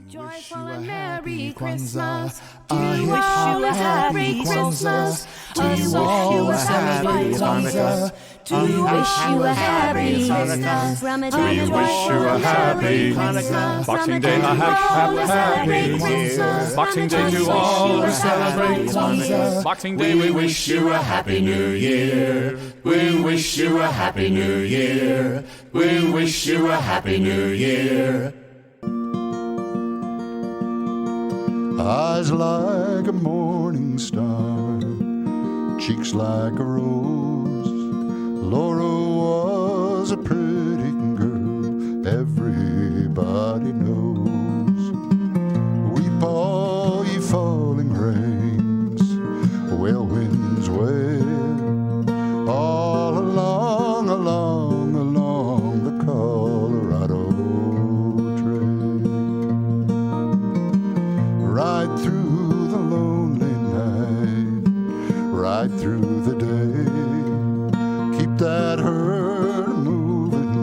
joyful and merry Christmas. To wish you a happy Christmas. To wish you a happy Kwanzaa. To wish you a happy Christmas. Ramadan, we wish you a happy Boxing Day, a happy Kwanzaa. Boxing Day to all who celebrate Kwanzaa. Boxing Day, we wish you a happy New Year. We wish you a happy New Year. We wish you a happy New Year. Eyes like a morning star, cheeks like a rose. Laura was a pretty girl, everybody knows. Weep all ye falling rains, well winds wail, all along, along, along the Colorado Trail. Right through the lonely night, right through the day, keep that herd moving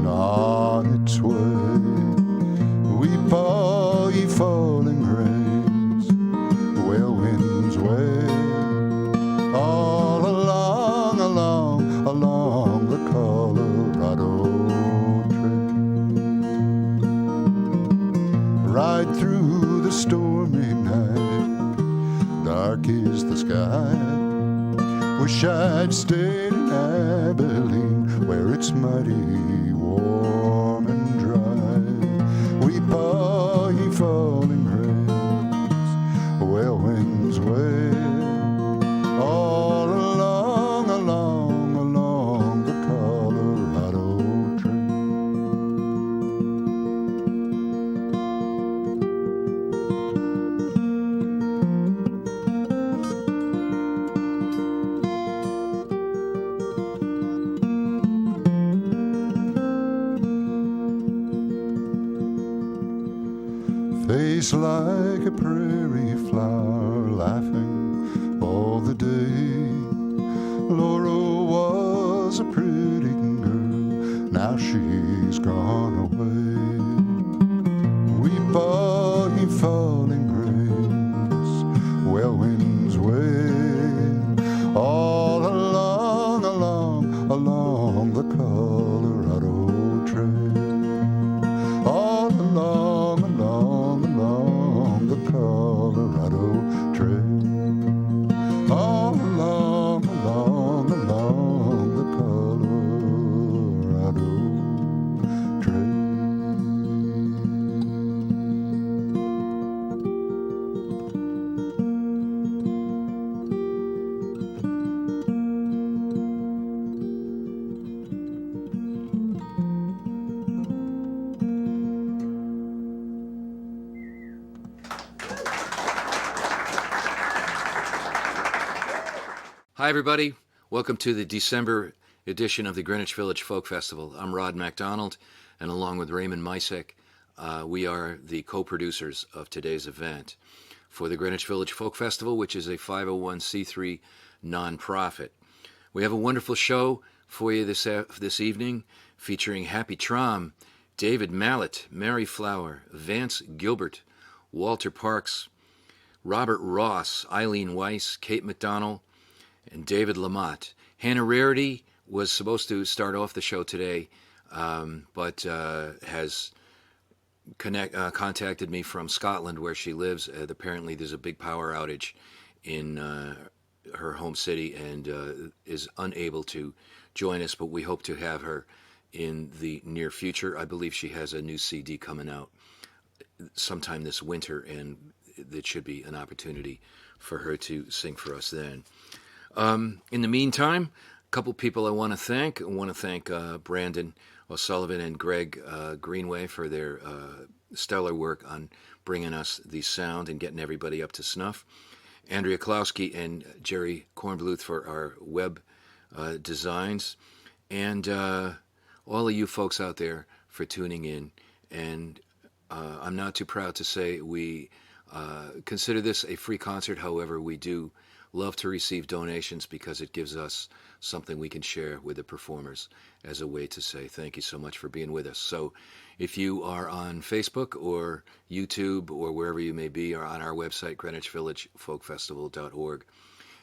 on its way. Weep all ye falling rains, well winds wail, all along, along, along the Colorado Trail. Right through the stormy night, dark is the sky. Wish I'd stayed in Abilene, where it's mighty warm and dry. Weep all ye falling rains, well winds wail, all along, along, along the Colorado Trail. Face like a prairie flower, laughing all the day. Laura was a pretty girl, now she's gone away. Weep all ye falling rains, well winds wail, all along, along, along the Colorado Trail. All along, along, along the Colorado Trail. All along, along, along the Colorado Trail. Hi, everybody. Welcome to the December edition of the Greenwich Village Folk Festival. I'm Rod MacDonald, and along with Raymond Misek, we are the co-producers of today's event for the Greenwich Village Folk Festival, which is a 501c3 nonprofit. We have a wonderful show for you this evening, featuring Happy Traum, David Mallet, Mary Flower, Vance Gilbert, Walter Parks, Robert Ross, Eileen Weiss, Kate McDonnell, and David Lamott. Hannah Rarity was supposed to start off the show today, but has contacted me from Scotland, where she lives. Apparently there's a big power outage in her home city, and is unable to join us, but we hope to have her in the near future. I believe she has a new CD coming out sometime this winter, and it should be an opportunity for her to sing for us then. In the meantime, a couple people I want to thank. I want to thank Brandon O'Sullivan and Greg Greenway for their stellar work on bringing us the sound and getting everybody up to snuff. Andrea Klowski and Jerry Kornbluth for our web designs. And all of you folks out there for tuning in. And I'm not too proud to say we consider this a free concert. However, we do love to receive donations because it gives us something we can share with the performers as a way to say thank you so much for being with us. So if you are on Facebook or YouTube or wherever you may be, or on our website, greenwichvillagefolkfestival.org,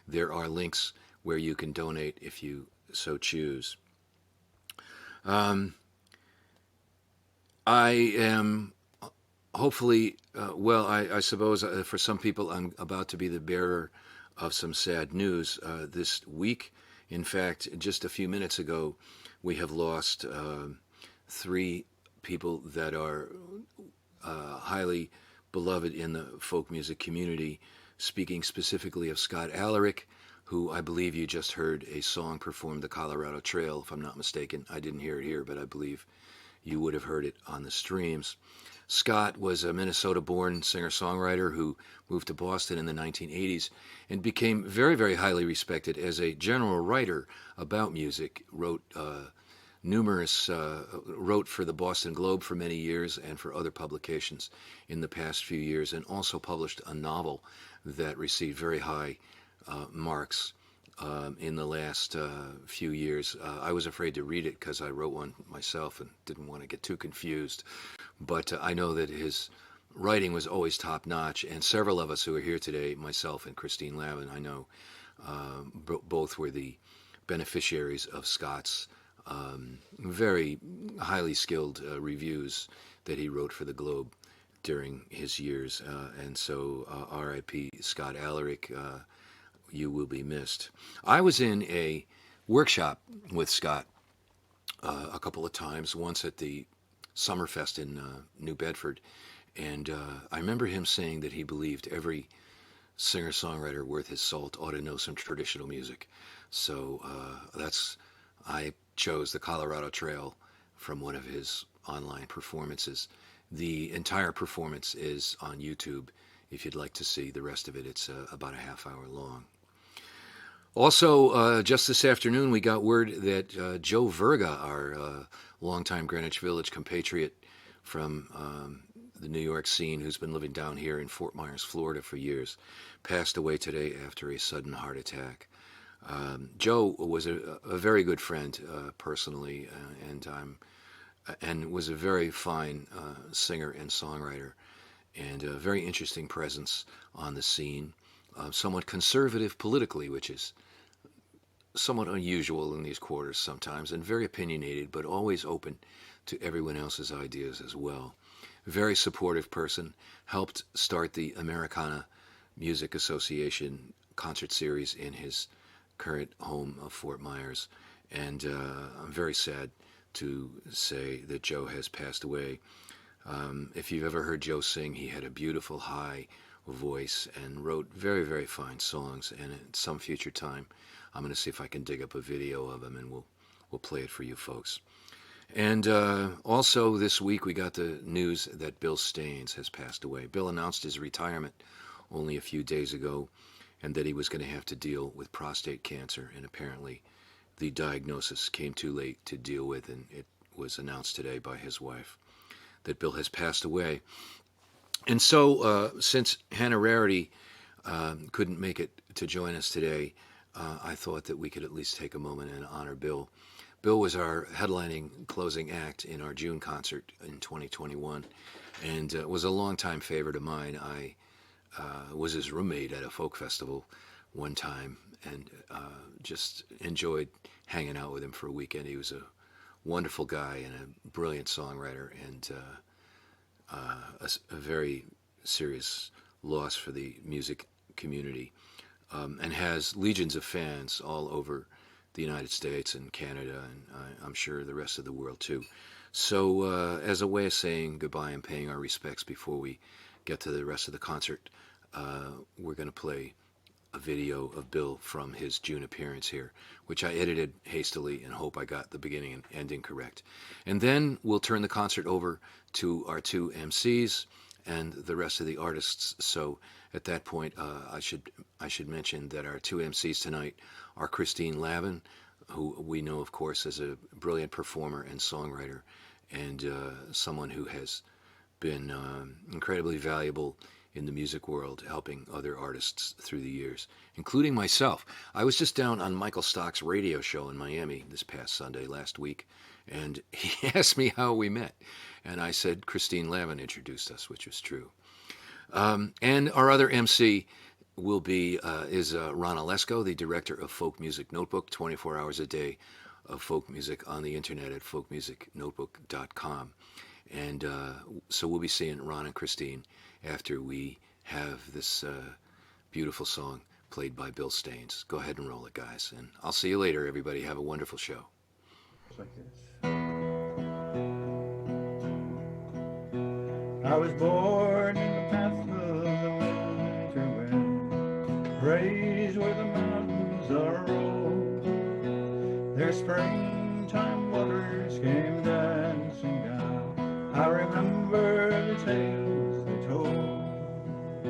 there are links where you can donate if you so choose. I am hopefully, I suppose for some people I'm about to be the bearer of some sad news this week. In fact, just a few minutes ago, we have lost 3 people that are highly beloved in the folk music community, speaking specifically of Scott Alaric, who I believe you just heard a song perform, the Colorado Trail, if I'm not mistaken. I didn't hear it here, but I believe you would have heard it on the streams. Scott was a Minnesota-born singer-songwriter who moved to Boston in the 1980s and became very, very highly respected as a general writer about music. Wrote for the Boston Globe for many years and for other publications in the past few years, and also published a novel that received very high marks in the last few years. I was afraid to read it because I wrote one myself and didn't want to get too confused. But I know that his writing was always top-notch, and several of us who are here today, myself and Christine Lavin, I know, both were the beneficiaries of Scott's very highly skilled reviews that he wrote for the Globe during his years. And so R.I.P. Scott Alaric, you will be missed. I was in a workshop with Scott a couple of times, once at the Summerfest in New Bedford, and I remember him saying that he believed every singer-songwriter worth his salt ought to know some traditional music. So I chose the Colorado Trail from one of his online performances. The entire performance is on YouTube. If you'd like to see the rest of it, it's about a half hour long. Also, just this afternoon, we got word that Joe Verga, our longtime Greenwich Village compatriot from the New York scene, who's been living down here in Fort Myers, Florida for years, passed away today after a sudden heart attack. Joe was a very good friend personally, and was a very fine singer and songwriter, and a very interesting presence on the scene. Somewhat conservative politically, which is somewhat unusual in these quarters sometimes, and very opinionated, but always open to everyone else's ideas as well. Very supportive person, helped start the Americana Music Association concert series in his current home of Fort Myers, and I'm very sad to say that Joe has passed away. If you've ever heard Joe sing, he had a beautiful high voice and wrote very, very fine songs, and at some future time I'm going to see if I can dig up a video of him, and we'll play it for you folks. And also this week we got the news that Bill Staines has passed away. Bill announced his retirement only a few days ago, and that he was going to have to deal with prostate cancer, and apparently the diagnosis came too late to deal with, and it was announced today by his wife that Bill has passed away. And so, since Hannah Rarity couldn't make it to join us today, I thought that we could at least take a moment and honor Bill. Bill was our headlining closing act in our June concert in 2021, and was a longtime favorite of mine. I was his roommate at a folk festival one time, and just enjoyed hanging out with him for a weekend. He was a wonderful guy and a brilliant songwriter, and a very serious loss for the music community, and has legions of fans all over the United States and Canada, and I'm sure the rest of the world too. So as a way of saying goodbye and paying our respects before we get to the rest of the concert, we're going to play a video of Bill from his June appearance here, which I edited hastily and hope I got the beginning and ending correct. And then we'll turn the concert over to our 2 MCs and the rest of the artists. So at that point, I should mention that our 2 MCs tonight are Christine Lavin, who we know, of course, as a brilliant performer and songwriter, and someone who has been incredibly valuable in the music world, helping other artists through the years, including myself. I was just down on Michael Stock's radio show in Miami this past Sunday, last week, and he asked me how we met. And I said Christine Lavin introduced us, which was true. And our other MC will be is Ron Olesko, the director of Folk Music Notebook, 24 hours a day of folk music on the internet at folkmusicnotebook.com. And so we'll be seeing Ron and Christine after we have this beautiful song played by Bill Staines. Go ahead and roll it, guys. And I'll see you later, everybody. Have a wonderful show. Like this. I was born in the path of the winter wind, raised where the mountains are rolled. Their springtime waters came dancing down. I remember the tales they told, the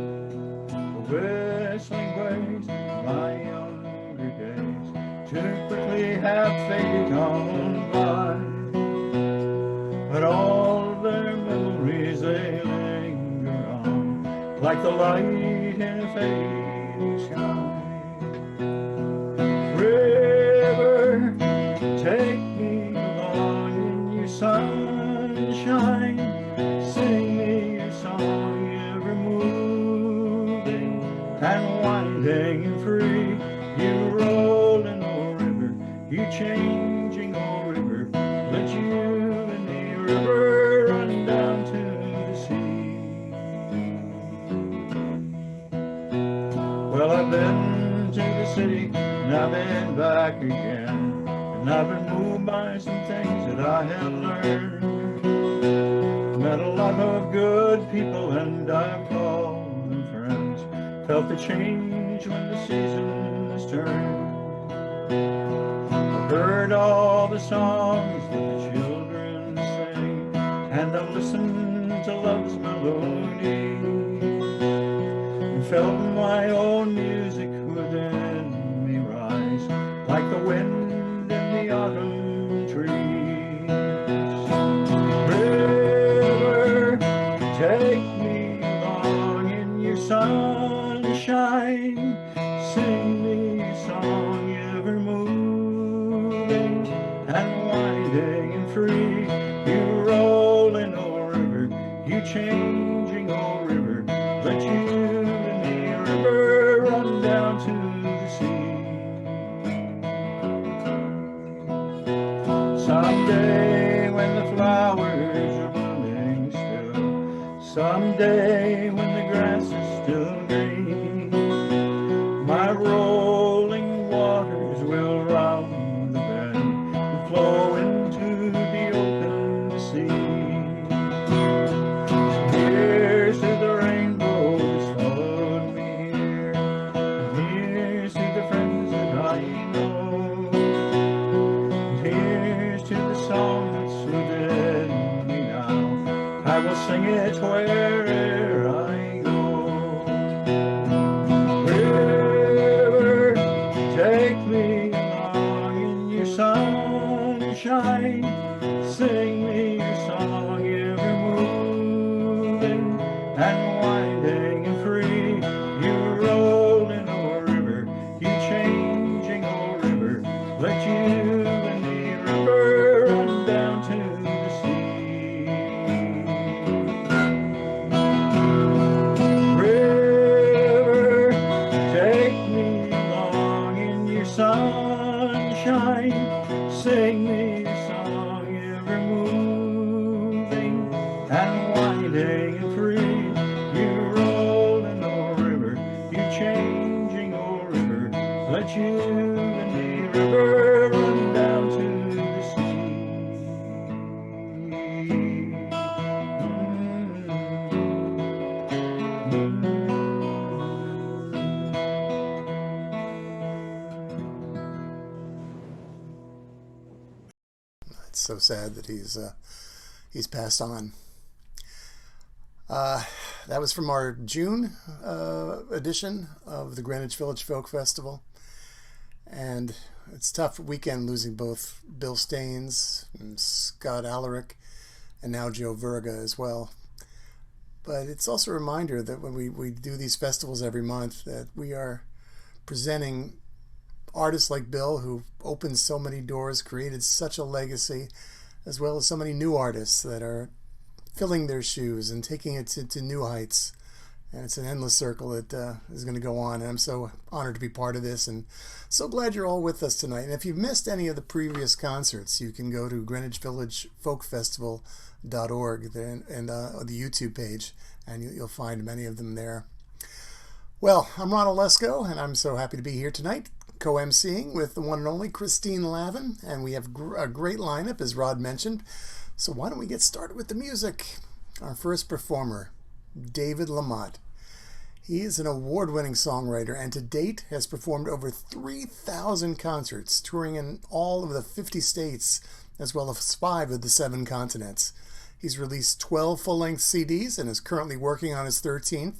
whistling waves of my younger days, too quickly have faded on by. But all their memories, they linger on, like the light in a fading sky. River, take me along in your sunshine, sing me your song, ever moving and winding and free. You rolling, oh river, you changing, oh river, let you and the river run down to the sea. Well, I've been to the city and I've been back again, and I've been moved by some things that I have learned. Met a lot of good people and I've called them friends, felt the change when the seasons turn. I've heard all the songs that the children sing, and I've listened to love's melody, and felt my own music within me rise, like the wind in the autumn trees. River, take me along in your sunshine, sing me a song ever moving and winding and free. You rolling, oh river, you changing, oh river, let you and the river run down to the sea. Someday when the flowers are blooming still, someday when the grass is still green, my rolling waters will round the bend and flow into the open sea. Here's to the rainbow that's followed me here, and here's to the friends that I know, and here's to the song that's within me now. I will sing it wherever I go. River, take me along in your sunshine, sing me your song ever moving and winding and free. You rolling, oh river, you changing, oh river, let you and the river run down to the sea. River, take me along in your sunshine, sing me a song ever moving and winding and free. You rolling, oh river, you changing, oh river, let you and the river run down to the sea. It's so sad that he's passed on. That was from our June edition of the Greenwich Village Folk Festival, and it's a tough weekend losing both Bill Staines and Scott Alaric and now Joe Verga as well. But it's also a reminder that when we do these festivals every month, that we are presenting artists like Bill, who opened so many doors, created such a legacy, as well as so many new artists that are filling their shoes and taking it to new heights. And it's an endless circle that is going to go on. And I'm so honored to be part of this, and so glad you're all with us tonight. And if you've missed any of the previous concerts, you can go to greenwichvillagefolkfestival.org and the YouTube page, and you'll find many of them there. Well, I'm Ronald Lesko, and I'm so happy to be here tonight, co-emceeing with the one and only Christine Lavin. And we have a great lineup, as Rod mentioned. So why don't we get started with the music? Our first performer, David Lamott. He is an award-winning songwriter and to date has performed over 3,000 concerts, touring in all of the 50 states as well as 5 of the 7 continents. He's released 12 full-length CDs and is currently working on his 13th.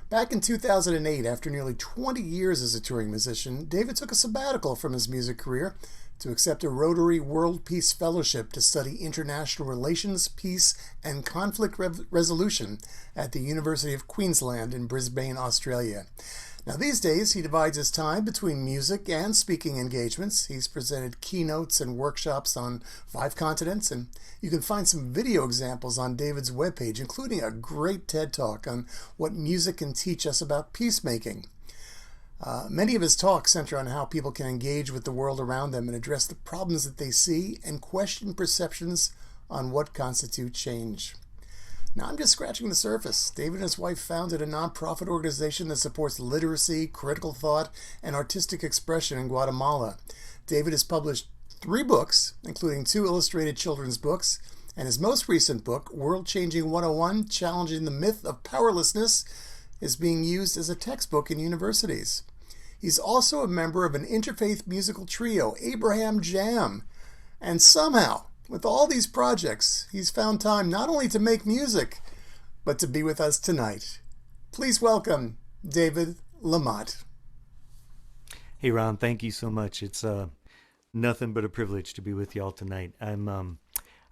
Back in 2008, after nearly 20 years as a touring musician, David took a sabbatical from his music career to accept a Rotary World Peace Fellowship to study international relations, peace, and conflict resolution at the University of Queensland in Brisbane, Australia. Now, these days, he divides his time between music and speaking engagements. He's presented keynotes and workshops on 5 continents, and you can find some video examples on David's webpage, including a great TED Talk on what music can teach us about peacemaking. Many of his talks center on how people can engage with the world around them and address the problems that they see and question perceptions on what constitutes change. Now, I'm just scratching the surface. David and his wife founded a nonprofit organization that supports literacy, critical thought, and artistic expression in Guatemala. David has published 3 books, including 2 illustrated children's books, and his most recent book, World Changing 101, Challenging the Myth of Powerlessness, is being used as a textbook in universities. He's also a member of an interfaith musical trio, Abraham Jam. And somehow, with all these projects, he's found time not only to make music, but to be with us tonight. Please welcome David Lamott. Hey, Ron, thank you so much. It's nothing but a privilege to be with y'all tonight. I'm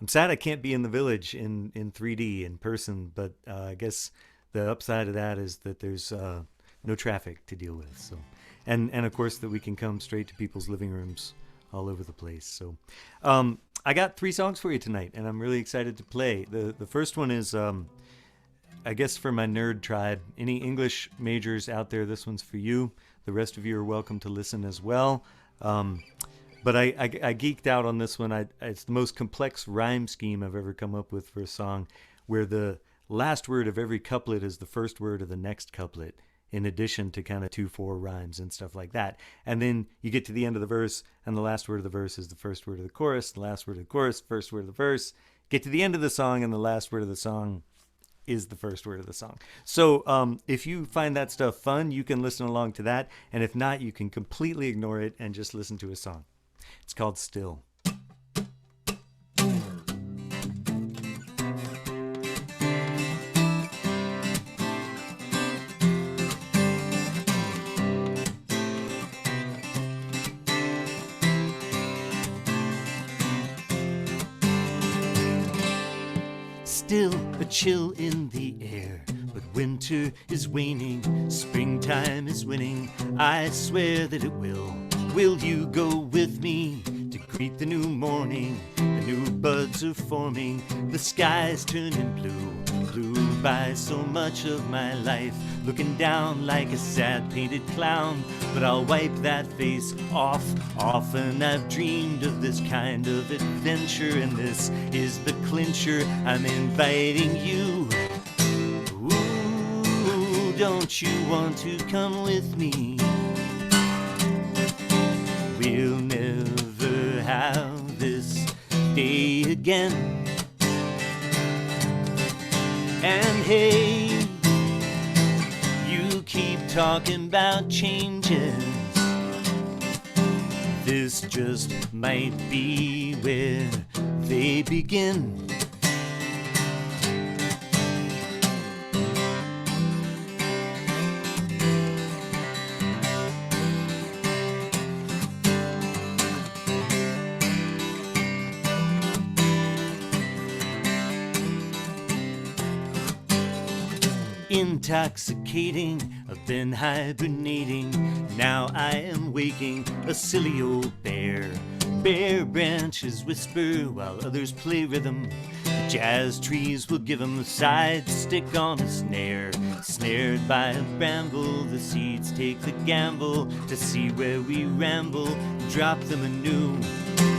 sad I can't be in the village in 3D in person, but I guess the upside of that is that there's no traffic to deal with. So. And of course that we can come straight to people's living rooms all over the place. So I got 3 songs for you tonight, and I'm really excited to play. The first one is, I guess, for my nerd tribe. Any English majors out there, this one's for you. The rest of you are welcome to listen as well. But I geeked out on this one. It's the most complex rhyme scheme I've ever come up with for a song, where the last word of every couplet is the first word of the next couplet, in addition to kind of 2-4 rhymes and stuff like that. And then you get to the end of the verse, and the last word of the verse is the first word of the chorus, the last word of the chorus, first word of the verse. Get to the end of the song, and the last word of the song is the first word of the song. So if you find that stuff fun, you can listen along to that. And if not, you can completely ignore it and just listen to a song. It's called Still. Still a chill in the air, but winter is waning, springtime is winning, I swear that it will. Will you go with me to greet the new morning? The new buds are forming, the sky's turning blue. Blue by so much of my life, looking down like a sad painted clown. But I'll wipe that face off. Often I've dreamed of this kind of adventure, and this is the clincher. I'm inviting you. Ooh, don't you want to come with me? We'll never have this day again. And hey, you keep talking about changes. This just might be where they begin. intoxicating. I've been hibernating, now I am waking, a silly old bear. Bare branches whisper while others play rhythm. The jazz trees will give 'em a side stick on a snare. Snared by a bramble, the seeds take the gamble to see where we ramble. Drop them anew,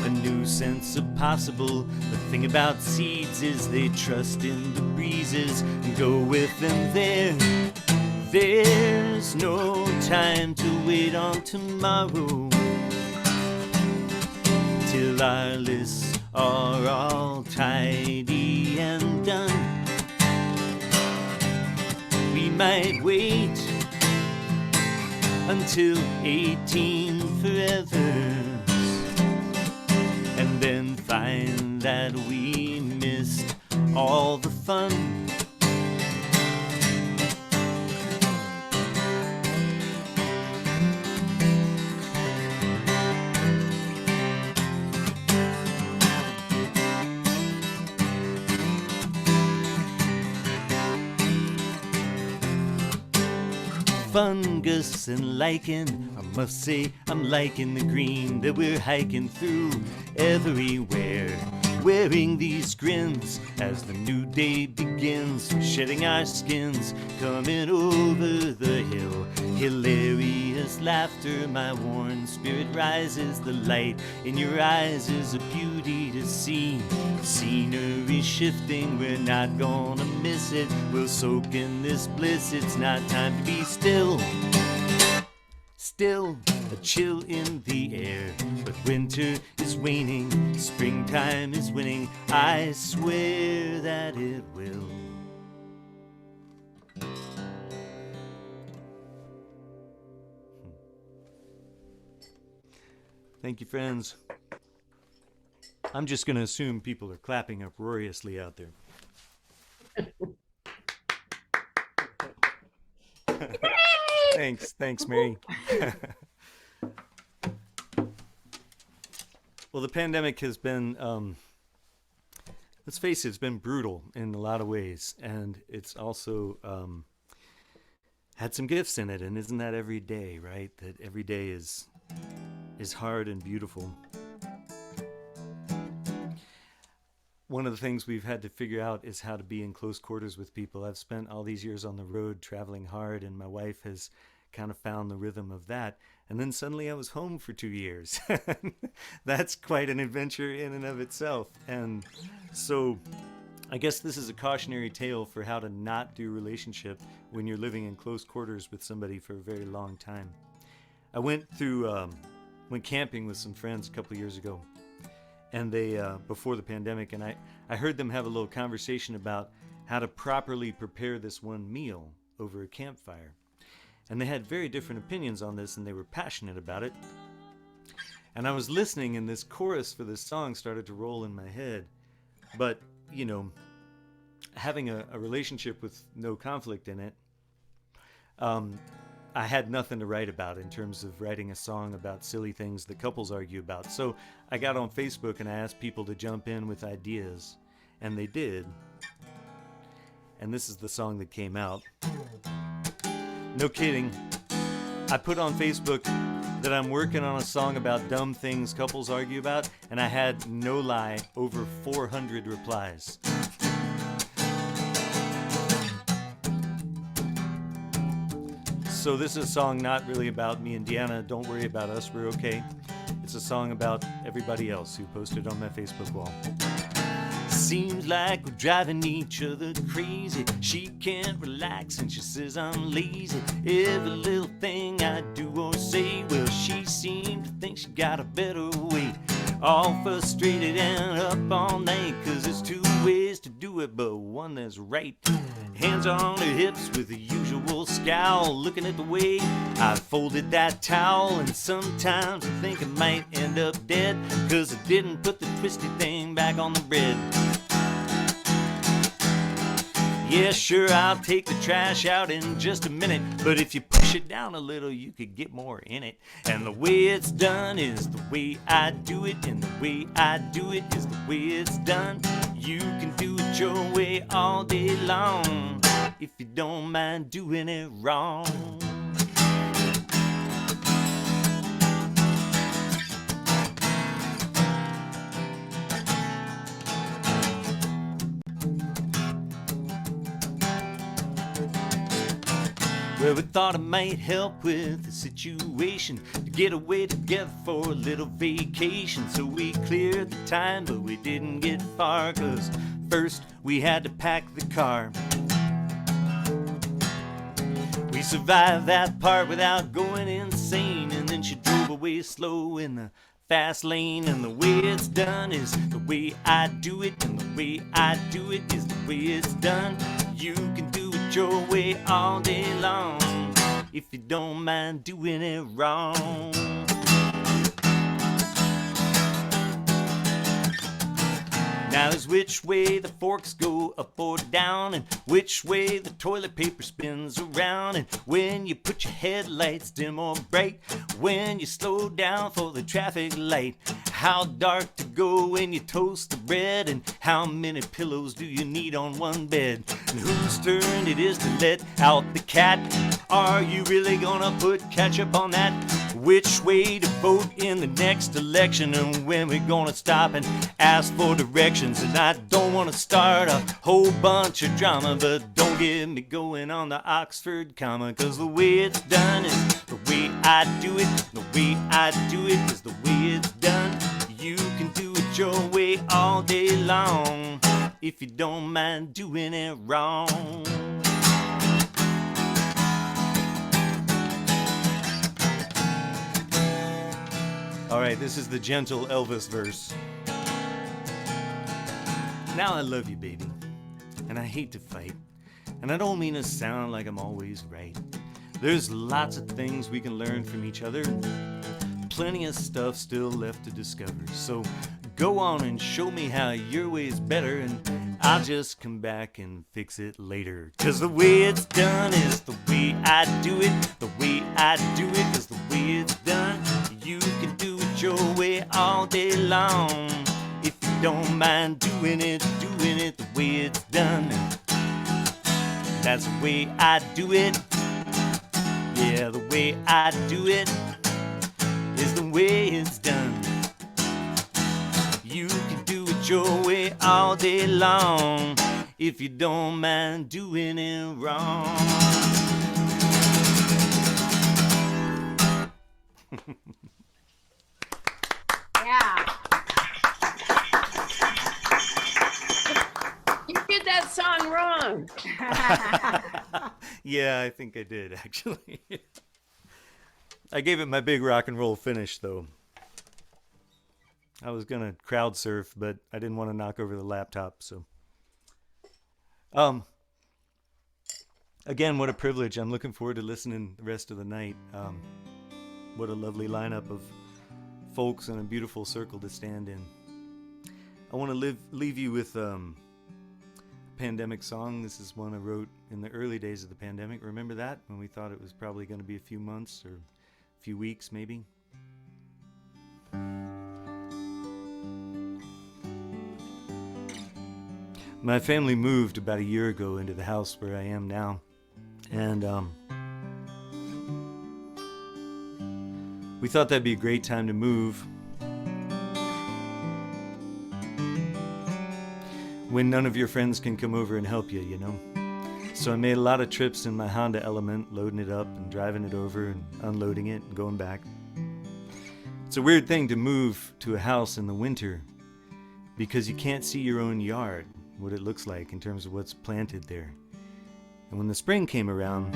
a new sense of possible. The thing about seeds is they trust in the breezes and go with them there. There's no time to wait on tomorrow, till our lists are all tidy and done. We might wait until 18 forever, and then find that we missed all the fun. Fungus and lichen, I must say I'm liking the green that we're hiking through everywhere. Wearing these grins as the new day begins, shedding our skins, coming over the hill. Hilarious laughter, my worn spirit rises. The light in your eyes is a beauty to see. Scenery shifting, we're not gonna miss it. We'll soak in this bliss, it's not time to be still. Still, a chill in the air, but winter is waning, springtime is winning, I swear that it will. Thank you, friends. I'm just going to assume people are clapping uproariously out there. Thanks, Mary. Well, the pandemic has been, let's face it, it's been brutal in a lot of ways, and it's also had some gifts in it, and isn't that every day, right? That every day is hard and beautiful. One of the things we've had to figure out is how to be in close quarters with people. I've spent all these years on the road traveling hard, and my wife has kind of found the rhythm of that. And then suddenly I was home for 2 years. That's quite an adventure in and of itself. And so I guess this is a cautionary tale for how to not do relationship when you're living in close quarters with somebody for a very long time. I went camping with some friends a couple of years ago, and they before the pandemic, and I heard them have a little conversation about how to properly prepare this one meal over a campfire. And they had very different opinions on this, and they were passionate about it. And I was listening, and this chorus for this song started to roll in my head. But, you know, having a relationship with no conflict in it, I had nothing to write about in terms of writing a song about silly things that couples argue about. So I got on Facebook and I asked people to jump in with ideas, and they did. And this is the song that came out. No kidding. I put on Facebook that I'm working on a song about dumb things couples argue about, and I had, no lie, over 400 replies. So this is a song not really about me and Deanna. Don't worry about us, we're okay. It's a song about everybody else who posted on my Facebook wall. Seems like we're driving each other crazy. She can't relax and she says I'm lazy. Every little thing I do or say, well, she seems to think she got a better way. All frustrated and up all night, 'cause there's two ways to do it, but one that's right. Hands on her hips with the usual scowl, looking at the way I folded that towel. And sometimes I think I might end up dead, 'cause I didn't put the twisty thing back on the bread. Yeah, sure, I'll take the trash out in just a minute, but if you push it down a little, you could get more in it. And the way it's done is the way I do it, and the way I do it is the way it's done. You can do it your way all day long. if you don't mind doing it wrong. Well, we thought it might help with the situation to get away together for a little vacation. So we cleared the time, but we didn't get far, 'cause first we had to pack the car. We survived that part without going insane, and then she drove away slow in the fast lane. And the way it's done is the way I do it, and the way I do it is the way it's done. You can do it your way all day long, if you don't mind doing it wrong. Now there's which way the forks go, up or down, and which way the toilet paper spins around. And when you put your headlights dim or bright, when you slow down for the traffic light, how dark to go when you toast the bread, and how many pillows do you need on one bed, and whose turn it is to let out the cat. Are you really gonna put ketchup on that? Which way to vote in the next election, and when we're gonna stop and ask for directions. And I don't want to start a whole bunch of drama, but don't get me going on the Oxford comma, 'cause the way it's done is the way I do it, the way I do it is the way it's done. You can do it your way all day long, if you don't mind doing it wrong. All right, this is the gentle Elvis verse. Now I love you, baby, and I hate to fight, and I don't mean to sound like I'm always right. There's lots of things we can learn from each other, plenty of stuff still left to discover. So go on and show me how your way's better, and I'll just come back and fix it later. 'Cause the way it's done is the way I do it, the way I do it is the way it's done. You can do it your way all day long, if you don't mind doing it the way it's done. That's the way I do it. Yeah, the way I do it is the way it's done. You can do it your way all day long, if you don't mind doing it wrong. Yeah. You did that song wrong. Yeah, I think I did, actually. I gave it my big rock and roll finish, though. I was going to crowd surf, but I didn't want to knock over the laptop, so. Again, what a privilege. I'm looking forward to listening the rest of the night. What a lovely lineup of folks and a beautiful circle to stand in. I want to leave you with a pandemic song. This is one I wrote in the early days of the pandemic. Remember that? When we thought it was probably going to be a few months or a few weeks, maybe? My family moved about a year ago into the house where I am now. And we thought that'd be a great time to move when none of your friends can come over and help you, you know. So I made a lot of trips in my Honda Element, loading it up and driving it over and unloading it and going back. It's a weird thing to move to a house in the winter because you can't see your own yard, what it looks like in terms of what's planted there. And when the spring came around,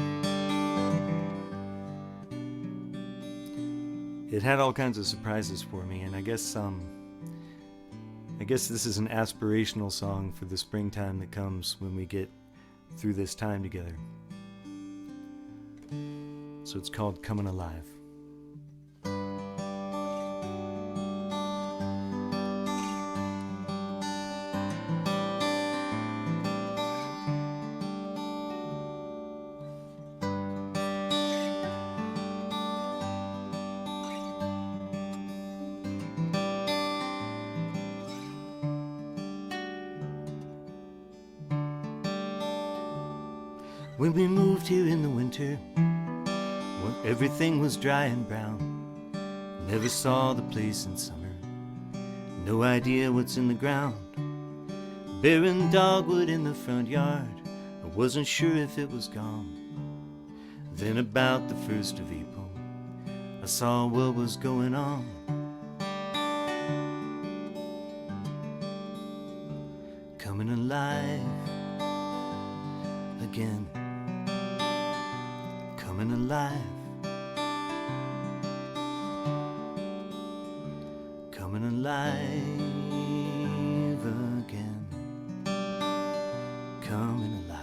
it had all kinds of surprises for me, and I guess this is an aspirational song for the springtime that comes when we get through this time together. So it's called Coming Alive. When we moved here in the winter, when everything was dry and brown, never saw the place in summer, no idea what's in the ground. Barren dogwood in the front yard, I wasn't sure if it was gone. Then about the 1st of April, I saw what was going on. Coming alive again, coming alive, coming alive again, coming alive.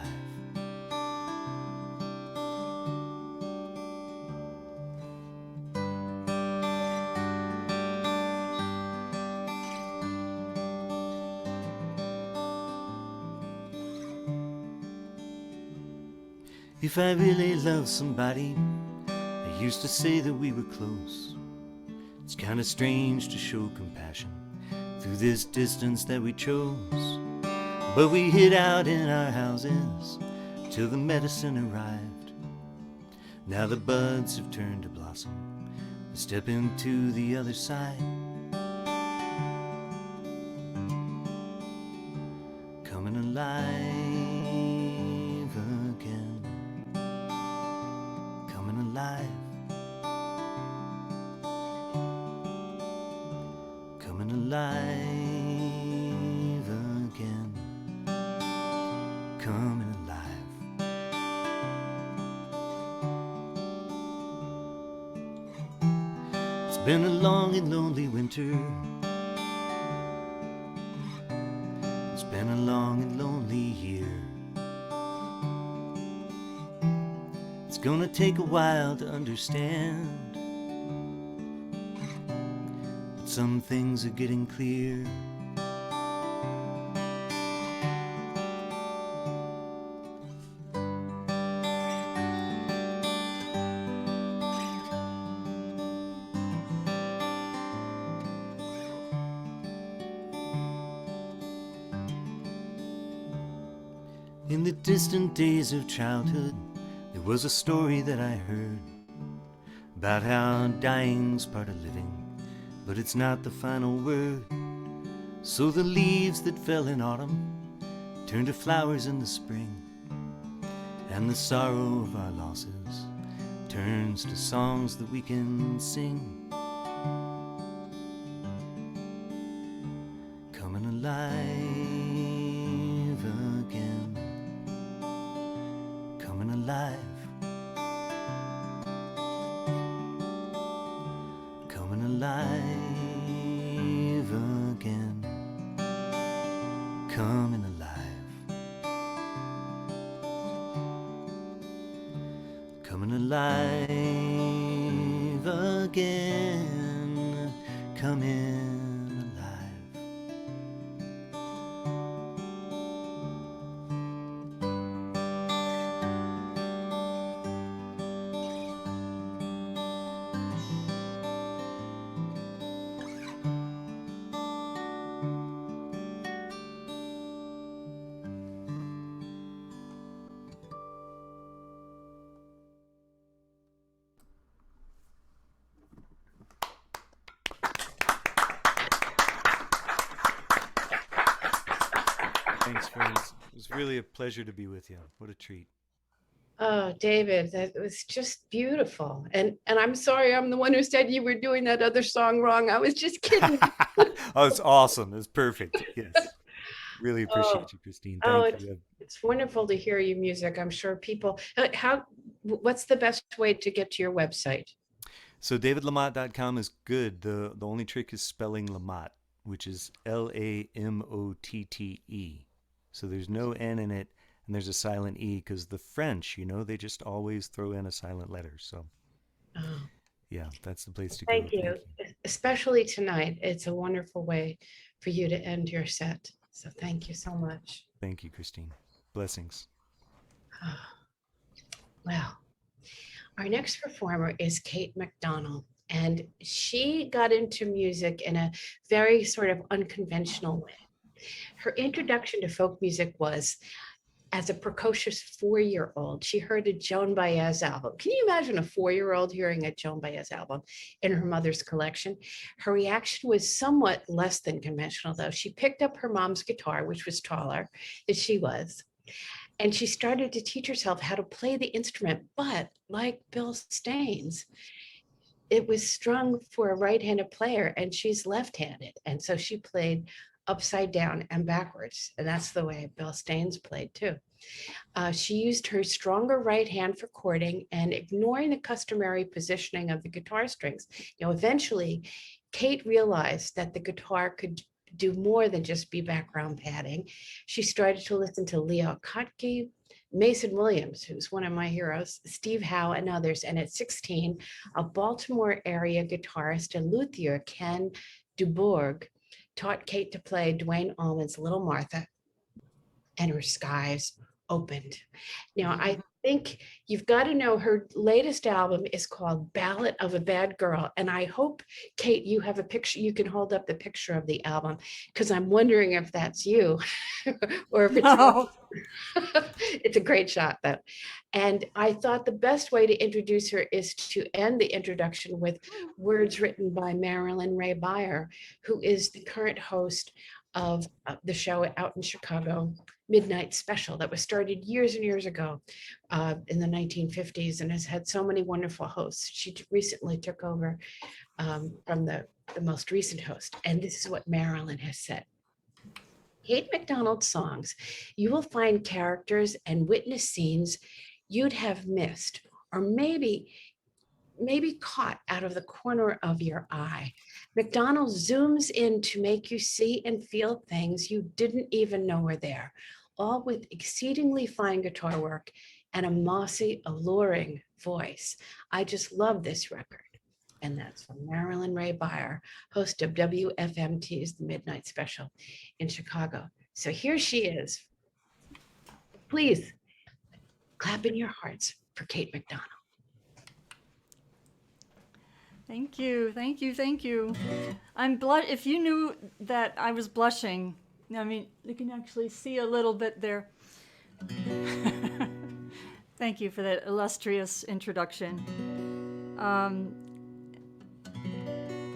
If I really love somebody, I used to say that we were close. It's kind of strange to show compassion through this distance that we chose. But we hid out in our houses till the medicine arrived. Now the buds have turned to blossom. We step into the other side. Coming alive again. Coming alive. Coming alive again. Coming alive. It's been a long and lonely winter. It's been a long and lonely year. It's gonna take a while to understand, but some things are getting clear. In the distant days of childhood, there was a story that I heard about how dying's part of living, but it's not the final word. So the leaves that fell in autumn turn to flowers in the spring, and the sorrow of our losses turns to songs that we can sing. Coming alive again. Coming alive. Coming alive again. Coming alive. Coming alive again. Coming alive. Thanks, friends. It was really a pleasure to be with you. What a treat. Oh, David, that was just beautiful. And I'm sorry, I'm the one who said you were doing that other song wrong. I was just kidding. Oh, it's awesome. It's perfect. Yes. Really appreciate you, Christine. Thank you. It's wonderful to hear your music. I'm sure people, what's the best way to get to your website? So davidlamotte.com is good. The only trick is spelling Lamotte, which is Lamotte. So there's no N in it, and there's a silent E, because the French, they just always throw in a silent letter. So yeah, that's the place to go. Thank you. Especially tonight. It's a wonderful way for you to end your set. So thank you so much. Thank you, Christine. Blessings. Well, our next performer is Kate McDonald, and she got into music in a very sort of unconventional way. Her introduction to folk music was as a precocious 4-year-old, she heard a Joan Baez album. Can you imagine a 4-year-old hearing a Joan Baez album in her mother's collection? Her reaction was somewhat less than conventional, though. She picked up her mom's guitar, which was taller than she was, and she started to teach herself how to play the instrument. But like Bill Staines, it was strung for a right-handed player, and she's left-handed. And so she played upside down and backwards. And that's the way Bill Staines played too. She used her stronger right hand for chording and ignoring the customary positioning of the guitar strings. Eventually, Kate realized that the guitar could do more than just be background padding. She started to listen to Leo Kottke, Mason Williams, who's one of my heroes, Steve Howe, and others. And at 16, a Baltimore area guitarist and luthier, Ken Dubourg, taught Kate to play Duane Allman's Little Martha, and her skies opened. Now, I think you've got to know her latest album is called Ballad of a Bad Girl. And I hope, Kate, you have a picture, you can hold up the picture of the album, because I'm wondering if that's you or if it's No. It's a great shot, though. And I thought the best way to introduce her is to end the introduction with words written by Marilyn Ray Beyer, who is the current host of the show out in Chicago, Midnight Special, that was started years and years ago in the 1950s and has had so many wonderful hosts. She recently took over from the most recent host. And this is what Marilyn has said. Kate McDonald's songs, you will find characters and witness scenes you'd have missed, or maybe caught out of the corner of your eye. McDonald zooms in to make you see and feel things you didn't even know were there, all with exceedingly fine guitar work and a mossy, alluring voice. I just love this record. And that's from Marilyn Ray Beyer, host of WFMT's The Midnight Special in Chicago. So here she is. Please clap in your hearts for Kate McDonald. Thank you, thank you, thank you. If you knew that I was blushing, I mean, you can actually see a little bit there. Thank you for that illustrious introduction.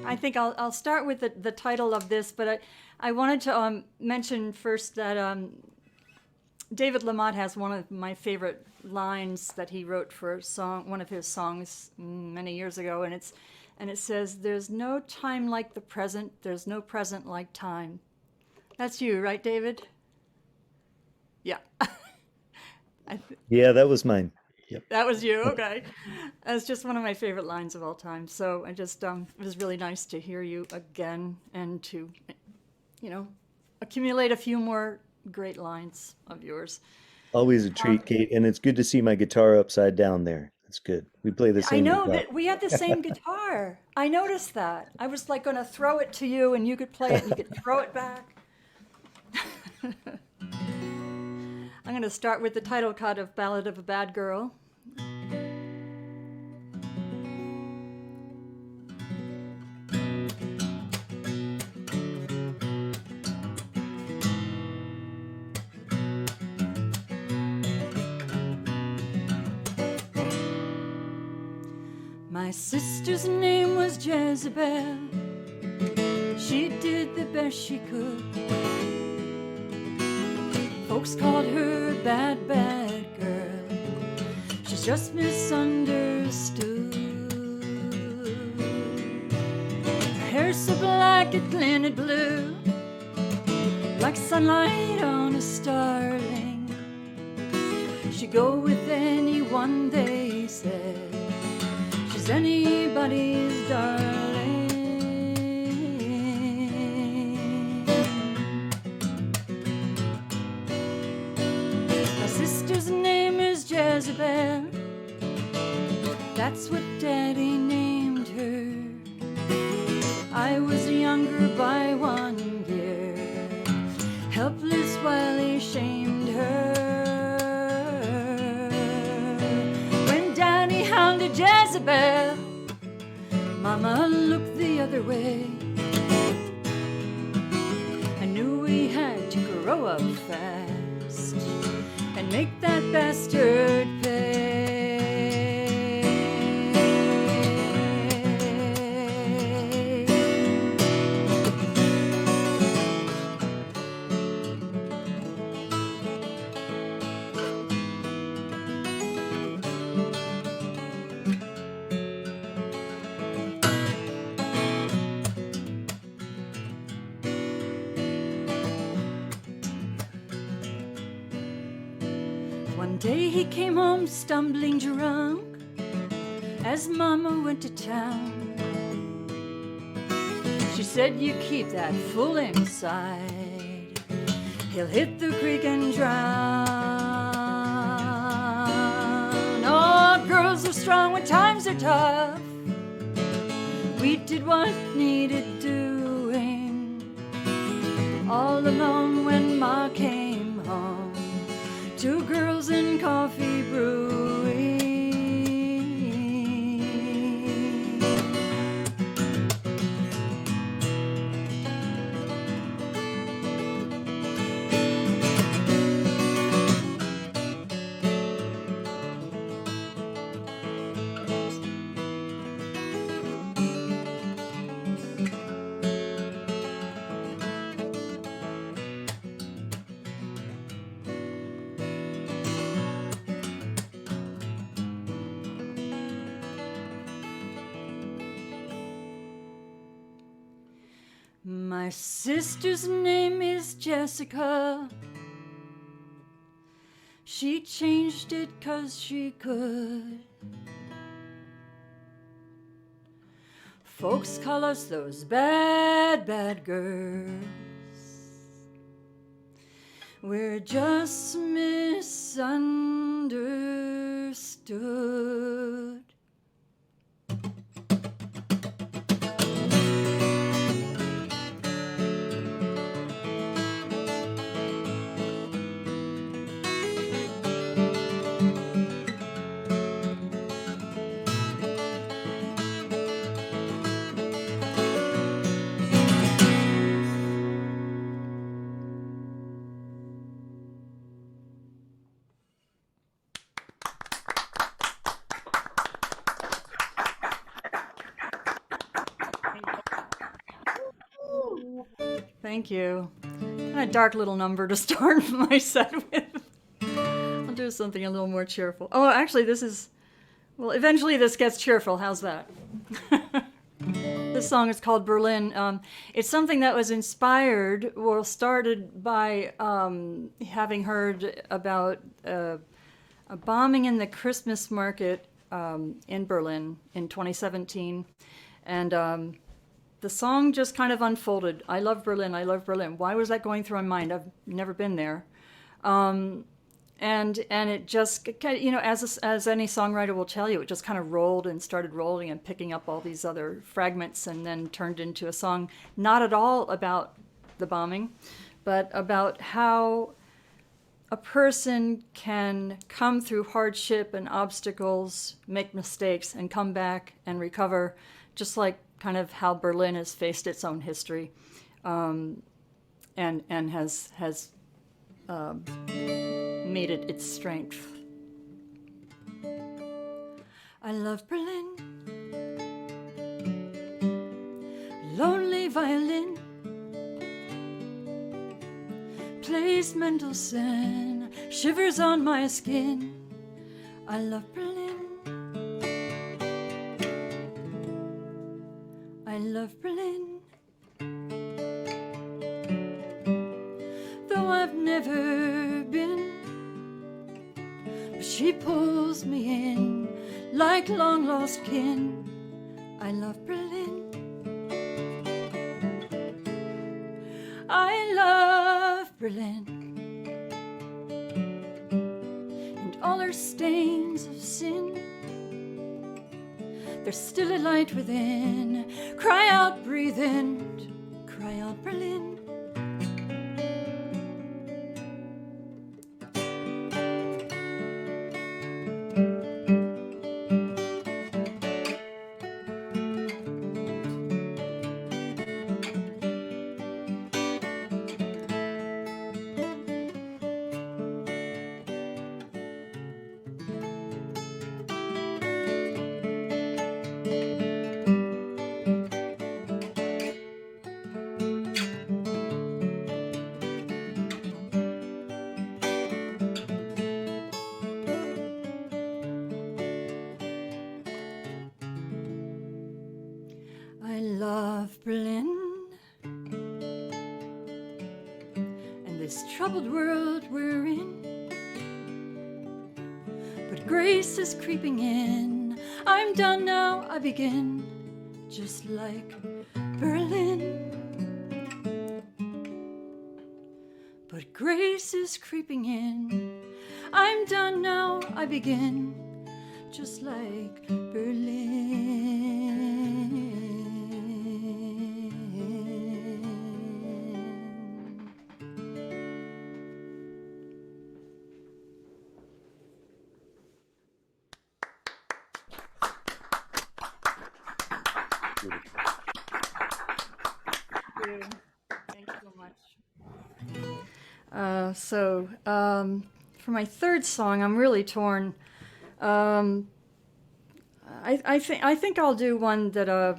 I think I'll start with the title of this, but I wanted to mention first that David Lamott has one of my favorite lines that he wrote for one of his songs many years ago, and it says, "There's no time like the present. There's no present like time." That's you, right, David? Yeah. Yeah, that was mine. Yep. That was you, okay. That's just one of my favorite lines of all time. So I just, it was really nice to hear you again and to, accumulate a few more great lines of yours. Always a treat, Kate, and it's good to see my guitar upside down there. That's good. We play the same guitar. That we had the same guitar. I noticed that. I was like going to throw it to you and you could play it and you could throw it back. I'm going to start with the title cut of Ballad of a Bad Girl. My sister's name was Jezebel. She did the best she could. Folks called her a bad, bad girl. She's just misunderstood. Her hair's so black it glinted blue, like sunlight on a starling. She'd go with anyone, they said. She's anybody's darling. Sister's name is Jezebel. That's what Daddy named her. I was younger by 1 year, helpless while he shamed her. When Daddy hounded Jezebel, Mama looked the other way. I knew we had to grow up fast and and make that bastard pay. One day he came home stumbling drunk as Mama went to town. She said, "You keep that fool inside. He'll hit the creek and drown." Oh, girls are strong when times are tough. We did what needed doing. All alone when Ma came home, 2 girls and coffee brewing. My sister's name is Jessica. She changed it 'cause she could. Folks call us those bad, bad girls. We're just misunderstood. Thank you. Kind of dark little number to start my set with. I'll do something a little more cheerful. Oh, actually, this is, well, eventually this gets cheerful. How's that? This song is called Berlin. It's something that was inspired, or started by having heard about a bombing in the Christmas market in Berlin in 2017. And the song just kind of unfolded. I love Berlin, I love Berlin. Why was that going through my mind? I've never been there. And it just, you know, as any songwriter will tell you, it just kind of rolled and started rolling and picking up all these other fragments, and then turned into a song not at all about the bombing, but about how a person can come through hardship and obstacles, make mistakes, and come back and recover, just like kind of how Berlin has faced its own history, and has made it its strength. I love Berlin, lonely violin, plays Mendelssohn, shivers on my skin. I love Berlin, I love Berlin, though I've never been, but she pulls me in like long lost kin. I love Berlin, I love Berlin, and all her stains of sin. There's still a light within. Cry out, breathe in. Cry out, Berlin. of Berlin. And this troubled world we're in. But grace is creeping in. I'm done now, I begin. Just like Berlin. But grace is creeping in. I'm done now, I begin. Just like Berlin. Thank you so much. For my third song, I'm really torn. I think I'll do one that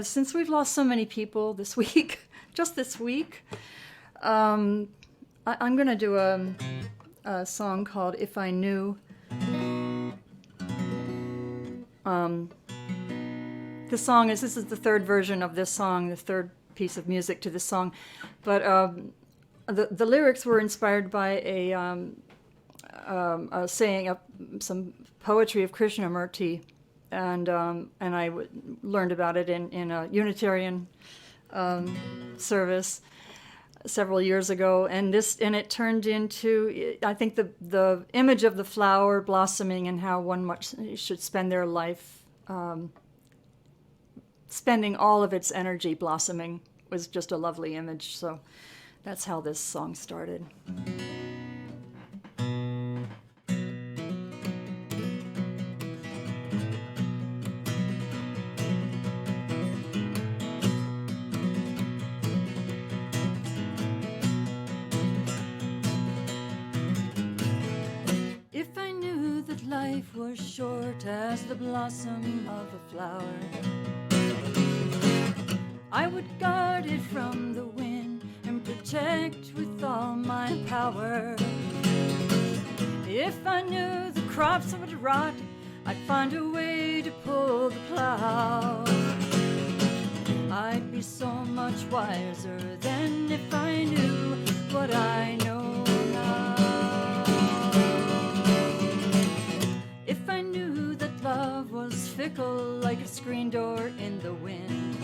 since we've lost so many people this week, just this week, I'm going to do a song called "If I Knew." This is the third version of this song, the third piece of music to this song, but the lyrics were inspired by a saying, some poetry of Krishnamurti, and I learned about it in a Unitarian service several years ago, and it turned into, I think, the image of the flower blossoming and how one should spend their life spending all of its energy blossoming was just a lovely image. So that's how this song started. If I knew that life was short as the blossom of a flower, I would guard it from the wind and protect with all my power. If I knew the crops would rot, I'd find a way to pull the plow. I'd be so much wiser than if I knew what I know now. If I knew that love was fickle like a screen door in the wind,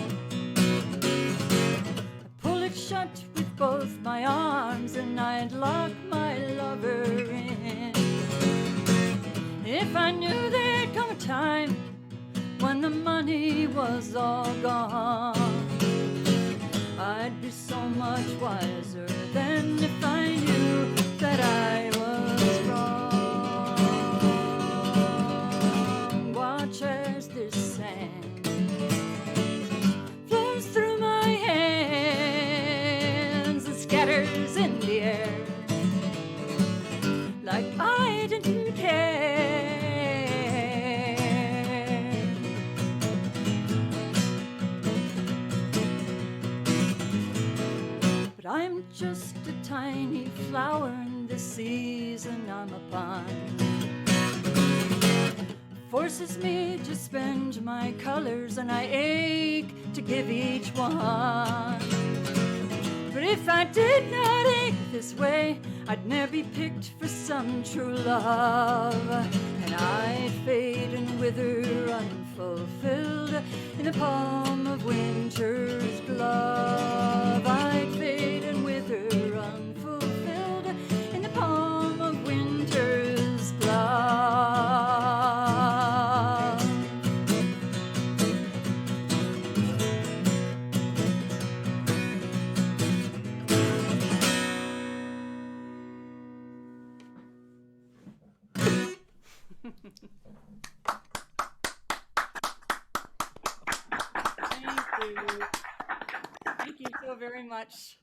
shut with both my arms and I'd lock my lover in. If I knew there'd come a time when the money was all gone, I'd be so much wiser than if I knew that I was wrong. Watch as this sand flows through my hands, scatters in the air like I didn't care. But I'm just a tiny flower in the season I'm upon. Forces me to spend my colors and I ache to give each one. But if I did not ache this way, I'd never be picked for some true love. And I'd fade and wither unfulfilled in the palm of winter's glove. I'd fade and wither unfulfilled in the palm of winter's glove. Thank you so very much.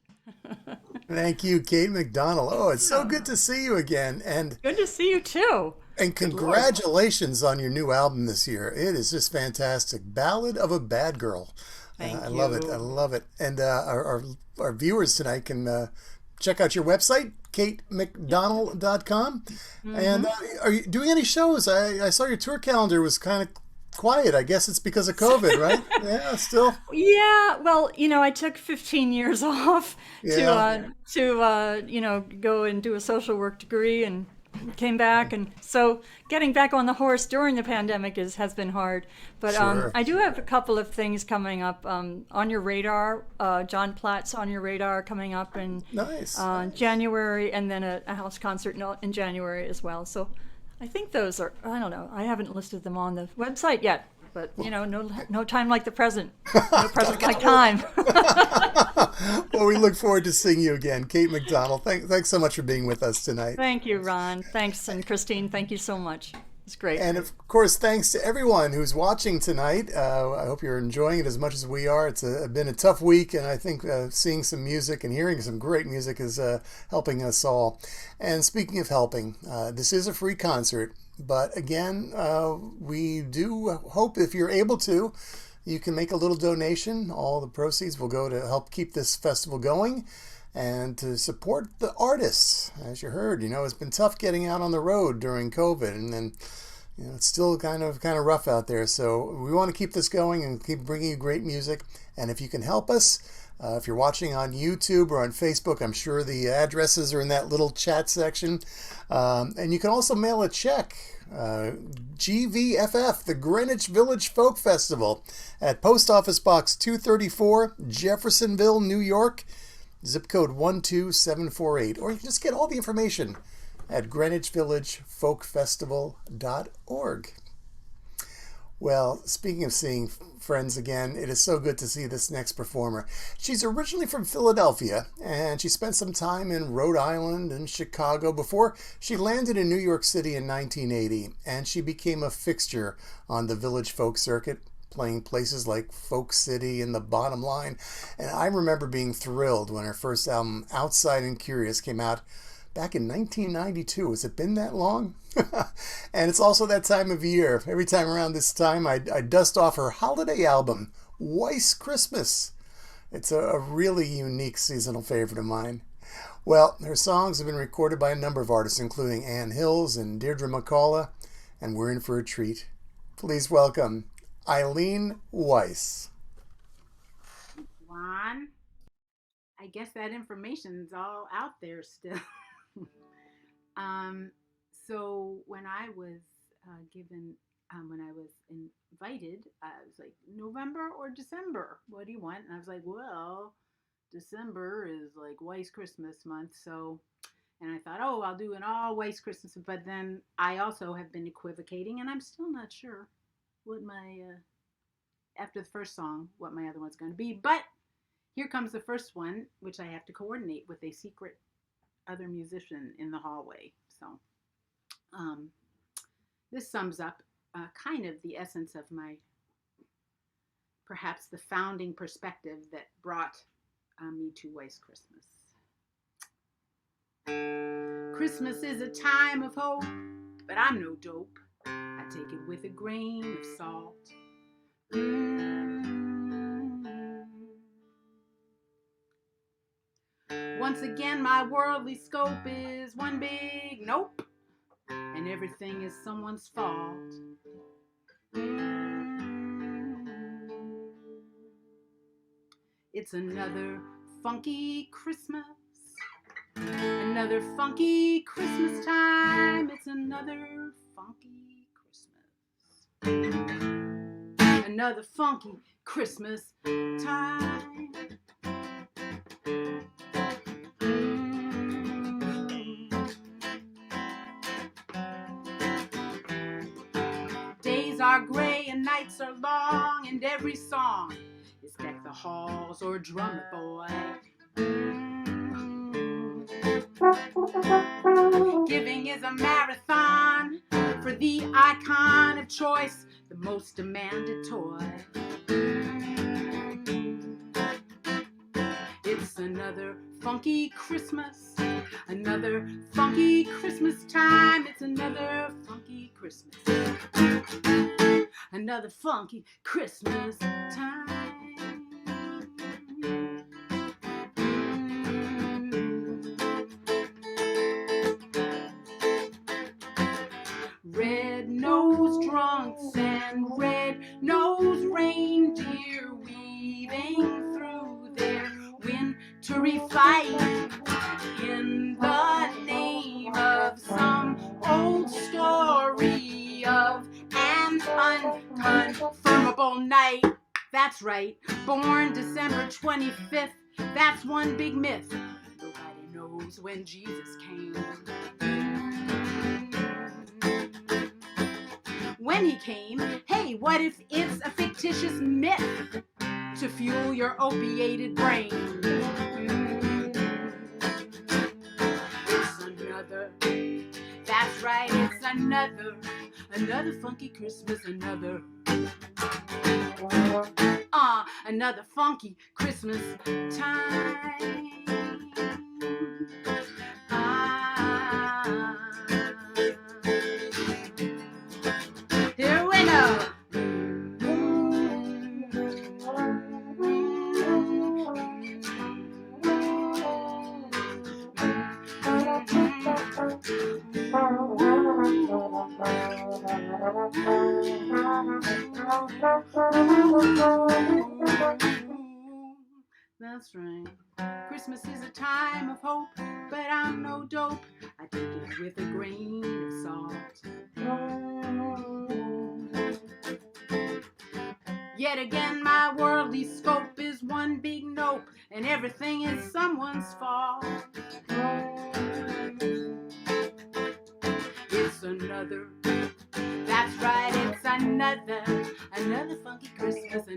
Thank you, Kate McDonald. Oh, it's so good to see you again. And good to see you too. And congratulations on your new album this year. It is just fantastic. Ballad of a Bad Girl. I love it. I love it. And our viewers tonight can check out your website, katemcdonald.com. Mm-hmm. And are you doing any shows? I saw your tour calendar was kind of quiet. I guess it's because of COVID, right? Yeah, still. Yeah, well, I took 15 years off Yeah. to go and do a social work degree and came back, and so getting back on the horse during the pandemic has been hard. But Sure. I do have a couple of things coming up on your radar. John Platt's on your radar coming up in Nice. January, and then a house concert in January as well. So I think those are, I don't know, I haven't listed them on the website yet. But no time like the present. No present like time. Well, we look forward to seeing you again, Kate McDonald. Thanks so much for being with us tonight. Thank you, Ron. Thanks, and Christine. Thank you so much. It's great. And of course, thanks to everyone who's watching tonight. I hope you're enjoying it as much as we are. It's been a tough week, and I think seeing some music and hearing some great music is helping us all. And speaking of helping, this is a free concert. But again, we do hope if you're able to, you can make a little donation. All the proceeds will go to help keep this festival going and to support the artists. As you heard, it's been tough getting out on the road during COVID, and then it's still kind of rough out there. So we want to keep this going and keep bringing you great music. And if you can help us, if you're watching on YouTube or on Facebook, I'm sure the addresses are in that little chat section. And you can also mail a check. GVFF, the Greenwich Village Folk Festival, at Post Office Box 234, Jeffersonville, New York, zip code 12748. Or you can just get all the information at greenwichvillagefolkfestival.org. Well, speaking of seeing friends again, it is so good to see this next performer. She's originally from Philadelphia, and she spent some time in Rhode Island and Chicago before she landed in New York City in 1980, and she became a fixture on the village folk circuit, playing places like Folk City and The Bottom Line. And I remember being thrilled when her first album, Outside and Curious, came out back in 1992. Has it been that long? And it's also that time of year. Every time around this time, I dust off her holiday album, Weiss Christmas. It's a really unique seasonal favorite of mine. Well, her songs have been recorded by a number of artists, including Ann Hills and Deirdre McCullough, and we're in for a treat. Please welcome Eileen Weiss. Juan, I guess that information's all out there still. So when I was when I was invited, I was like, November or December? What do you want? And I was like, well, December is like Weiss Christmas month. So, and I thought, oh, I'll do an all Weiss Christmas. But then I also have been equivocating, and I'm still not sure what my, after the first song, what my other one's going to be. But here comes the first one, which I have to coordinate with a secret other musician in the hallway. So this sums up kind of the essence of my, perhaps the founding perspective that brought me to Weiss Christmas. Christmas is a time of hope, but I'm no dope. I take it with a grain of salt. Once again, my worldly scope is one big nope, and everything is someone's fault. It's another funky Christmas, another funky Christmas time. It's another funky Christmas, another funky Christmas time. Days are gray and nights are long, and every song is deck the halls or drum it, boy. Giving is a marathon for the icon of choice, the most demanded toy. It's another funky Christmas, another funky Christmas time. It's another funky Christmas, another funky Christmas time. Red nose nosed drunks and red-nosed reindeer weaving through their wintry flight in the name of some old story of an unconfirmable night. That's right, born December 25th. That's one big myth. Nobody knows when Jesus came. When he came, hey, what if it's a fictitious myth to fuel your opiated brain? It's another, that's right, it's another funky Christmas, another funky Christmas time. Here we go. That's right. Christmas is a time of hope, but I'm no dope. I take it with a grain of salt. Yet again, my worldly scope is one big nope, and everything is someone's fault. It's another, that's right, it's another funky Christmas,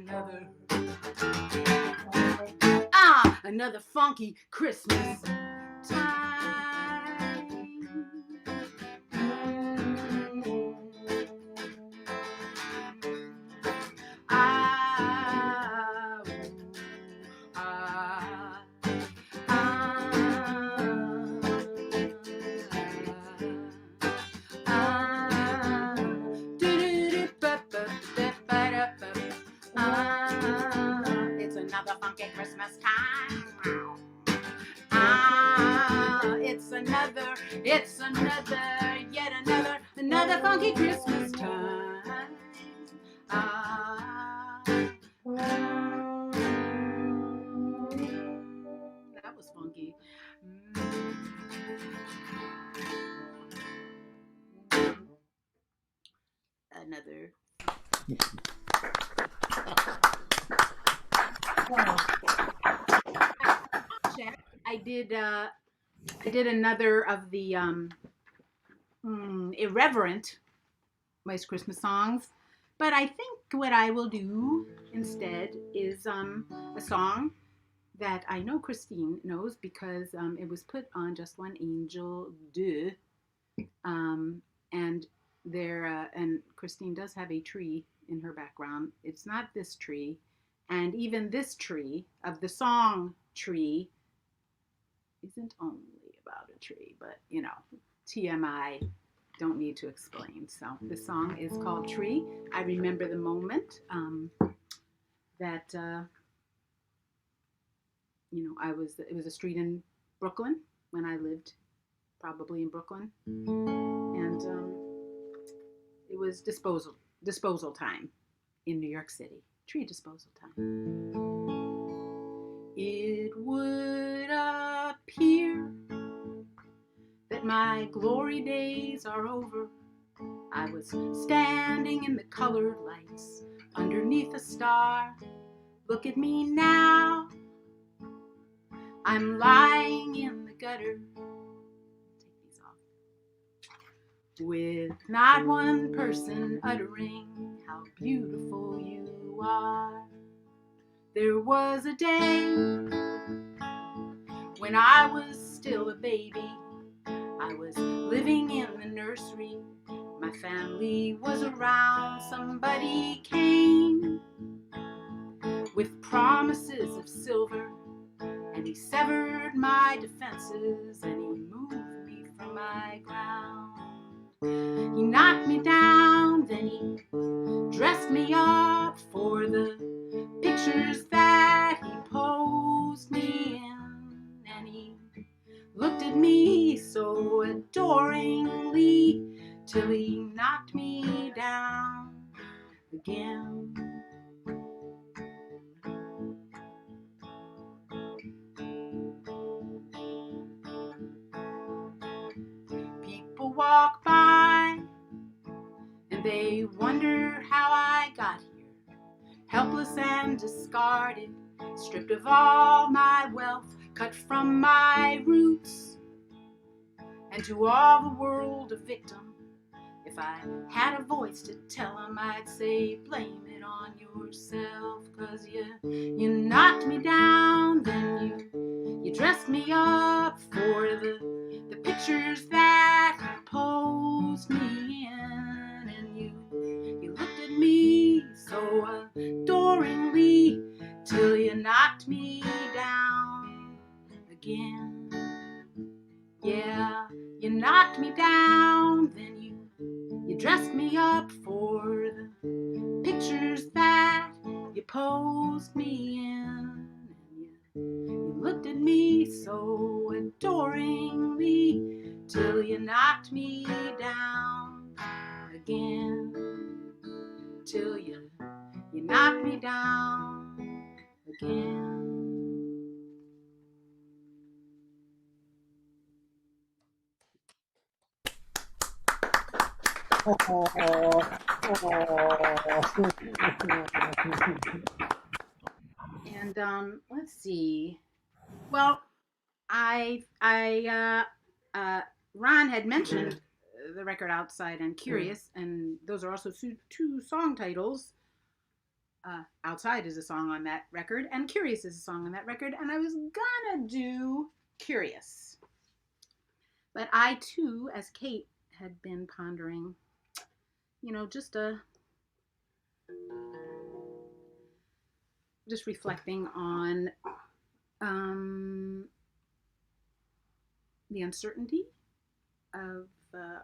another funky Christmas time. It's another funky Christmas time. It's another, yet another funky Christmas time. That was funky. Another. I did another of the irreverent White Christmas songs, but I think what I will do instead is a song that I know Christine knows because it was put on Just One Angel 2, and there and Christine does have a tree in her background. It's not this tree, and even this tree of the song tree isn't only about a tree, but you know, TMI, don't need to explain. So the song is called Tree. I remember the moment that you know, it was a street in Brooklyn when I lived probably in Brooklyn, and it was disposal time in New York City. Tree disposal time. It would appear that my glory days are over. I was standing in the colored lights underneath a star. Look at me now. I'm lying in the gutter. Take these off. With not one person uttering how beautiful you are. There was a day when I was still a baby. I was living in the nursery. My family was around. Somebody came with promises of silver, and he severed my defenses and he moved me from my ground. He knocked me down, then he dressed me up for the pictures that he posed me in, and he looked at me so adoringly till he knocked me down. again. People walk by and they wonder how I got here, helpless and discarded, stripped of all my wealth, cut from my roots, and to all the world a victim. If I had a voice to tell them, I'd say blame it on yourself, 'cause you knocked me down, then you dressed me up for the pictures that you posed me in, and you looked at me so adoringly till you knocked me down again. Yeah, you knocked me down, then you dressed me up for the pictures that you posed me in. And you looked at me so adoringly till you knocked me down again. Till you knocked me down again. And let's see. Well, Ron had mentioned the record Outside and Curious, and those are also two song titles. Outside is a song on that record, and Curious is a song on that record, and I was gonna do Curious. But I too, as Kate, had been pondering, just reflecting on the uncertainty of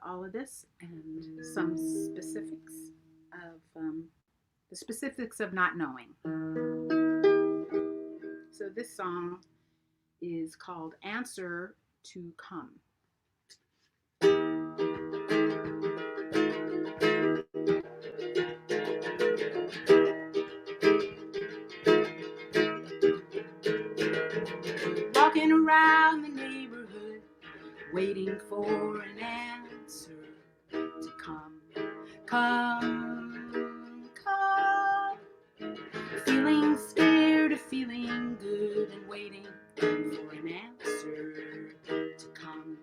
all of this, and some specifics of the specifics of not knowing. So this song is called Answer to Come. Walking around the neighborhood, waiting for an answer to come. Come, come. Feeling scared of feeling good and waiting for an answer to come.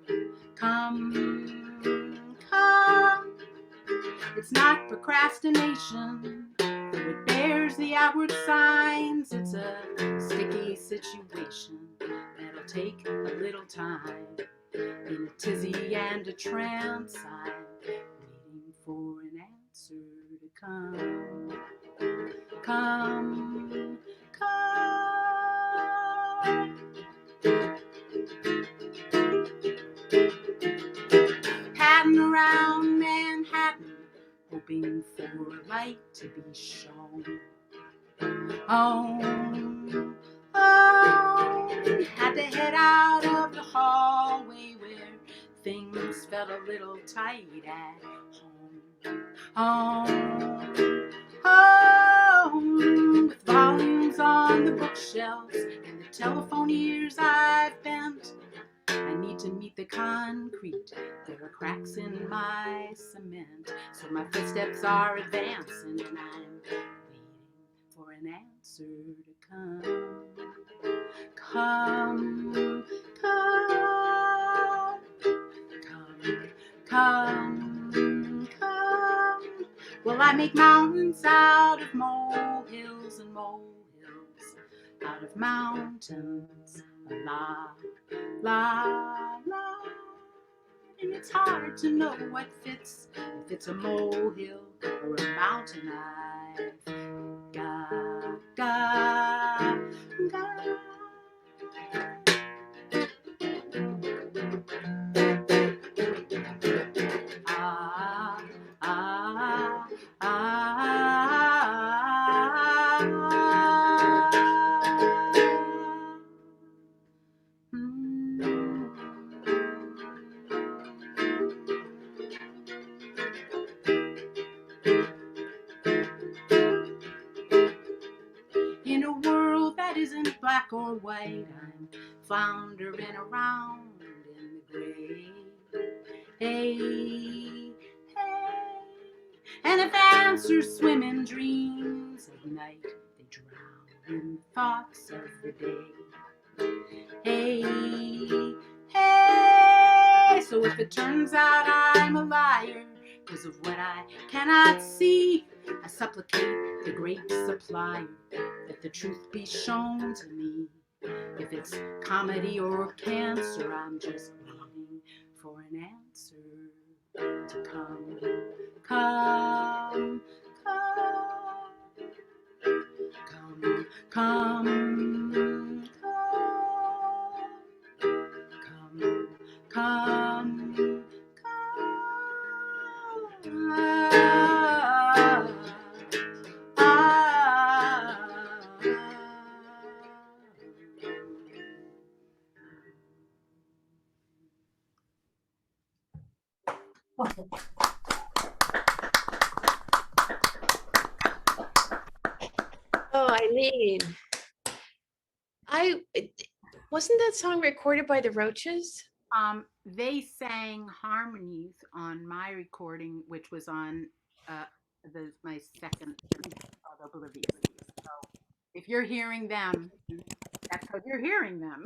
Come, come. It's not procrastination, though it bears the outward signs. It's a sticky situation that'll take a little time. In a tizzy and a trance, I'm waiting for an answer to come. Come, come. Padding around Manhattan, hoping for a light to be shown. Oh, had to head out of the hallway where things felt a little tight at home. Home, with volumes on the bookshelves and the telephone ears I've bent. I need to meet the concrete. There are cracks in my cement, so my footsteps are advancing, and I'm waiting for an answer to come. Come, come, come, come, come. Will I make mountains out of molehills and molehills out of mountains? La, la, la. And it's hard to know what fits, if it's a molehill or a mountain. I've got. black or white, I'm floundering around in the gray. Hey, hey. And if answers swim in dreams of night, they drown in thoughts of the day. Hey, hey. So if it turns out I'm a liar because of what I cannot see, I supplicate the great supplier that the truth be shown to me. If it's comedy or cancer, I'm just waiting for an answer to come, come, come, come, come, come, come, Oh, Eileen, I wasn't that song recorded by the Roaches? They sang harmonies on my recording, which was on my second Oblivious. So if you're hearing them, that's because you're hearing them.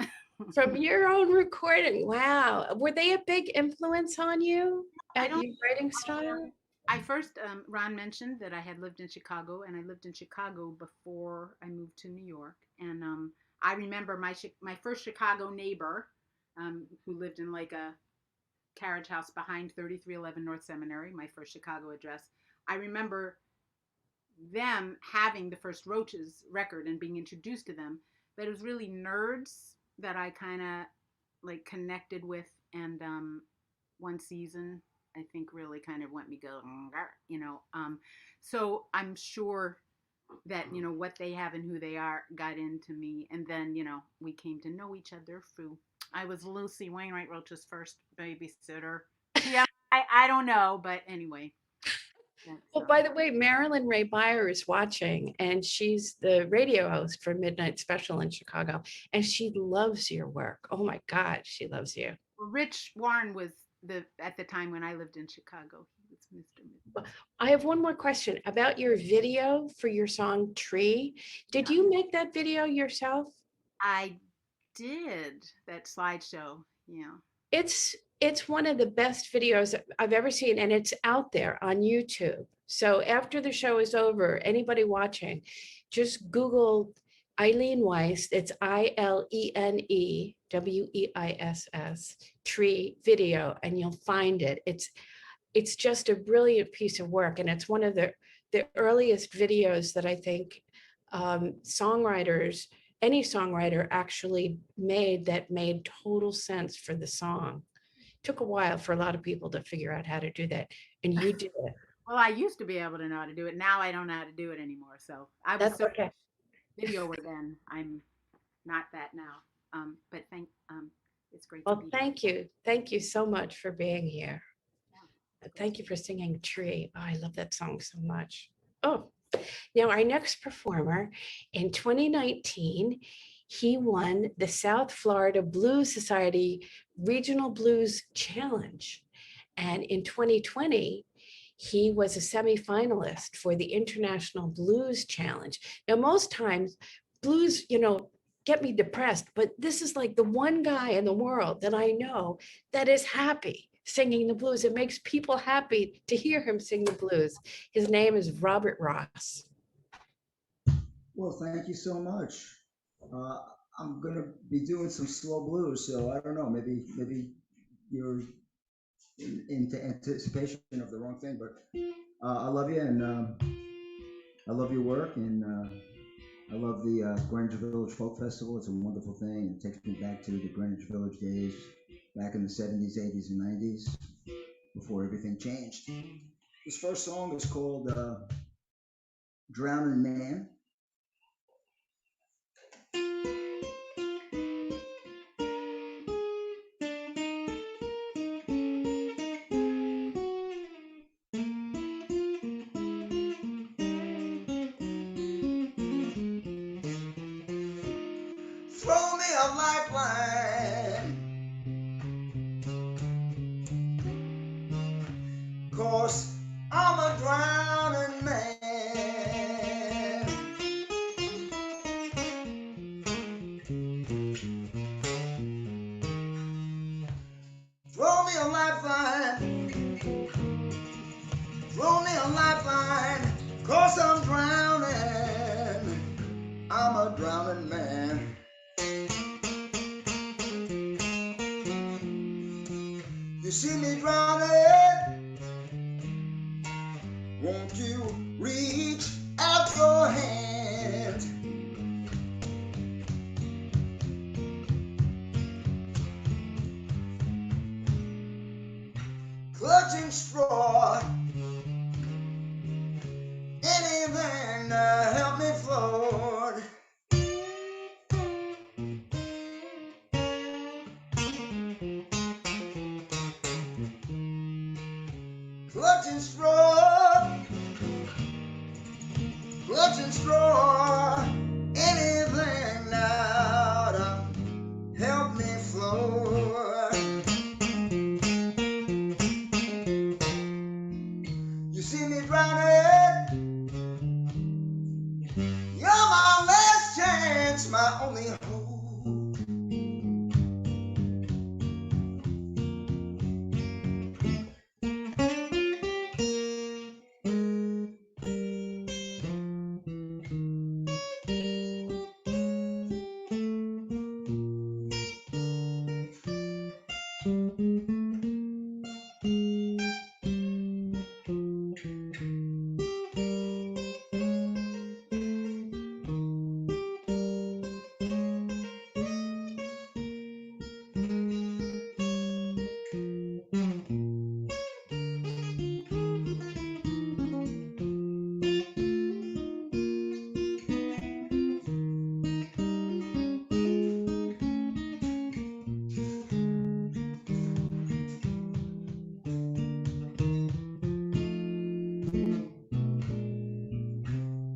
From your own recording. Wow. Were they a big influence on you I at don't. your writing style? I first, Ron mentioned that I had lived in Chicago, and I lived in Chicago before I moved to New York. And I remember my first Chicago neighbor, who lived in like a carriage house behind 3311 North Seminary, my first Chicago address. I remember them having the first Roaches record and being introduced to them. But it was really Nerds that I kind of like connected with, and one season I think really kind of went me going, you know. So I'm sure that what they have and who they are got into me, and then we came to know each other through. I was Lucy Wainwright Roach's first babysitter. Yeah, I don't know, but anyway. Well, by the way, Marilyn Ray Beyer is watching, and she's the radio host for Midnight Special in Chicago, and she loves your work. Oh my God, she loves you. Well, Rich Warren was at the time when I lived in Chicago. He was Mr. I have one more question about your video for your song Tree. Did you make that video yourself? I did that slideshow. Yeah. It's one of the best videos I've ever seen, and it's out there on YouTube. So after the show is over, anybody watching, just Google Eileen Weiss. It's ILENEWEISS Tree video, and you'll find it. It's just a brilliant piece of work, and it's one of the earliest videos that I think songwriters, any songwriter actually made that made total sense for the song. Took a while for a lot of people to figure out how to do that, and you did it. Well, I used to be able to know how to do it. Now I don't know how to do it anymore. So I was That's so okay. videoer then. I'm not that now. But it's great Well, to be thank you so much for being here. Yeah, Thank you for singing Tree. Oh, I love that song so much. Oh, now our next performer in 2019, he won the South Florida Blues Society Regional Blues Challenge. And in 2020, he was a semifinalist for the International Blues Challenge. Now, most times blues, get me depressed, but this is like the one guy in the world that I know that is happy singing the blues. It makes people happy to hear him sing the blues. His name is Robert Ross. Well, thank you so much. I'm gonna be doing some slow blues, so I don't know. Maybe you're into anticipation of the wrong thing, but I love you, and I love your work, and I love the Greenwich Village Folk Festival. It's a wonderful thing. It takes me back to the Greenwich Village days, back in the 70s, 80s, and 90s, before everything changed. This first song is called "Drowning Man." throw me a lifeline. 'Cause I'm a drowning man. Throw me a lifeline. Throw me a lifeline. 'Cause I'm drowning. I'm a drowning man. You see me drowning? Won't you reach out your hand? Clutching straw, anything to help me float. Clutching straw, anything now to help me float. You see me drowning? You're my last chance, my only hope.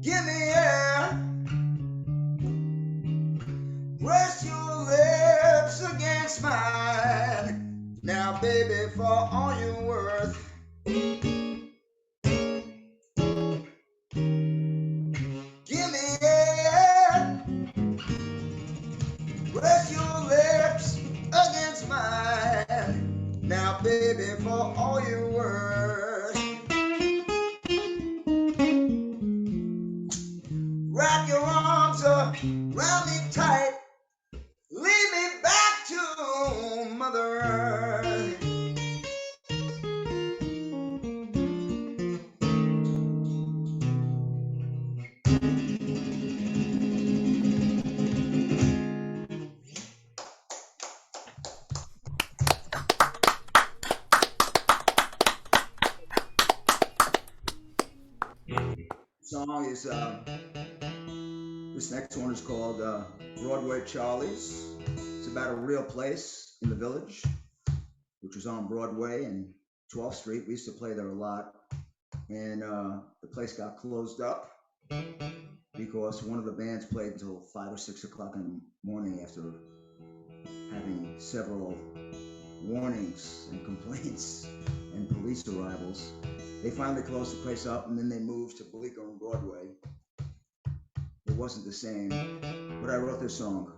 Give me air. Rest your lips against mine. Now, baby, for all you're worth. Give me air. Rest your lips against mine. Now, baby, for all you're worth. Wrap your arms around me tight. Lead me back to Mother Earth. Song is this next one is called Broadway Charlie's. It's about a real place in the village, which was on Broadway and 12th Street. We used to play there a lot, and the place got closed up because one of the bands played until 5 or 6 o'clock in the morning after having several warnings and complaints and police arrivals. They finally closed the place up, and then they moved to Bleecker on Broadway. It wasn't the same, but I wrote this song.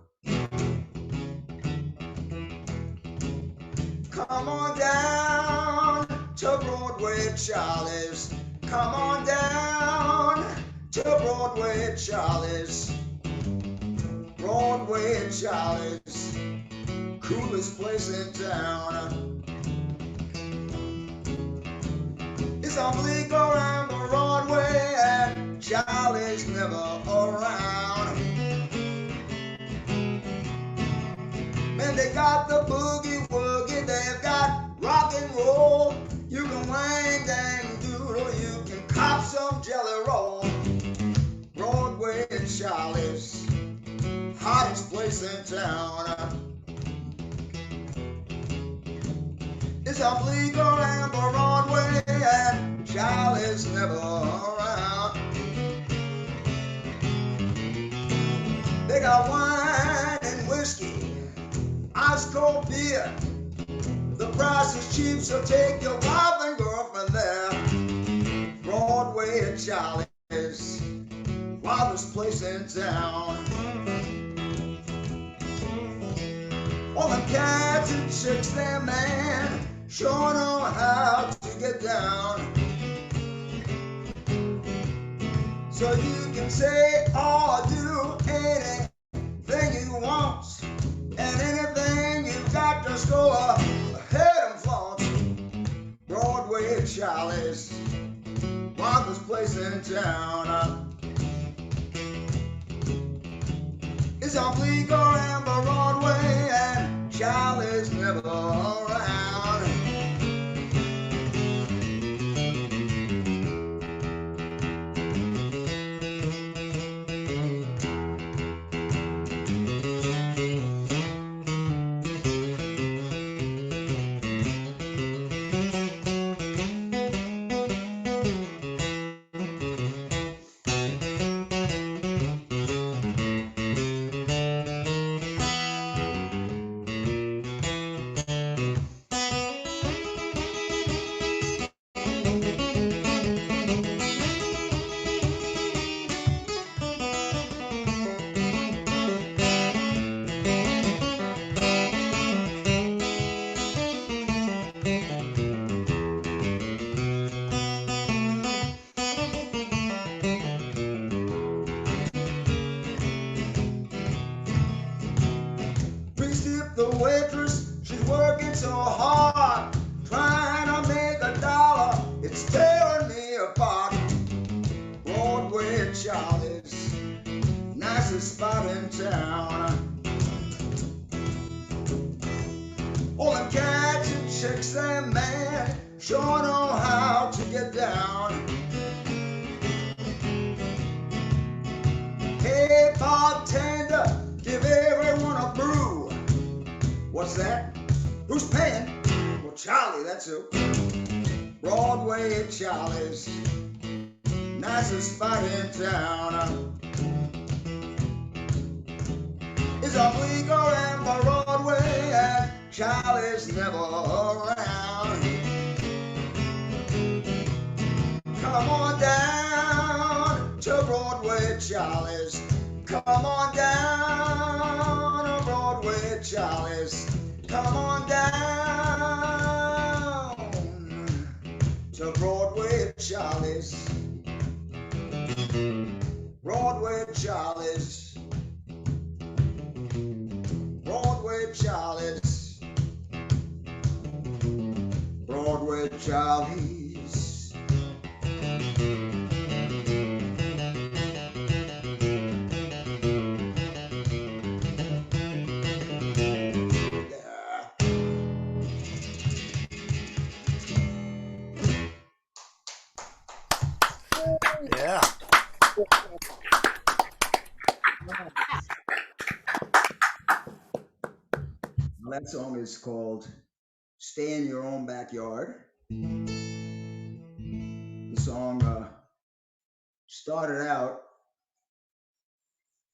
Come on down to Broadway, Charlie's. Come on down to Broadway, Charlie's. Broadway, Charlie's, coolest place in town. It's on Bleecker and Broadway, and Charlie's never around. Man, they got the boogie woogie, they've got rock and roll. You can wang dang doodle, you can cop some jelly roll. Broadway and Charlie's, hottest place in town. It's a Bleecker and Broadway, and Charlie's never around. They got wine and ice cold beer. The price is cheap, so take your wife and girlfriend there. Broadway at Charlie's, wildest place in town. All them cats and chicks there, man, sure know how to get down. So you can say or do anything you want, and anything you've got, just go ahead and flaunt. Broadway at Charlie's, wildest place in town. It's on Bleecker and Broadway, and Charlie's never around. The waitress, she's working so hard, trying to make $1. It's tearing me apart. Broadway at Charlie's, nicest spot in town. All them cats and chicks, them man, sure know how to get down. Hey, bartender, give everyone a brew. What's that? Who's paying? Well, Charlie, that's who. Broadway at Charlie's, nicest spot in town. It's a Bleecker and Broadway, and Charlie's never around. Come on down to Broadway at Charlie's. Come on down to Broadway at Charlie's. Come on down to Broadway at Charlie's. Broadway at Charlie's. Broadway at Charlie's. Broadway at Charlie's. Yeah. Well, that song is called Stay in Your Own Backyard. The song started out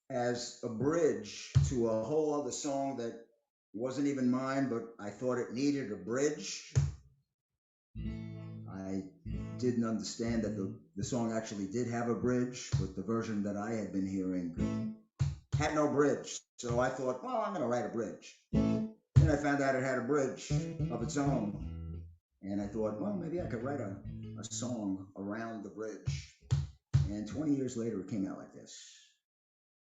as a bridge to a whole other song that wasn't even mine, but I thought it needed a bridge. I didn't understand that the song actually did have a bridge, but the version that I had been hearing had no bridge. So I thought, well, I'm going to write a bridge. Then I found out it had a bridge of its own. And I thought, well, maybe I could write a song around the bridge. And 20 years later, it came out like this.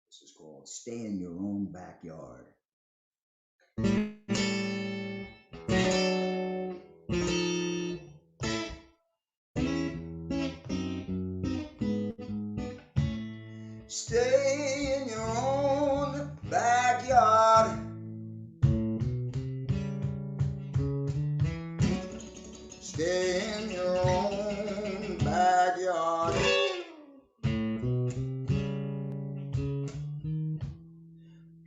This is called Stay in Your Own Backyard. Stay in your own backyard. Stay in your own backyard.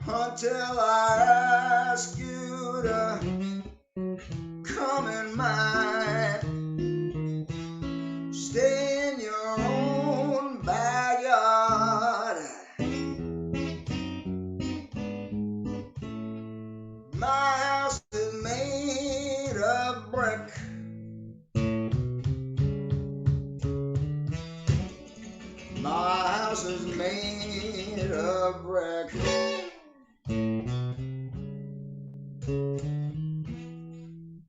Until I ask you to come in mine. Stay in your own backyard. My My house is made of brick.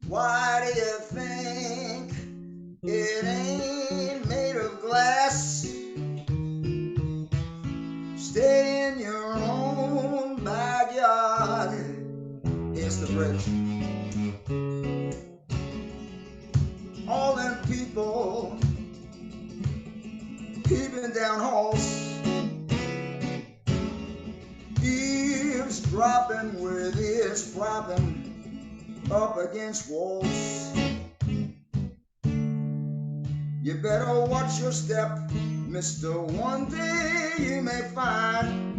Why do you think it ain't made of glass? Stay in your own backyard. Here's the bridge. All them people peeping down halls, eavesdropping with ears propping up against walls. You better watch your step, mister. One day you may find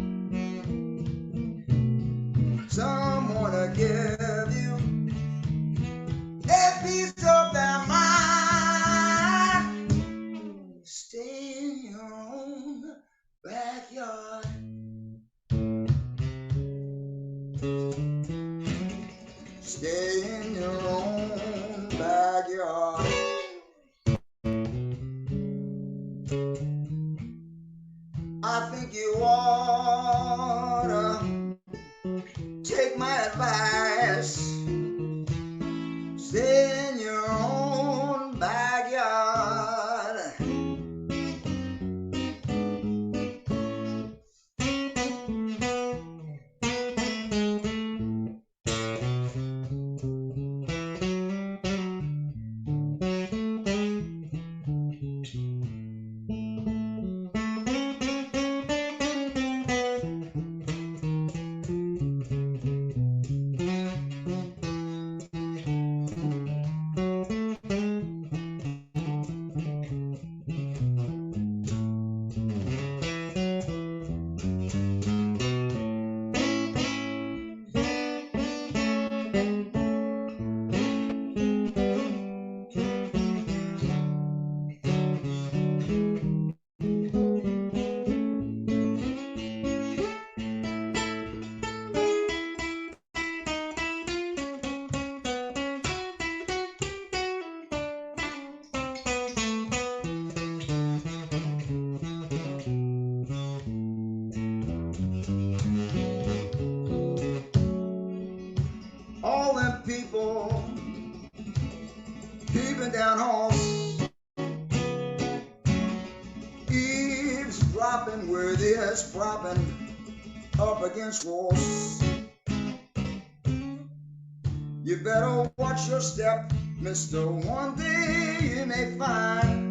someone to give you a piece of their mind. Stay in your own backyard. Stay in your own backyard. I think you ought to take my advice. Stay in your own backyard. All them people peeping down halls, eavesdropping with ears propping up against walls. You better watch your step, mister. One day you may find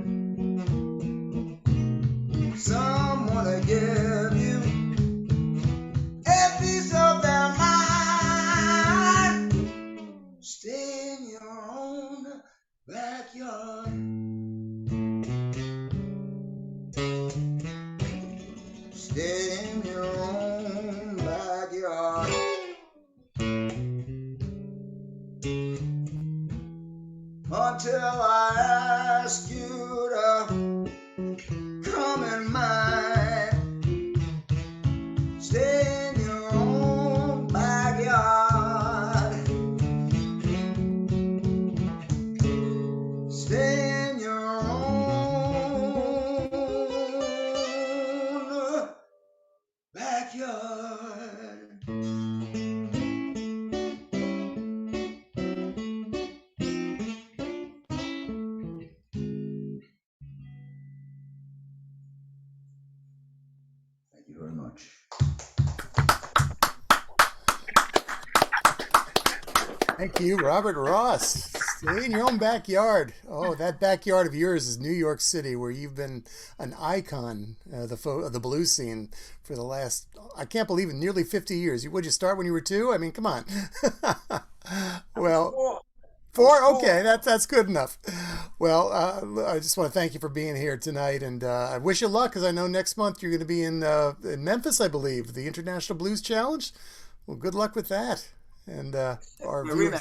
someone to give you a piece of their mind. Stay in your own backyard. Stay in your own backyard. Until I ask you to come in mine. Stay in your own backyard. Stay in your own backyard. Thank you very much. Thank you, Robert Ross. Stay in your own backyard. Oh, that backyard of yours is New York City, where you've been an icon of the blues scene for the last, I can't believe it, nearly 50 years. Would you start when you were 2? I mean, come on. Well, 4? Okay, that's good enough. Well, I just want to thank you for being here tonight, and I wish you luck, because I know next month you're going to be in Memphis, I believe, the International Blues Challenge. Well, good luck with that. And our viewers,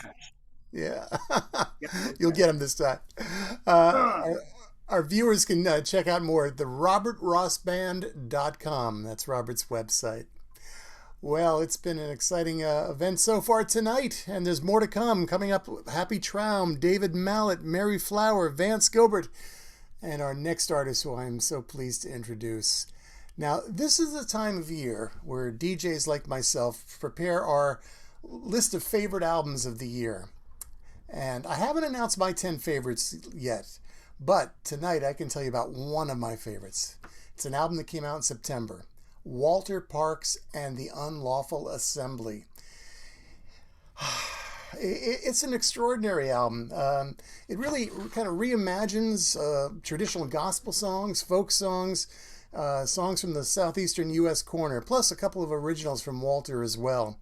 yeah, you'll get them this time. Our viewers can check out more at the robertrossband.com. That's Robert's website. Well, it's been an exciting event so far tonight, and there's more to come. Coming up, Happy Traum, David Mallet, Mary Flower, Vance Gilbert, and our next artist who I'm so pleased to introduce. Now, this is the time of year where DJs like myself prepare our list of favorite albums of the year. And I haven't announced my 10 favorites yet, but tonight I can tell you about one of my favorites. It's an album that came out in September, Walter Parks and the Unlawful Assembly. It's an extraordinary album. It really kind of reimagines traditional gospel songs, folk songs, songs from the southeastern U.S. corner, plus a couple of originals from Walter as well.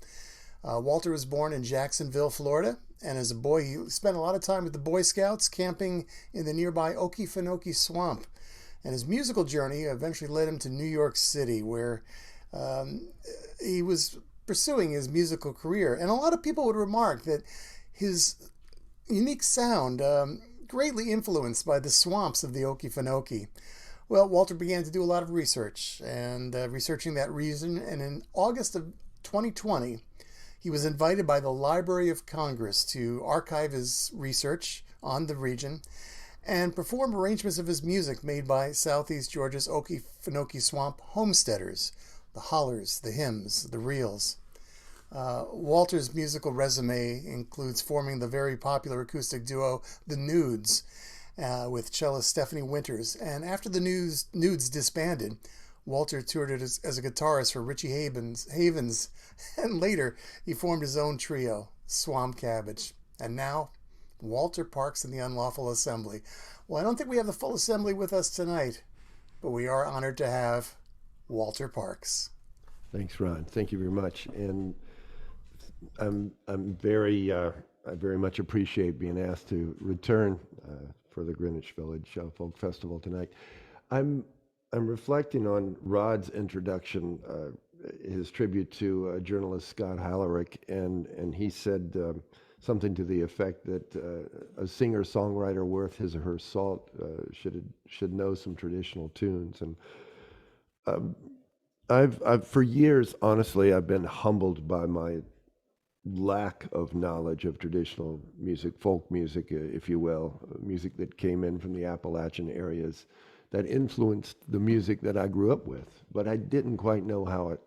Walter was born in Jacksonville, Florida, and as a boy he spent a lot of time with the Boy Scouts camping in the nearby Okefenokee Swamp. And his musical journey eventually led him to New York City, where he was pursuing his musical career. And a lot of people would remark that his unique sound greatly influenced by the swamps of the Okefenokee. Well, Walter began to do a lot of research, and researching that region, and in August of 2020, he was invited by the Library of Congress to archive his research on the region and perform arrangements of his music made by Southeast Georgia's Okefenokee Swamp homesteaders, the hollers, the hymns, the reels. Walter's musical resume includes forming the very popular acoustic duo The Nudes with cellist Stephanie Winters. And after the Nudes disbanded, Walter toured as a guitarist for Richie Havens, and later he formed his own trio, Swamp Cabbage. And now, Walter Parks and the Unlawful Assembly. Well, I don't think we have the full assembly with us tonight, but we are honored to have Walter Parks. Thanks, Ron. Thank you very much. And I very much appreciate being asked to return for the Greenwich Village Folk Festival tonight. I'm reflecting on Rod's introduction, his tribute to journalist Scott Hallerik, and he said something to the effect that a singer-songwriter worth his or her salt should know some traditional tunes. And I've for years, honestly, I've been humbled by my lack of knowledge of traditional music, folk music, if you will, music that came in from the Appalachian areas that influenced the music that I grew up with, but I didn't quite know how it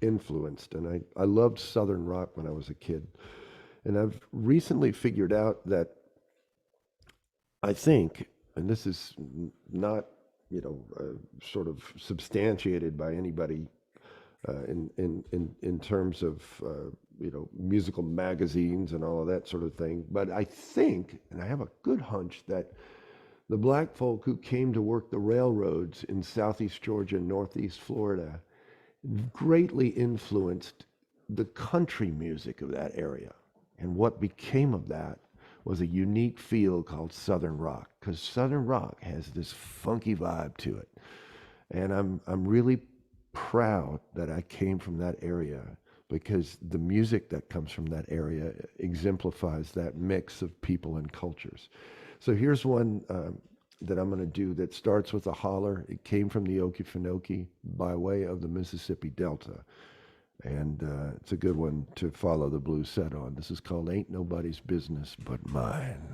influenced. And I loved Southern rock when I was a kid. And I've recently figured out that I think, and this is not, sort of substantiated by anybody in terms of, musical magazines and all of that sort of thing. But I think, and I have a good hunch, that the black folk who came to work the railroads in Southeast Georgia and Northeast Florida greatly influenced the country music of that area. And what became of that was a unique feel called Southern rock, because Southern rock has this funky vibe to it. And I'm really proud that I came from that area, because the music that comes from that area exemplifies that mix of people and cultures. So here's one that I'm going to do that starts with a holler. It came from the Okefenokee by way of the Mississippi Delta. And it's a good one to follow the blues set on. This is called Ain't Nobody's Business But Mine.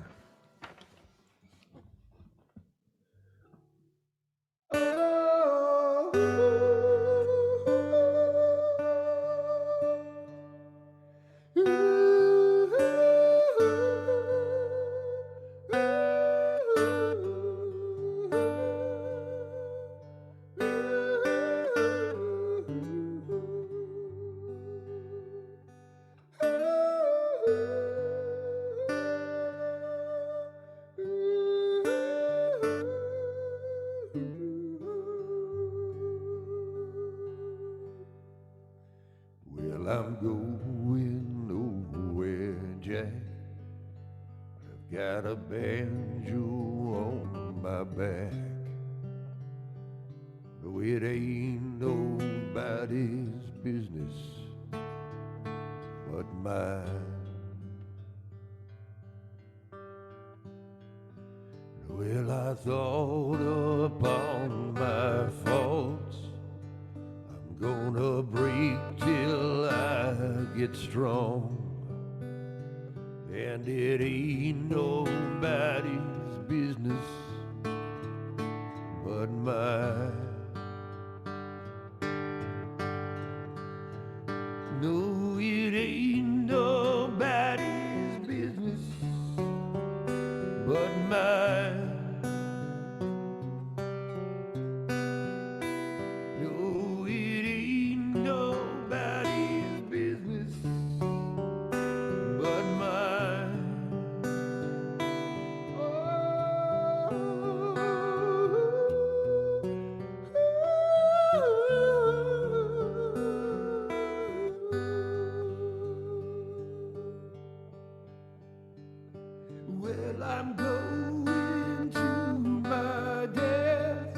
I'm going nowhere, Jack. I've got a banjo on my back. Though it ain't nobody's business but mine. Well, I thought upon my faults. I'm gonna break till I get strong. And it ain't nobody's business but mine. No, it ain't nobody's business but mine. No, it ain't nobody's business but mine. Well, I'm going to my death,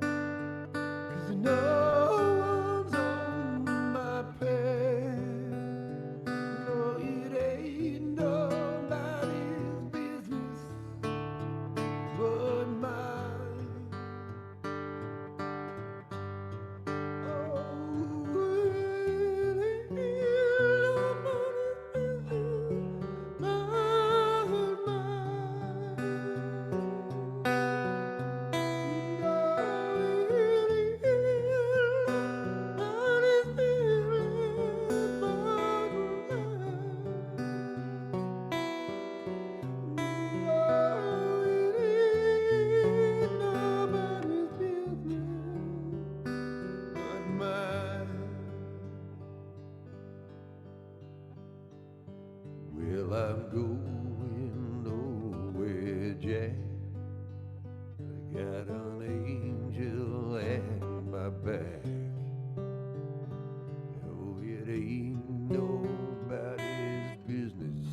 'cause no one's on my path. No, it ain't nobody's business but mine. Oh, it ain't nobody's business but mine. Well, I'm going nowhere, Jack. I got an angel at my back. Oh, it ain't nobody's business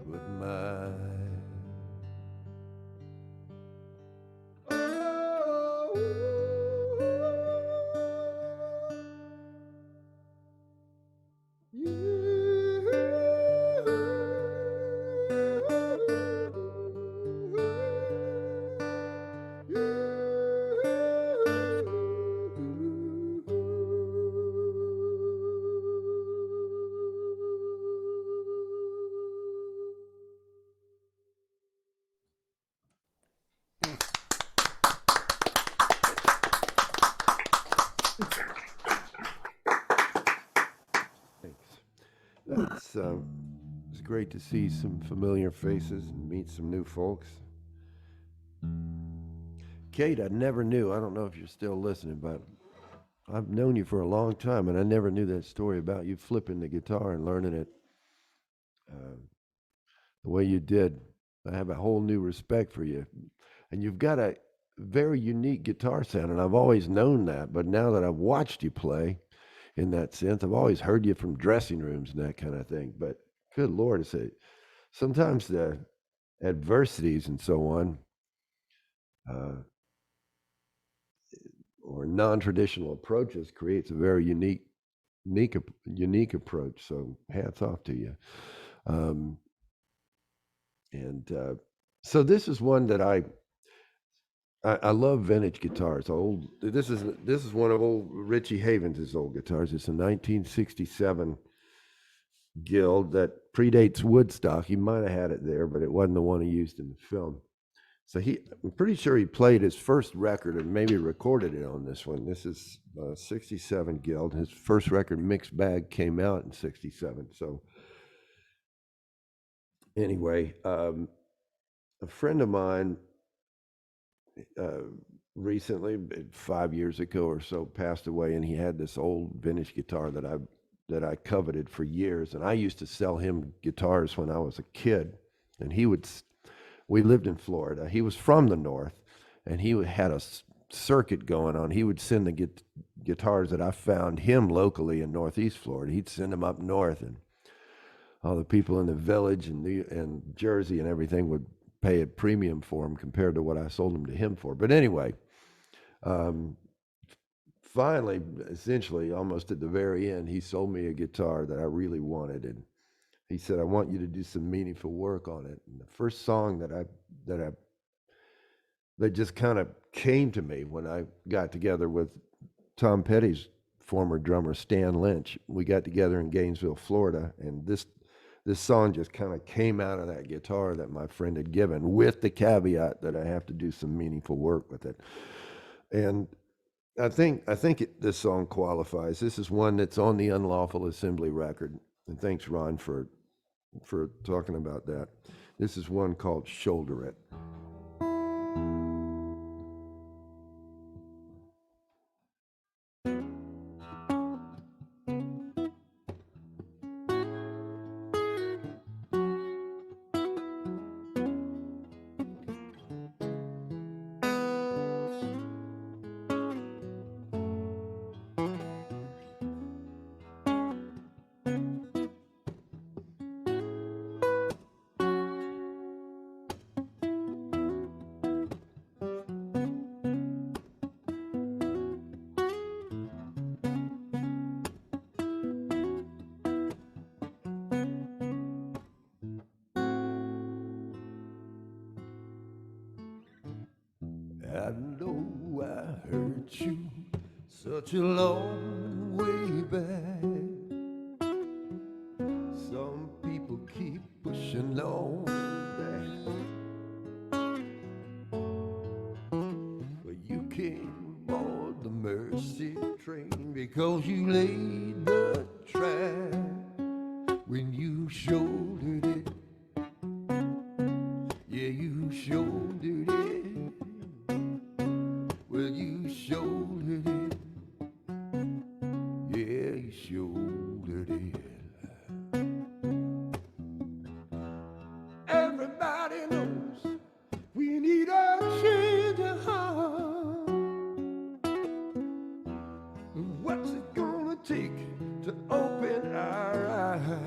but mine. Thanks. It's great to see some familiar faces and meet some new folks. Kate, I never knew. I don't know if you're still listening, but I've known you for a long time, and I never knew that story about you flipping the guitar and learning it the way you did. I have a whole new respect for you. And you've got a very unique guitar sound, and I've always known that. But now that I've watched you play in that sense, I've always heard you from dressing rooms and that kind of thing. But good Lord, it's sometimes the adversities and so on, or non-traditional approaches creates a very unique approach. So hats off to you. So this is one that I love vintage guitars. This is one of old Richie Havens' old guitars. It's a 1967 Guild that predates Woodstock. He might have had it there, but it wasn't the one he used in the film. So I'm pretty sure he played his first record and maybe recorded it on this one. This is 67 Guild. His first record, Mixed Bag, came out in 67. So anyway, a friend of mine recently, 5 years ago or so, passed away, and he had this old vintage guitar that I coveted for years. And I used to sell him guitars when I was a kid, and we lived in Florida. He was from the north, and he had a circuit going on. He would send the guitars that I found him locally in Northeast Florida. He'd send them up north, and all the people in the village and Jersey and everything would pay a premium for them compared to what I sold them to him for. But anyway, finally, essentially, almost at the very end, he sold me a guitar that I really wanted, and he said, "I want you to do some meaningful work on it." And the first song that just kind of came to me when I got together with Tom Petty's former drummer, Stan Lynch. We got together in Gainesville, Florida, and this song just kind of came out of that guitar that my friend had given, with the caveat that I have to do some meaningful work with it. And I think this song qualifies. This is one that's on the Unlawful Assembly record. And thanks, Ron, for talking about that. This is one called Shoulder It. I know I hurt you such a long way back. Some people keep pushing on back, but you came on the mercy train because you laid the track when you shouldered it. Yeah, you shouldered it. Well, you shouldered it. Yeah, you shouldered it. Everybody knows we need a change of heart. What's it gonna take to open our eyes?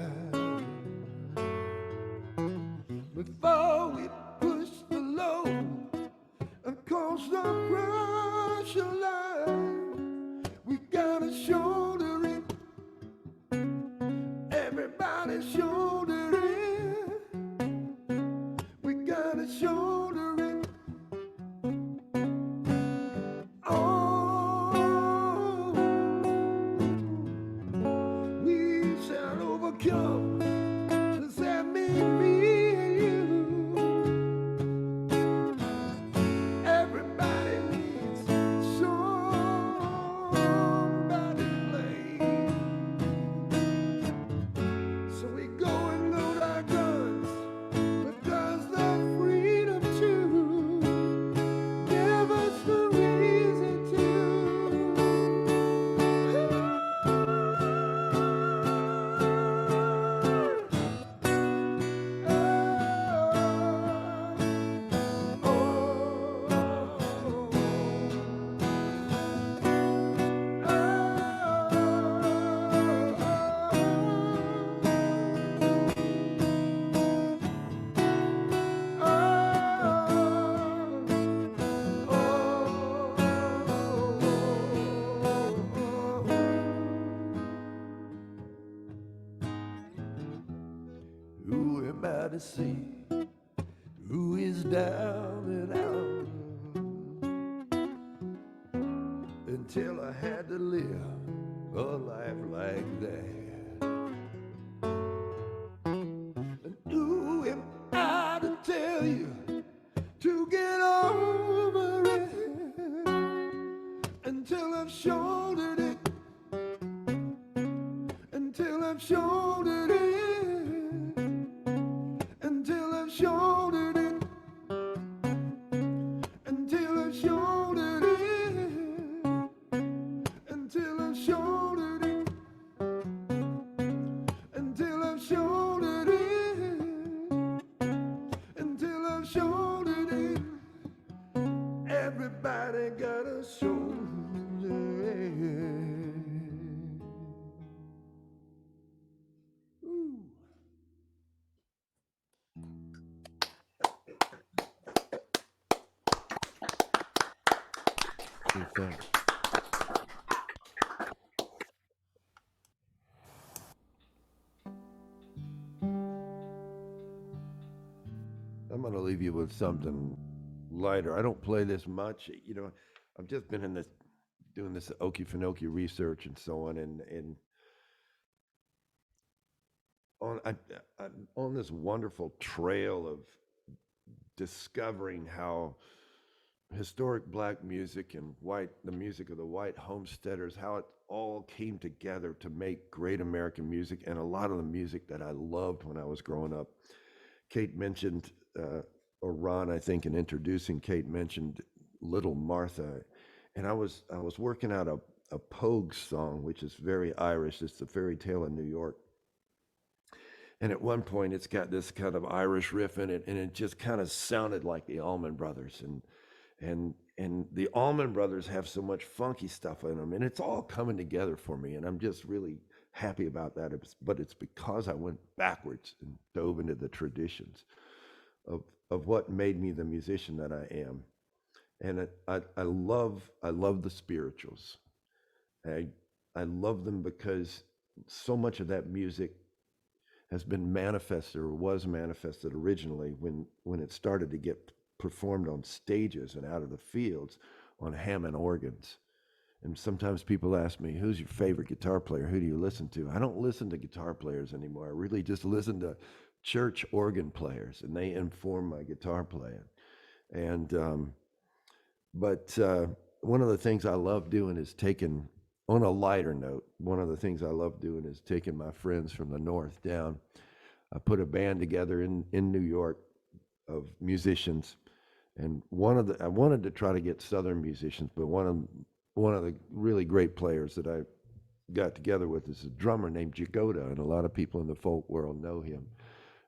Before we push the load across the pressure line, we gotta shoulder it. Everybody shoulder it. We gotta shoulder it. Oh, we shall overcome. Does that mean me and you? Everybody needs somebody to blame. So we go and load our guns, but does the freedom to give us the reason to? Who am I to say who is down and out until I had to live a life like that? And who am I to tell you to get over it until I've shouldered it? Until I've shouldered it. Until I've shouldered it. Until I've shouldered it. Until I've shouldered it. Until I've shouldered it. Until I've shouldered it. Everybody got a shoulder it. Ooh. Thanks. I'm going to leave you with something lighter. I don't play this much. You know, I've just been in this, doing this Okefenokee research and so on, and I'm on this wonderful trail of discovering how historic black music and the music of the white homesteaders, how it all came together to make great American music, and a lot of the music that I loved when I was growing up. Kate mentioned, or Ron, I think, in introducing Kate, mentioned Little Martha, and I was working out a Pogues song, which is very Irish. It's the fairy tale in New York. And at one point, it's got this kind of Irish riff in it, and it just kind of sounded like the Allman Brothers. And the Allman Brothers have so much funky stuff in them, and it's all coming together for me, and I'm just really happy about that. But it's because I went backwards and dove into the traditions of what made me the musician that I am. And I love the spirituals. I love them because so much of that music has been manifested, or was manifested originally when it started to get performed on stages and out of the fields on Hammond organs. And sometimes people ask me, who's your favorite guitar player? Who do you listen to? I don't listen to guitar players anymore. I really just listen to church organ players, and they inform my guitar playing. And but one of the things I love doing is on a lighter note, one of the things I love doing is taking my friends from the north down. I put a band together in New York of musicians, and I wanted to try to get Southern musicians, but one of the really great players that I got together with is a drummer named Jagoda, and a lot of people in the folk world know him.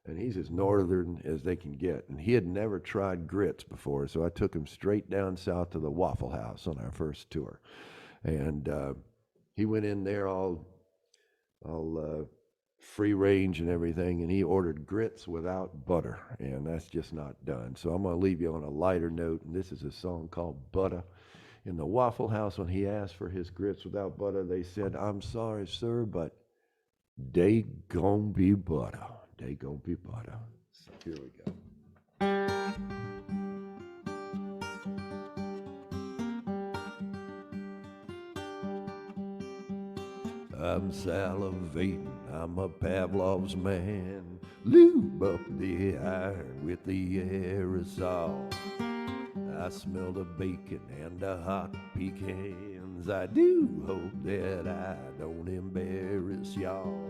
And he's as northern as they can get. And he had never tried grits before, so I took him straight down south to the Waffle House on our first tour. And he went in there all free range and everything, and he ordered grits without butter, and that's just not done. So I'm going to leave you on a lighter note, and this is a song called Butter. In the Waffle House, when he asked for his grits without butter, they said, "I'm sorry, sir, but they gon' be butter. They gon' be butter." So here we go. I'm salivating, I'm a Pavlov's man. Lube up the iron with the aerosol. I smell the bacon and the hot pecans. I do hope that I don't embarrass y'all.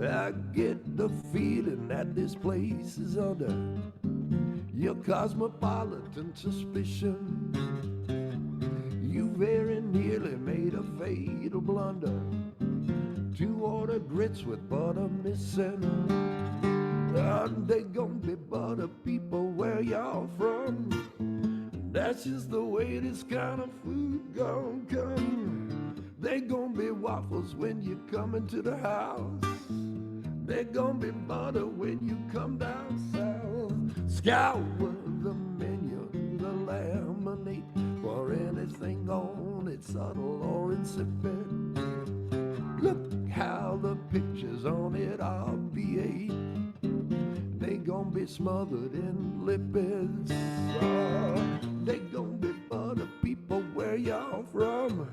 I get the feeling that this place is under your cosmopolitan suspicion. You very nearly made a fatal blunder to order grits with butter missing. They gon' be butter people where y'all from. That's just the way this kind of food gon' come. They gon' be waffles when you come into the house. They gon' be butter when you come down south. Scour the menu, the laminate for anything on it, subtle or insipid. Look how the pictures on it obviate. They gon' be smothered in lipids. They gon' be butter people where y'all from.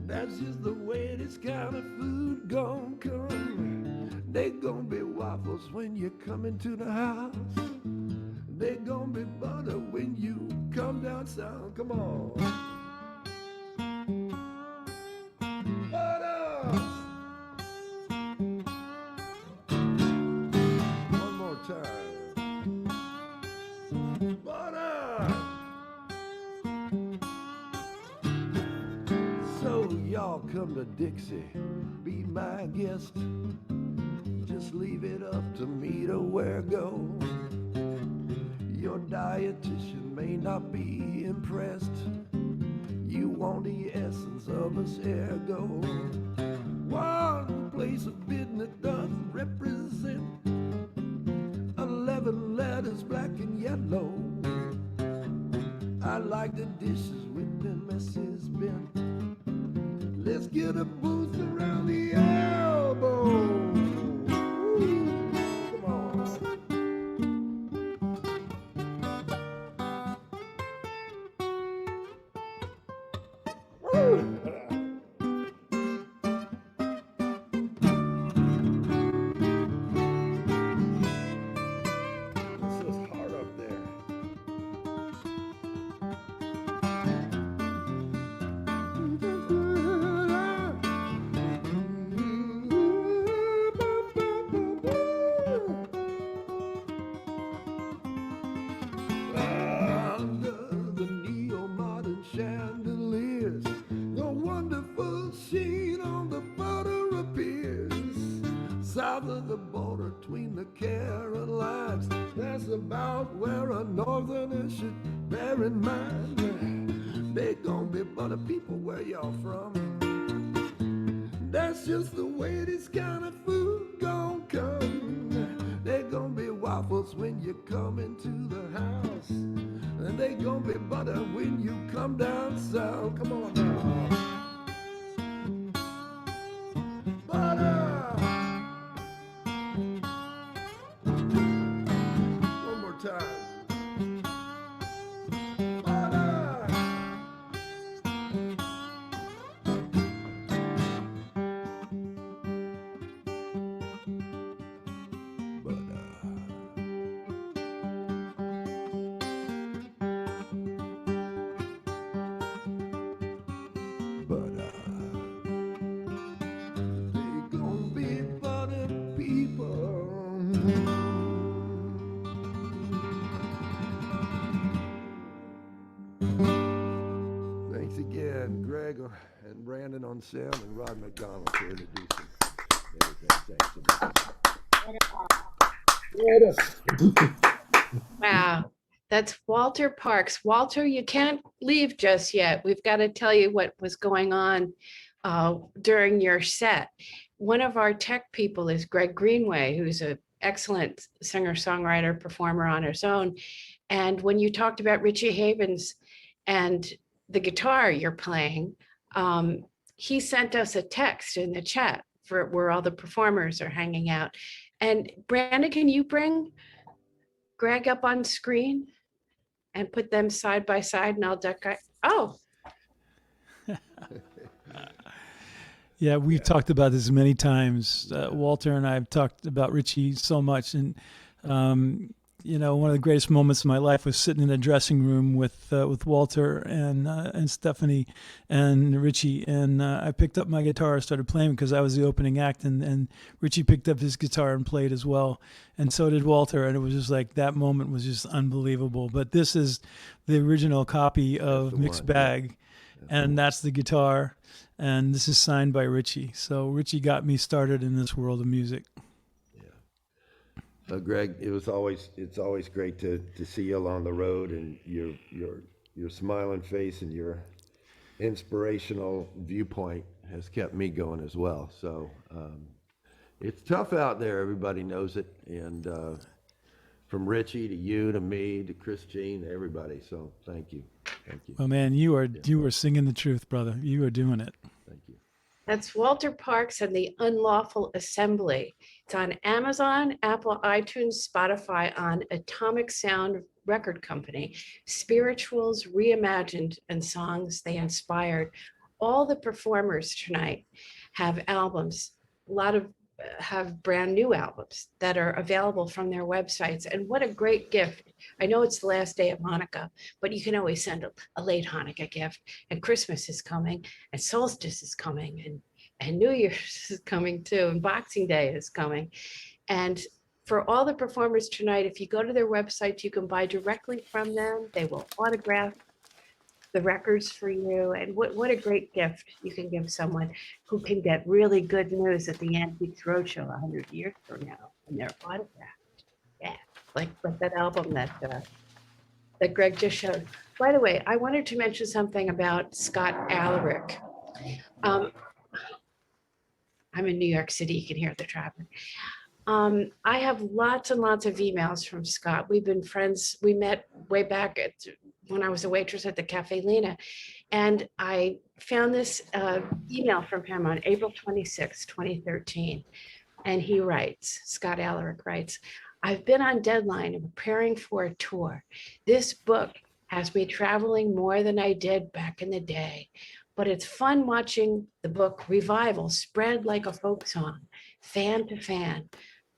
That's just the way this kind of food gon' come. They gon' be waffles when you come into the house. They gon' be butter when you come down south. Come on. Butter! One more time. Butter! So y'all come to Dixie, be my guest. Just leave it up to me to where go. Your dietitian may not be impressed. You want the essence of us ergo. One place of business does represent 11 letters, black and yellow. I like the dishes with the messes bent. Let's get a boost around the elbow. Come on. south of the border between the Carolines. That's about where a northerner should bear in mind. They gonna be butter people where y'all from. That's just the way this kind of food gon' come. They gonna be waffles when you come into the house, and they gonna be butter when you come down south. Come on now. Butter! One more time. Butter! They gon' be butter people. Thanks again, Greg and Brandon on sound, and Rod McDonald for introducing everything. Thanks. Wow. That's Walter Parks. Walter, you can't leave just yet. We've got to tell you what was going on during your set. One of our tech people is Greg Greenway, who's an excellent singer-songwriter, performer on his own. And when you talked about Richie Havens and the guitar you're playing, he sent us a text in the chat for where all the performers are hanging out. And Brandon, can you bring Greg up on screen and put them side by side, and I'll duck. Oh, Yeah, we've talked about this many times. Walter and I have talked about Richie so much, and one of the greatest moments of my life was sitting in a dressing room with Walter and Stephanie and Richie, and I picked up my guitar, started playing because I was the opening act, and Richie picked up his guitar and played as well, and so did Walter, and it was just like that moment was just unbelievable. But this is the original copy of Mixed Bag, and that's the guitar, and this is signed by Richie. So Richie got me started in this world of music. Greg, it's always great to see you along the road, and your smiling face and your inspirational viewpoint has kept me going as well. So it's tough out there. Everybody knows it, and from Richie to you to me to Christine to everybody. So thank you. Well, man, you are singing the truth, brother. You are doing it. Thank you. that's Walter Parks and the Unlawful Assembly. It's on Amazon, Apple, iTunes, Spotify, on Atomic Sound Record Company. Spirituals reimagined and songs they inspired. All the performers tonight have albums. A lot of have brand new albums that are available from their websites. And what a great gift. I know it's the last day of Hanukkah, but you can always send a late Hanukkah gift. And Christmas is coming, and solstice is coming, and New Year's is coming too, and Boxing Day is coming. And for all the performers tonight, if you go to their website, you can buy directly from them. They will autograph the records for you. And what a great gift you can give someone who can get really good news at the Antiques Roadshow 100 years from now, and they're autographed. Yeah, like that album that Greg just showed. By the way, I wanted to mention something about Scott Alaric. I'm in New York City, you can hear the traffic. I have lots and lots of emails from Scott. We've been friends. We met way back when I was a waitress at the Cafe Lena. And I found this email from him on April 26, 2013. And he writes, Scott Alaric writes, I've been on deadline and preparing for a tour. This book has me traveling more than I did back in the day. But it's fun watching the book Revival spread like a folk song, fan to fan,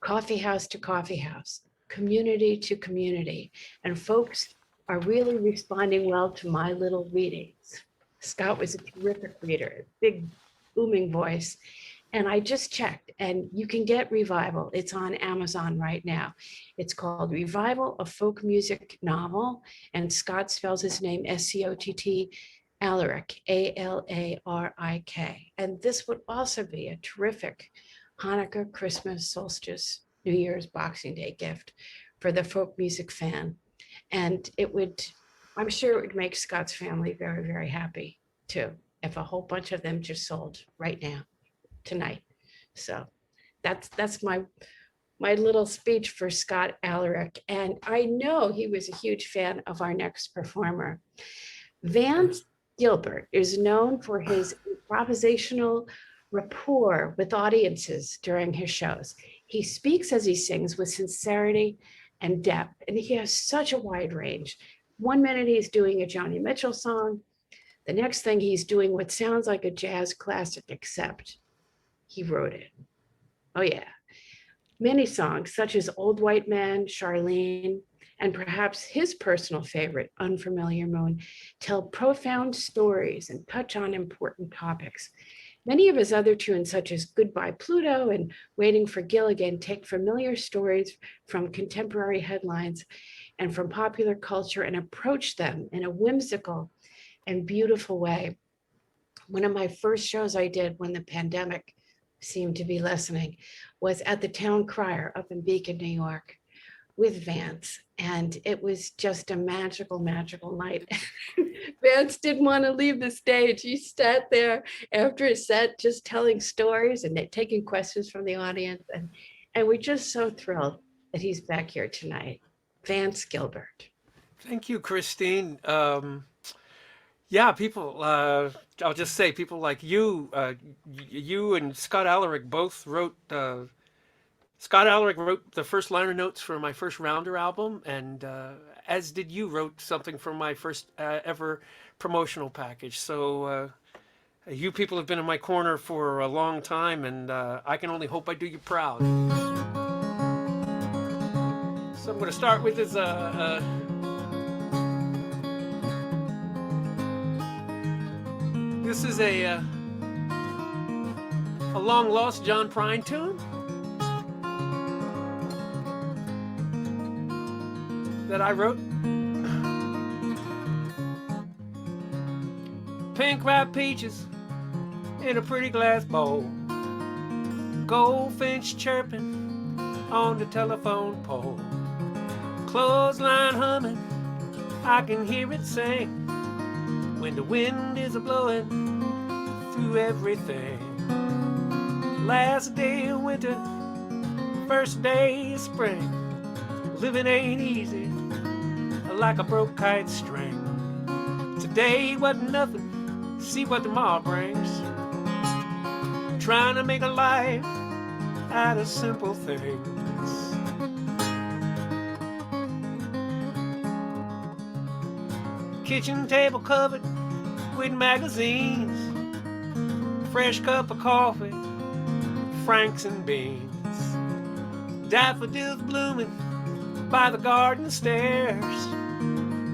coffee house to coffee house, community to community. And folks are really responding well to my little readings. Scott was a terrific reader, a big booming voice. And I just checked, and you can get Revival. It's on Amazon right now. It's called Revival, a folk music novel. And Scott spells his name S-C-O-T-T, Alaric, A-L-A-R-I-K. And this would also be a terrific Hanukkah, Christmas, solstice, New Year's, Boxing Day gift for the folk music fan. And I'm sure it would make Scott's family very, very happy too, if a whole bunch of them just sold right now, tonight. So that's my little speech for Scott Alaric. And I know he was a huge fan of our next performer. Vance Gilbert is known for his improvisational rapport with audiences during his shows. He speaks as he sings with sincerity and depth, and he has such a wide range. One minute he's doing a Joni Mitchell song, the next thing he's doing what sounds like a jazz classic, except he wrote it. Oh yeah. Many songs, such as Old White Man, Charlene, and perhaps his personal favorite, Unfamiliar Moon, tell profound stories and touch on important topics. Many of his other tunes, such as Goodbye Pluto and Waiting for Gilligan, take familiar stories from contemporary headlines and from popular culture and approach them in a whimsical and beautiful way. One of my first shows I did when the pandemic seemed to be lessening was at the Town Crier up in Beacon, New York, with Vance. And it was just a magical, magical night. Vance didn't want to leave the stage. He sat there after his set, just telling stories and taking questions from the audience. And we're just so thrilled that he's back here tonight. Vance Gilbert. Thank you, Christine. Yeah, people, I'll just say people like you, you and Scott Alaric both wrote, Scott Alaric wrote the first liner notes for my first Rounder album, and as did you, wrote something for my first ever promotional package. So you people have been in my corner for a long time, and I can only hope I do you proud. So I'm going to start with this, this is a long lost John Prine tune that I wrote. Pink ripe peaches in a pretty glass bowl, goldfinch chirping on the telephone pole, clothesline humming, I can hear it sing when the wind is a-blowing through everything. Last day of winter, first day of spring, living ain't easy, like a broke kite string. Today wasn't nothing, see what tomorrow brings. Trying to make a life out of simple things. Kitchen table covered with magazines, fresh cup of coffee, franks and beans, daffodils blooming by the garden stairs.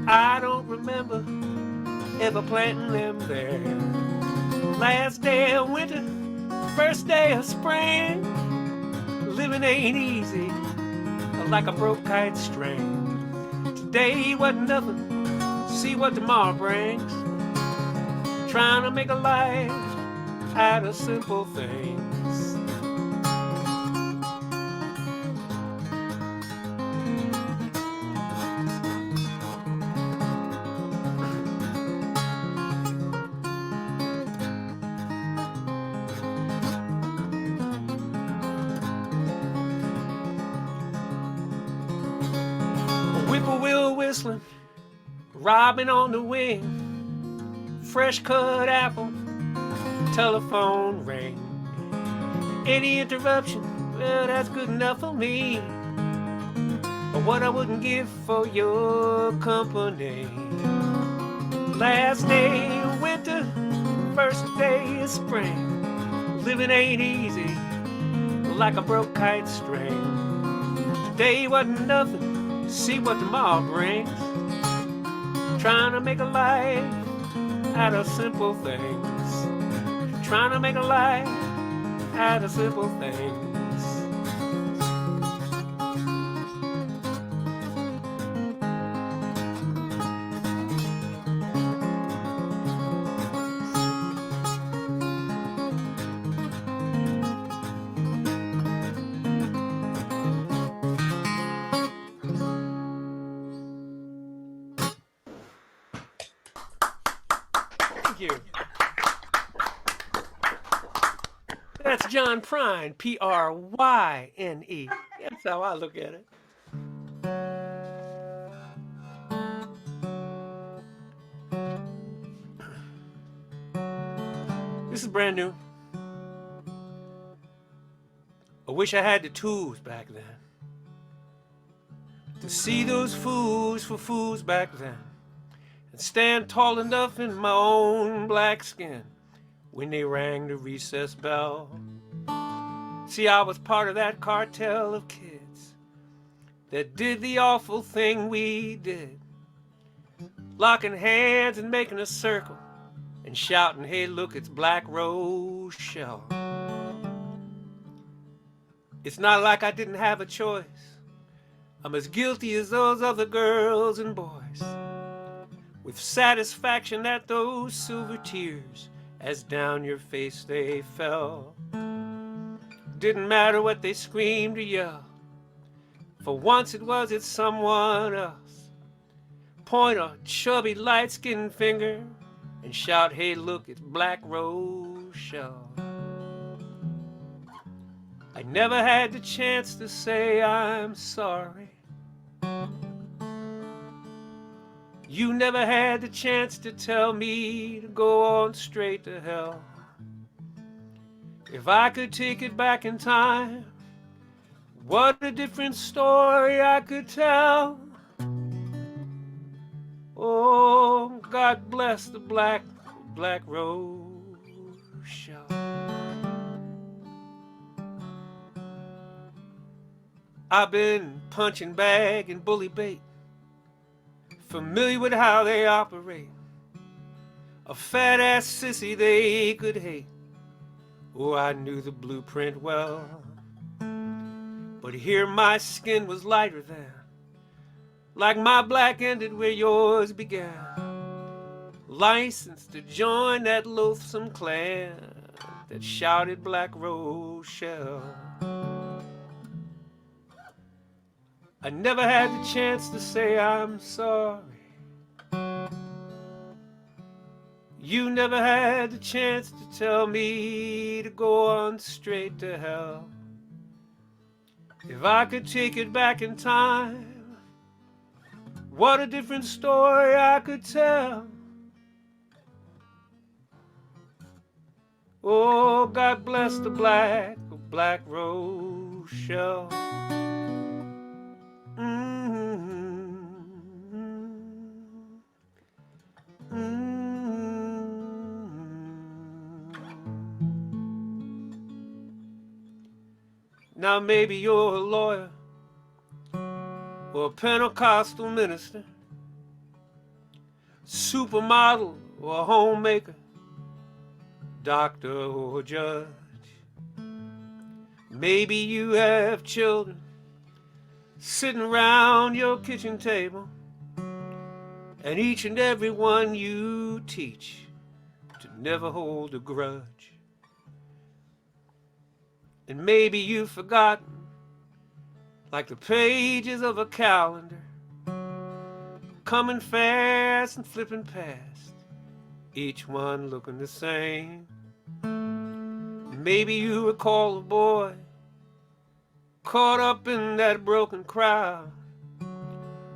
I don't remember ever planting them there. Last day of winter, first day of spring, living ain't easy, like a broke kite string. Today wasn't nothing, see what tomorrow brings. Trying to make a life out of simple things. Whippoorwill whistling, robin on the wing, fresh cut apple, telephone ring. Any interruption, well, that's good enough for me. But what I wouldn't give for your company. Last day of winter, first day of spring, living ain't easy, like a broke kite string. Today wasn't nothing, see what tomorrow brings. Trying to make a life out of simple things. Trying to make a life out of simple things. you. That's John Prine, Pryne. That's how I look at it. This is brand new. I wish I had the tools back then to see those fools for fools back then and stand tall enough in my own black skin when they rang the recess bell. See, I was part of that cartel of kids that did the awful thing we did, locking hands and making a circle and shouting, hey, look, it's Black Rochelle. It's not like I didn't have a choice. I'm as guilty as those other girls and boys, with satisfaction at those silver tears as down your face they fell. Didn't matter what they screamed or yelled. For once it was at someone else. Point a chubby light-skinned finger and shout, hey, look, it's Black Rochelle. I never had the chance to say I'm sorry. You never had the chance to tell me to go on straight to hell. If I could take it back in time, what a different story I could tell. Oh, God bless the Black Rochelle. I've been punching bag and bully bait, familiar with how they operate. A fat ass sissy they could hate. Oh, I knew the blueprint well. But here my skin was lighter than, like my black ended where yours began. Licensed to join that loathsome clan that shouted Black Rochelle. I never had the chance to say I'm sorry. You never had the chance to tell me to go on straight to hell. If I could take it back in time, what a different story I could tell. Oh, God bless the Black Rochelle. Now maybe you're a lawyer or a Pentecostal minister, supermodel or a homemaker, doctor or judge. Maybe you have children sitting around your kitchen table, and each and every one you teach to never hold a grudge. And maybe you've forgotten, like the pages of a calendar, coming fast and flipping past, each one looking the same. Maybe you recall a boy caught up in that broken crowd,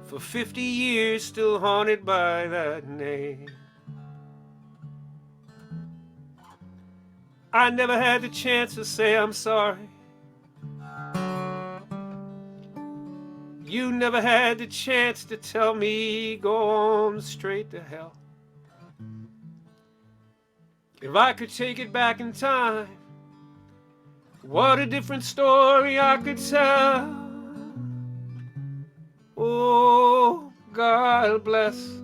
for 50 years still haunted by that name. I never had the chance to say I'm sorry. You never had the chance to tell me go on straight to hell. If I could take it back in time, what a different story I could tell. Oh, God bless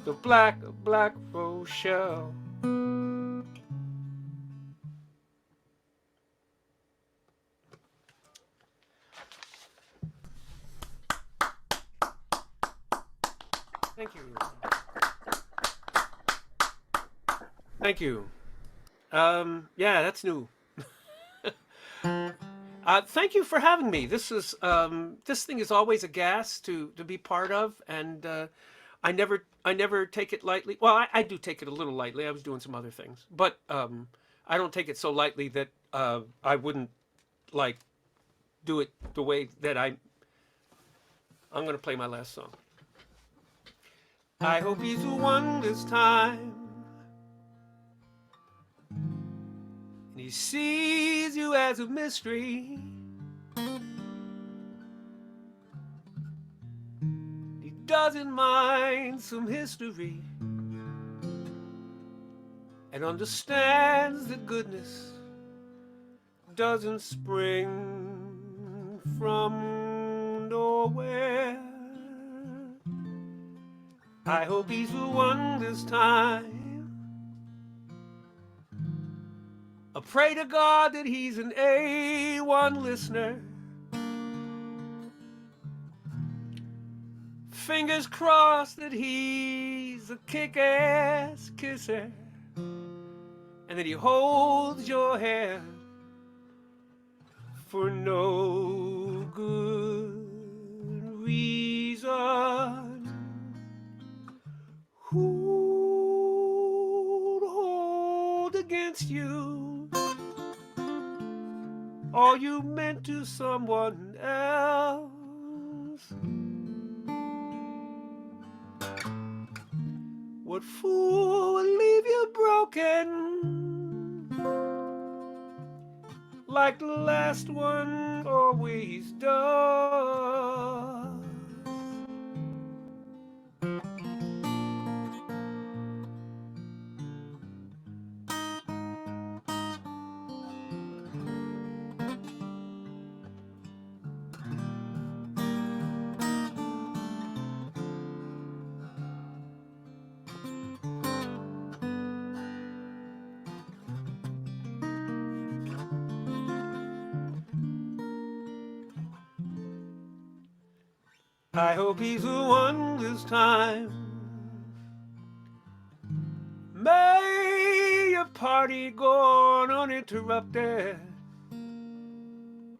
the Black Rochelle. Thank you. Thank you. Yeah, that's new. Thank you for having me. This is this thing is always a gas to be part of, and I never take it lightly. Well, I do take it a little lightly. I was doing some other things, but I don't take it so lightly that I wouldn't like do it the way that I'm going to play my last song. I hope he's the one this time, and he sees you as a mystery. He doesn't mind some history and understands that goodness doesn't spring from nowhere. I hope he's the one this time. I pray to God that he's an A1 listener. Fingers crossed that he's a kick-ass kisser, and that he holds your hand for no good reason. Who'd hold against you all you meant to someone else? What fool will leave you broken like the last one always does? I hope he's the one this time. May your party go on uninterrupted, and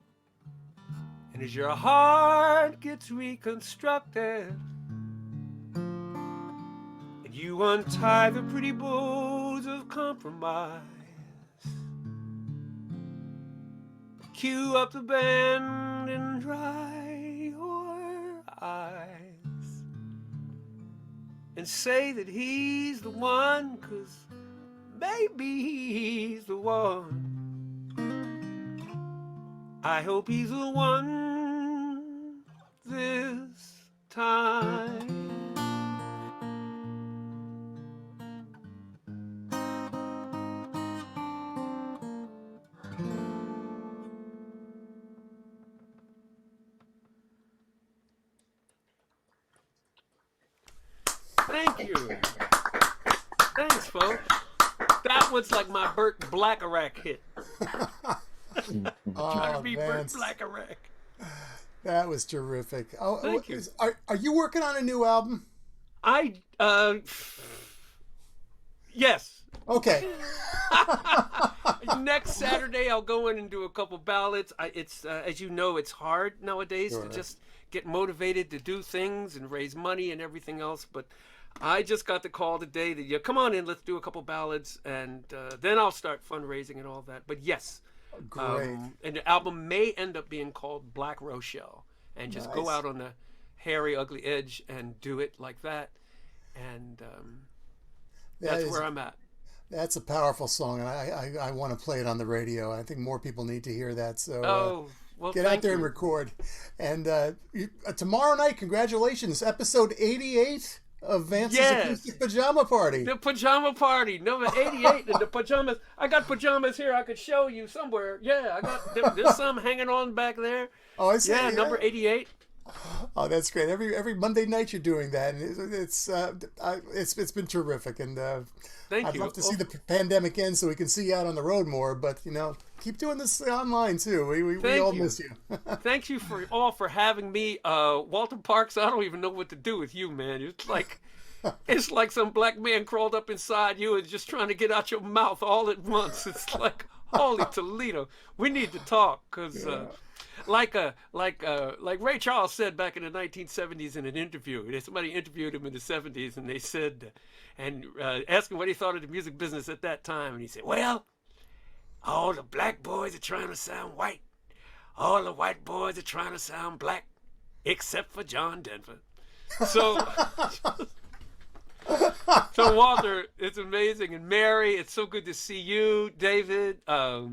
as your heart gets reconstructed, and you untie the pretty bows of compromise, cue up the band and dry eyes, and say that he's the one, 'cause maybe he's the one. I hope he's the one this time. Thank you. Thanks, folks. That was like my Burt Bacharach hit. Trying to be Burt Bacharach. That was terrific. Oh, thank you. Are you working on a new album? Yes. Okay. Next Saturday, I'll go in and do a couple ballads. It's as you know, it's hard nowadays to just get motivated to do things and raise money and everything else. But I just got the call today that, come on in, let's do a couple ballads, and then I'll start fundraising and all that. But yes, great. And the album may end up being called Black Rochelle, and just go out on the hairy, ugly edge and do it like that. And that's where I'm at. That's a powerful song, and I want to play it on the radio. I think more people need to hear that. So get out there and record. And tomorrow night, congratulations, episode 88 of Vance's Acoustic Pajama Party. The Pajama Party, number 88. And the pajamas, I got pajamas here I could show you somewhere. Yeah, I got, there's some hanging on back there. Oh, I see. Yeah, number 88. Oh, that's great. Every Monday night you're doing that, and it's been terrific. And I'd love to see the pandemic end so we can see you out on the road more. But keep doing this online too. We all miss you. Thank you for having me, Walter Parks. I don't even know what to do with you, man. It's like some black man crawled up inside you and just trying to get out your mouth all at once. It's like, holy Toledo, we need to talk because. like Ray Charles said back in the 1970s in an interview. Somebody interviewed him in the 70s, and they said, asked him what he thought of the music business at that time, and he said, "Well, all the black boys are trying to sound white. All the white boys are trying to sound black, except for John Denver." So, so Walter, it's amazing. And Mary, it's so good to see you. David, I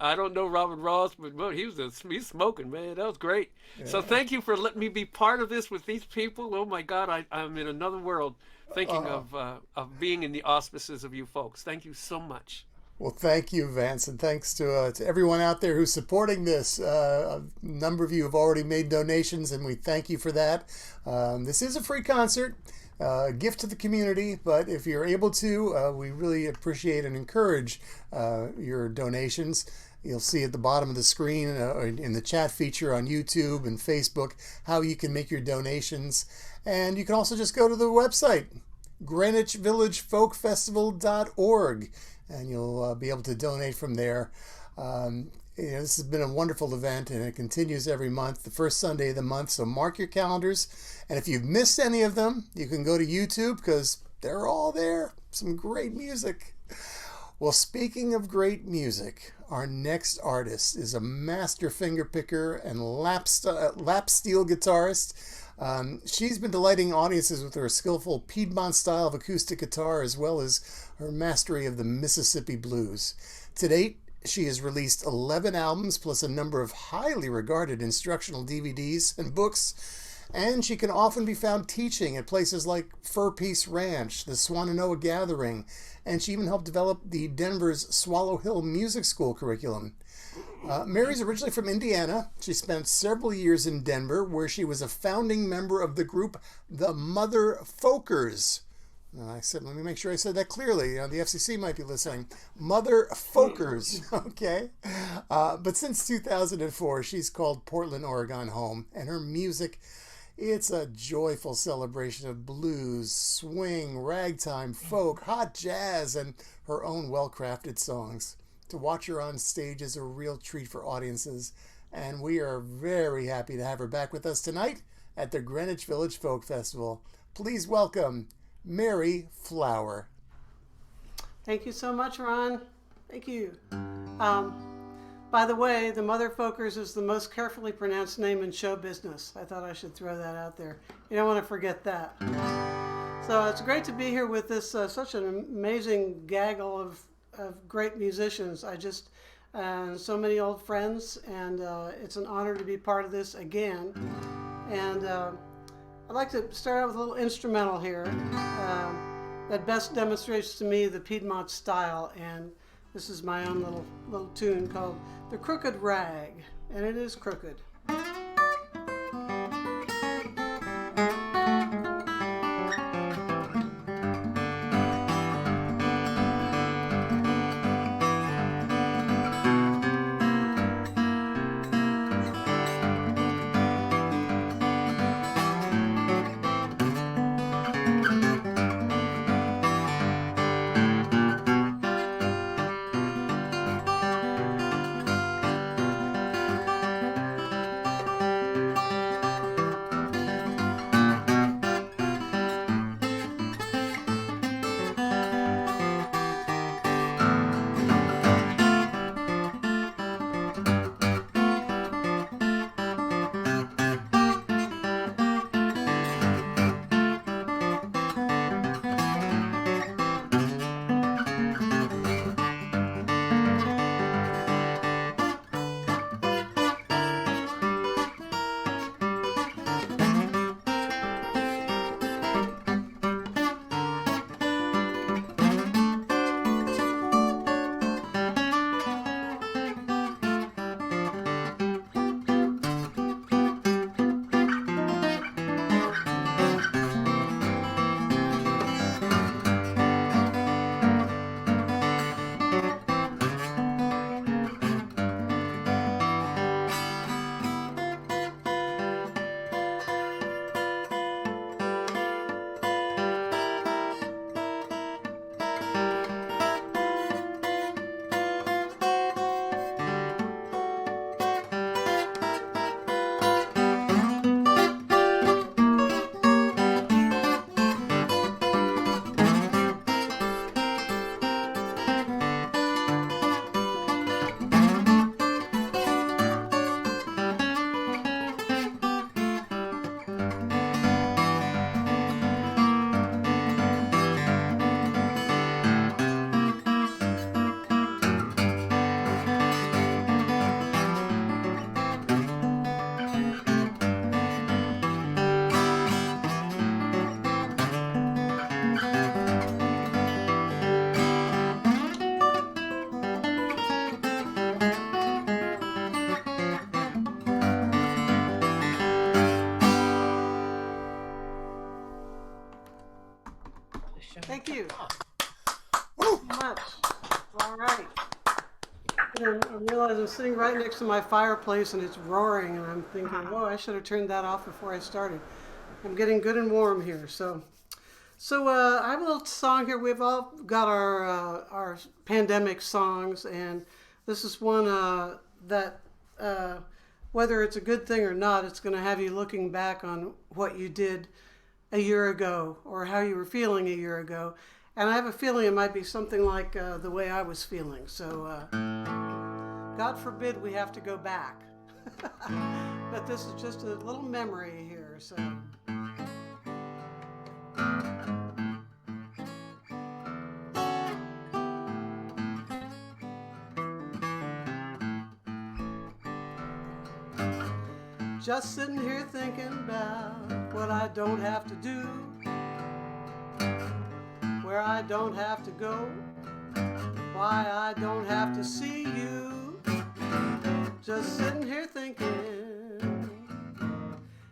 don't know Robert Ross, but he's smoking, man. That was great. Yeah. So thank you for letting me be part of this with these people. Oh my God, I'm in another world thinking of being in the auspices of you folks. Thank you so much. Well, thank you, Vance, and thanks to everyone out there who's supporting this. A number of you have already made donations, and we thank you for that. This is a free concert, a gift to the community, but if you're able to, we really appreciate and encourage your donations. You'll see at the bottom of the screen in the chat feature on YouTube and Facebook how you can make your donations. And you can also just go to the website, greenwichvillagefolkfestival.org. And you'll be able to donate from there. This has been a wonderful event, and it continues every month, the first Sunday of the month. So mark your calendars. And if you've missed any of them, you can go to YouTube because they're all there. Some great music. Well, speaking of great music, our next artist is a master fingerpicker and lap steel guitarist. She's been delighting audiences with her skillful Piedmont style of acoustic guitar, as well as her mastery of the Mississippi blues. To date, she has released 11 albums plus a number of highly regarded instructional DVDs and books, and she can often be found teaching at places like Fur Peace Ranch, the Swananoa Gathering, and she even helped develop the Denver's Swallow Hill Music School curriculum. Mary's originally from Indiana. She spent several years in Denver, where she was a founding member of the group The Mother Folkers. Let me make sure I said that clearly. The FCC might be listening. Mother Folkers, okay? But since 2004, she's called Portland, Oregon home, and her music, it's a joyful celebration of blues, swing, ragtime, folk, hot jazz, and her own well-crafted songs. To watch her on stage is a real treat for audiences, and we are very happy to have her back with us tonight at the Greenwich Village Folk Festival. Please welcome Mary Flower. Thank you so much, Ron. Thank you. By the way, the Mother Folkers is the most carefully pronounced name in show business. I thought I should throw that out there. You don't want to forget that. So it's great to be here with this such an amazing gaggle of great musicians. So many old friends, and it's an honor to be part of this again. And I'd like to start out with a little instrumental here that best demonstrates to me the Piedmont style, and this is my own little tune called The Crooked Rag, and it is crooked. you so much. All right. And I realize I'm sitting right next to my fireplace and it's roaring, and I'm thinking, whoa, I should have turned that off before I started. I'm getting good and warm here. So I have a little song here. We've all got our pandemic songs, and this is one that whether it's a good thing or not, it's going to have you looking back on what you did a year ago or how you were feeling a year ago. And I have a feeling it might be something like the way I was feeling. So God forbid we have to go back. But this is just a little memory here. So. Just sitting here thinking about what I don't have to do, where I don't have to go, why I don't have to see you. Just sitting here thinking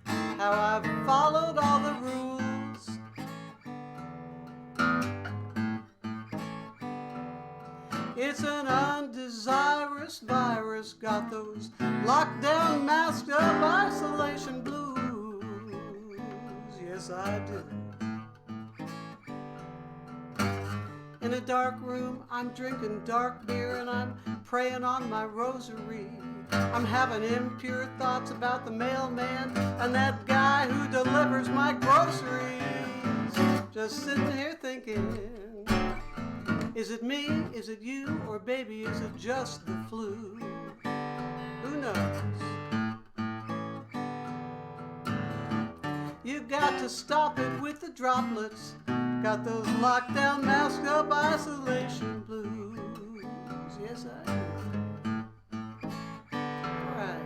how I've followed all the rules. It's an undesirous virus, got those lockdown, masked up isolation blues. Yes, I do. In a dark room, I'm drinking dark beer and I'm praying on my rosary. I'm having impure thoughts about the mailman and that guy who delivers my groceries. Just sitting here thinking, is it me, is it you, or baby, is it just the flu? Who knows? You got to stop it with the droplets. Got those lockdown, masked up isolation blues. Yes, I do. All right.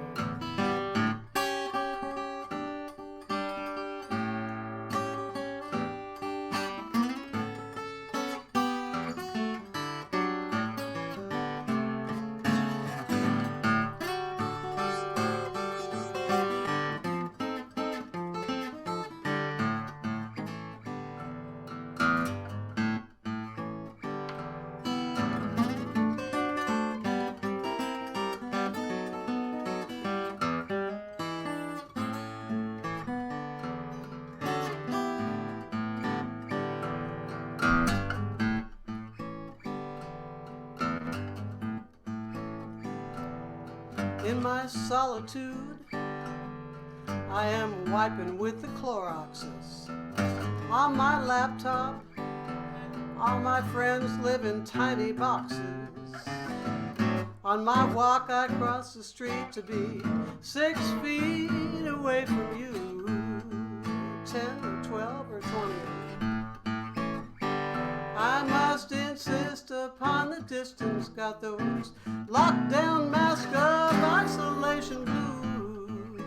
In my solitude, I am wiping with the Cloroxes. On my laptop, all my friends live in tiny boxes. On my walk, I cross the street to be 6 feet away from you, 10 or 12 or 20. I must insist upon the distance, got those lockdown, masked up isolation blues.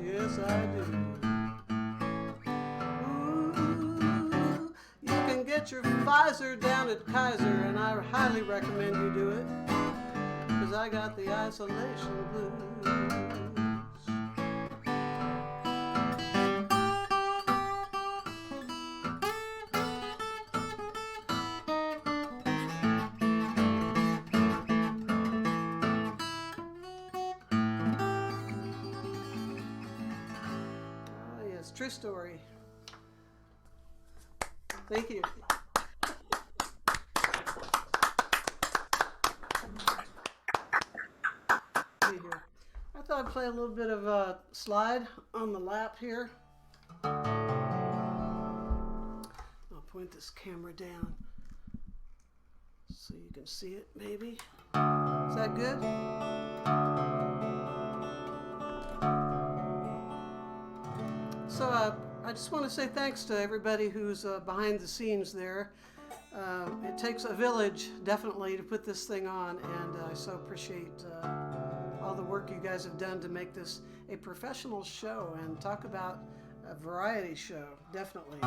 Yes, I do. Ooh, you can get your Pfizer down at Kaiser, and I highly recommend you do it, because I got the isolation blues. True story. Thank you. I thought I'd play a little bit of a slide on the lap here. I'll point this camera down so you can see it, maybe. Is that good? So I just want to say thanks to everybody who's behind the scenes there. It takes a village, definitely, to put this thing on, and I so appreciate all the work you guys have done to make this a professional show and talk about a variety show, definitely.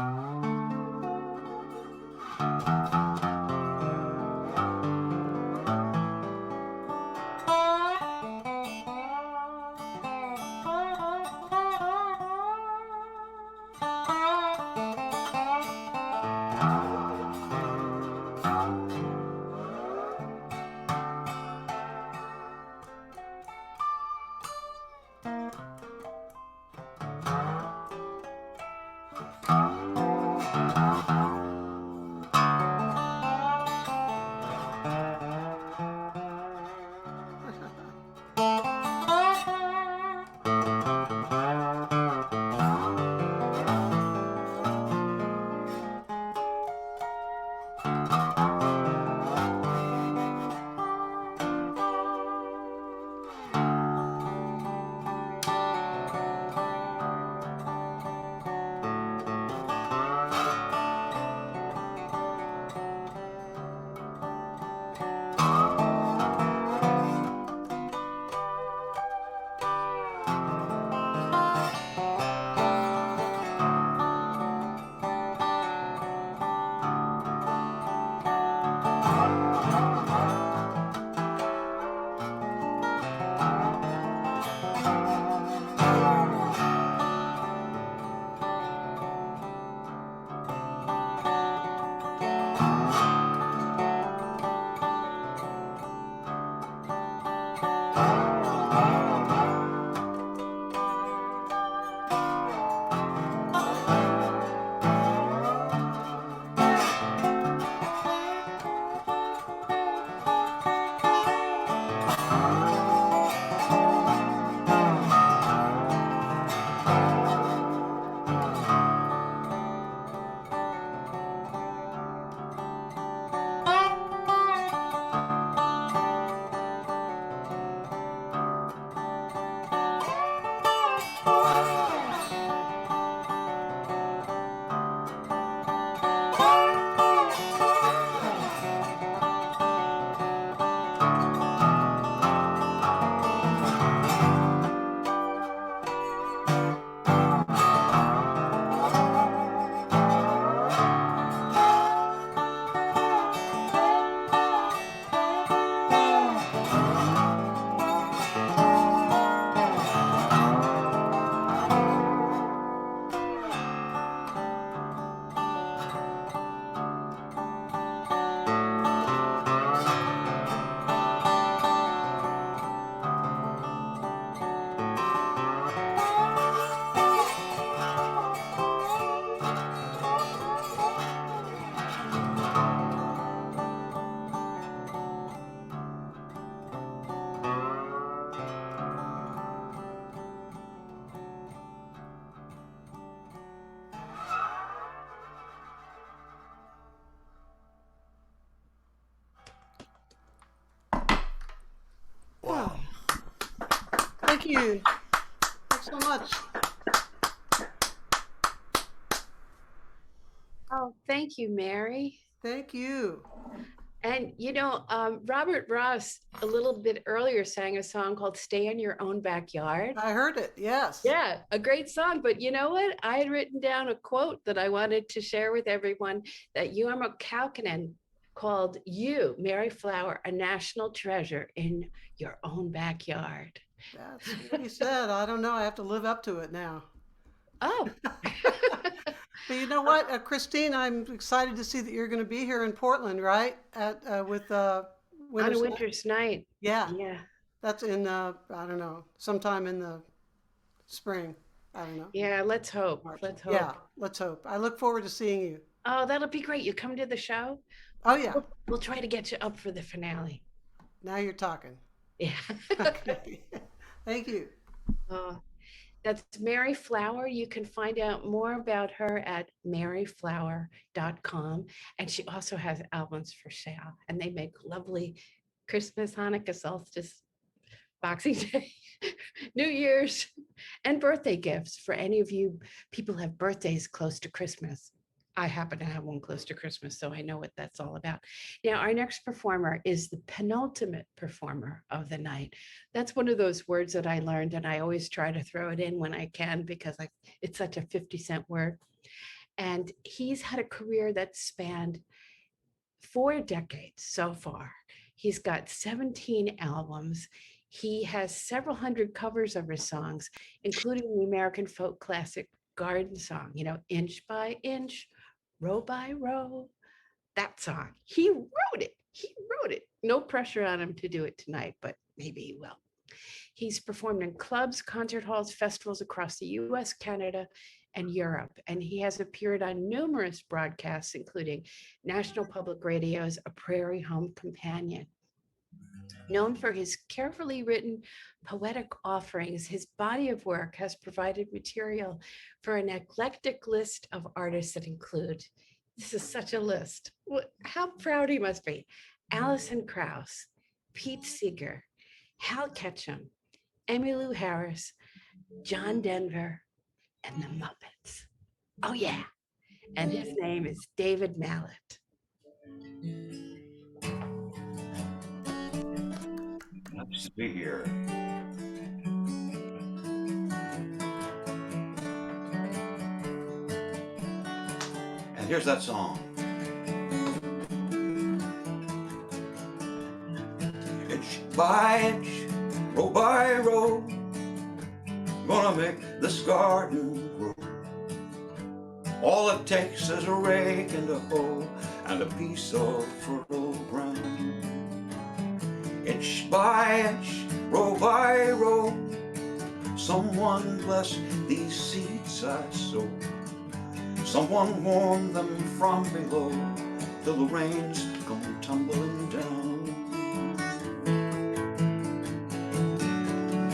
Wow. Thank you. Thanks so much. Oh, thank you, Mary. Thank you. And Robert Ross a little bit earlier sang a song called "Stay in Your Own Backyard." I heard it. Yes. Yeah, a great song. But you know what? I had written down a quote that I wanted to share with everyone that Jorma Kaukonen called you, Mary Flower, a national treasure in your own backyard. That's what he said. I don't know. I have to live up to it now. Oh. But you know what, Christine, I'm excited to see that you're going to be here in Portland, right? With On a winter's night. Yeah. Yeah. That's in I don't know, sometime in the spring. I don't know. Yeah, let's hope. Let's hope. Yeah, let's hope. I look forward to seeing you. Oh, that'll be great. You come to the show? Oh yeah. We'll try to get you up for the finale. Now you're talking. Yeah. Okay. Thank you. That's Mary Flower. You can find out more about her at maryflower.com. And she also has albums for sale. And they make lovely Christmas, Hanukkah, solstice, Boxing Day, New Year's, and birthday gifts for any of you people who have birthdays close to Christmas. I happen to have one close to Christmas, so I know what that's all about. Now, our next performer is the penultimate performer of the night. That's one of those words that I learned, and I always try to throw it in when I can because it's such a 50-cent word. And he's had a career that spanned 4 decades so far. He's got 17 albums. He has several hundred covers of his songs, including the American folk classic Garden Song, Inch by Inch, Row by Row, that song. He wrote it. No pressure on him to do it tonight, but maybe he will. He's performed in clubs, concert halls, festivals across the US, Canada, and Europe. And he has appeared on numerous broadcasts, including National Public Radio's A Prairie Home Companion. Known for his carefully written poetic offerings, his body of work has provided material for an eclectic list of artists that include, this is such a list, how proud he must be, Alison Krauss, Pete Seeger, Hal Ketchum, Emmylou Harris, John Denver, and the Muppets. Oh yeah, and his name is David Mallet. Let's see here. And here's that song. Inch by inch, row by row, gonna make this garden grow. All it takes is a rake and a hoe and a piece of fertile ground. Inch by inch, row by row, someone bless these seeds I sow. Someone warm them from below till the rains come tumbling down.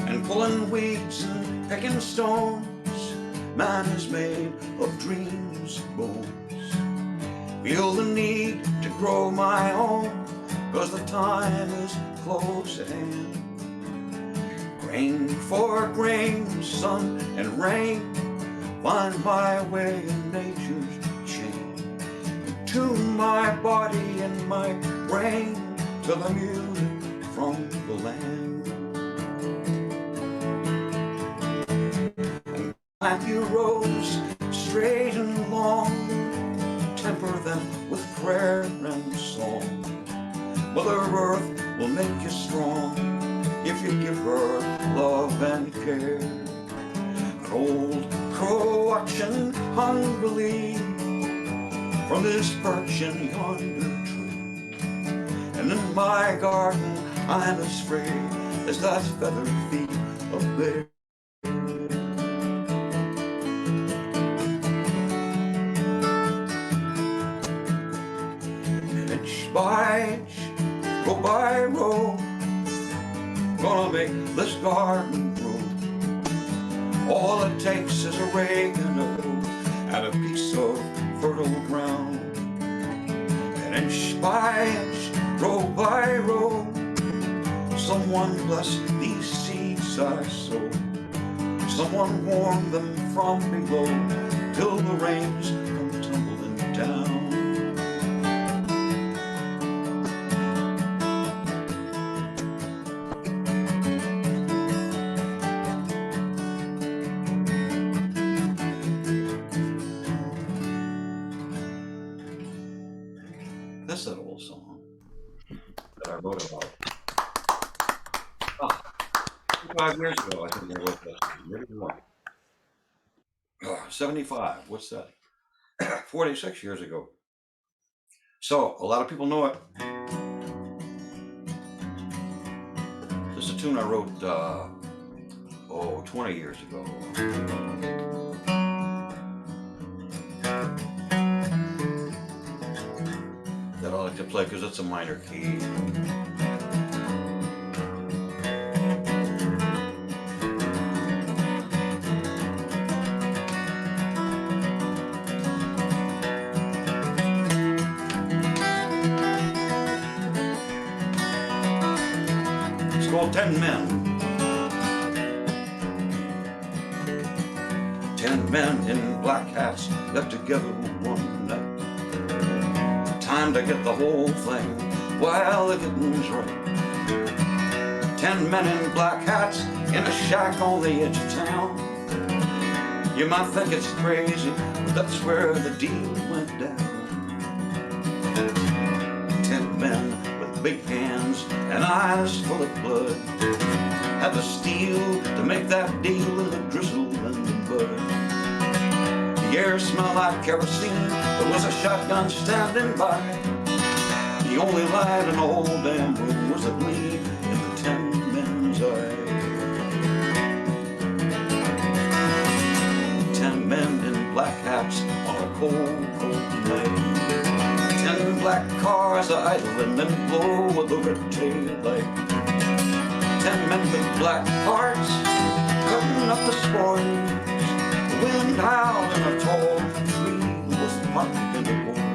And pulling weeds and picking stones, man is made of dreams and bones. Feel the need to grow my own, 'cause the time is close at hand. Grain for grain, sun and rain, find my way in nature's chain. Tune my body and my brain to the music from the land. And plant your rows straight and long, temper them with prayer and song. Mother Earth will make you strong if you give her love and care. An old crow watching hungrily from his perch in yonder tree. And in my garden I'm as free as that feathered feet of bear. Inch by inch, row by row, gonna make this garden grow. All it takes is a rake and a hoe and a piece of fertile ground. And inch by inch, row by row, someone bless these seeds I sow. Someone warm them from below till the rains come tumbling down. That's that old song that I wrote about 5 years ago. I think I wrote that. Maybe more. 75. What's that? 46 years ago. So a lot of people know it. This is a tune I wrote 20 years ago. That I like to play because it's a minor key. It's called 10 Men. 10 men in black hats got together one night. Time to get the whole thing while the getting's right. 10 men in black hats in a shack on the edge of town. You might think it's crazy, but that's where the deal went down. 10 men with big hands and eyes full of blood had the steel to make that deal in the drizzle and the bud. The air smelled like kerosene, there was a shotgun standing by. The only light in the whole damn room was a gleam in the 10 men's eye. 10 men in black hats on a cold, cold night. 10 black cars idling and blow with the red tail light. 10 men with black hearts cutting up the spoils. The wind howled in a tall tree was popping in the board.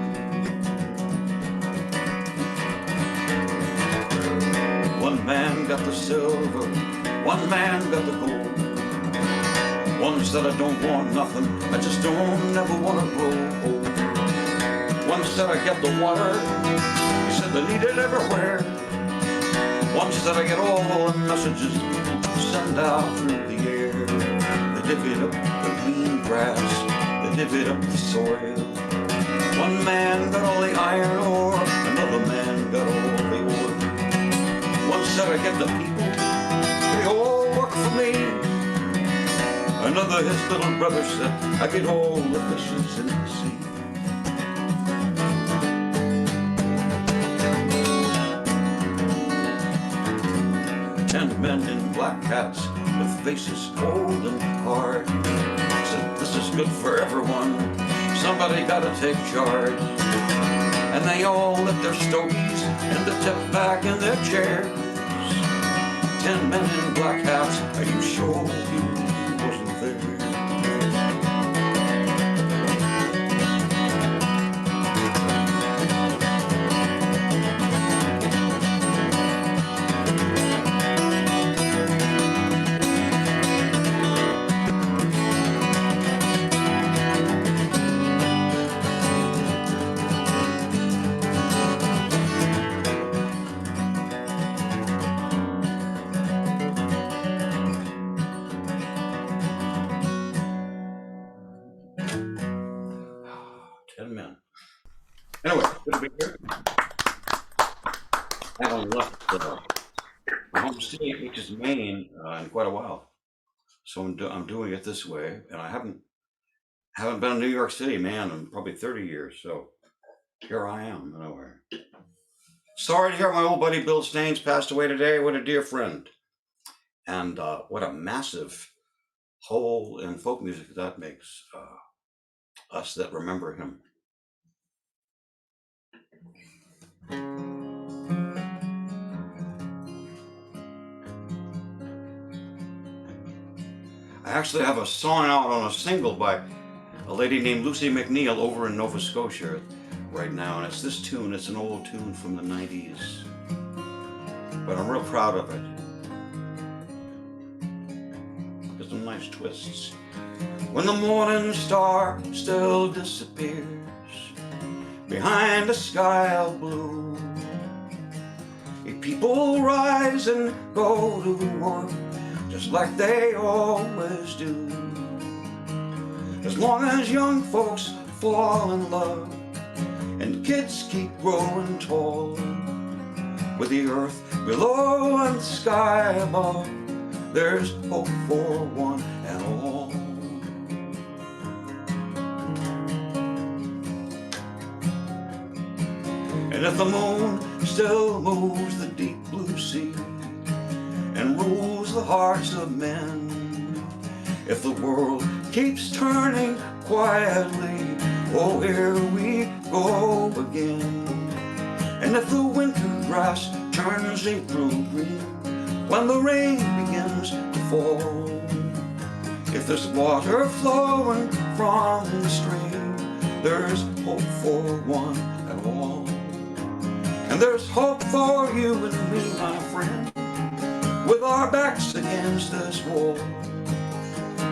One man got the silver, one man got the gold. One said, I don't want nothing, I just don't ever want to grow old. One said, I get the water, he said they need it everywhere. One said, I get all the messages sent out through the air. They divvied up the green grass, they divvied up the soil. One man got all the iron ore, another man got all the oil. One said, I get the people, they all work for me. Another, his little brother said, I get all the fishes in the sea. Men in black hats with faces cold and hard said, this is good for everyone, somebody gotta take charge. And they all lit their stogies and they tipped back in their chairs. 10 men in black hats, are you sure you wasn't there? Anyway, good to be here. I haven't left my home state, which is Maine, in quite a while. So I'm doing it this way, and I haven't been in New York City, man, in probably 30 years. So here I am, anyway. Sorry to hear my old buddy Bill Staines passed away today. What a dear friend. And what a massive hole in folk music that makes us that remember him. I actually have a song out on a single by a lady named Lucy McNeil over in Nova Scotia right now, and it's this tune. It's an old tune from the 90s, but I'm real proud of it. There's some nice twists. When the morning star still disappears behind a sky of blue, people rise and go to work just like they always do. As long as young folks fall in love and kids keep growing tall, with the earth below and the sky above, there's hope for one and all. And if the moon still moves the deep blue sea and rules the hearts of men, if the world keeps turning quietly, oh, here we go again. And if the winter grass turns April green when the rain begins to fall, if there's water flowing from the stream, there's hope for one and all. And there's hope for you and me, my friend, with our backs against this wall.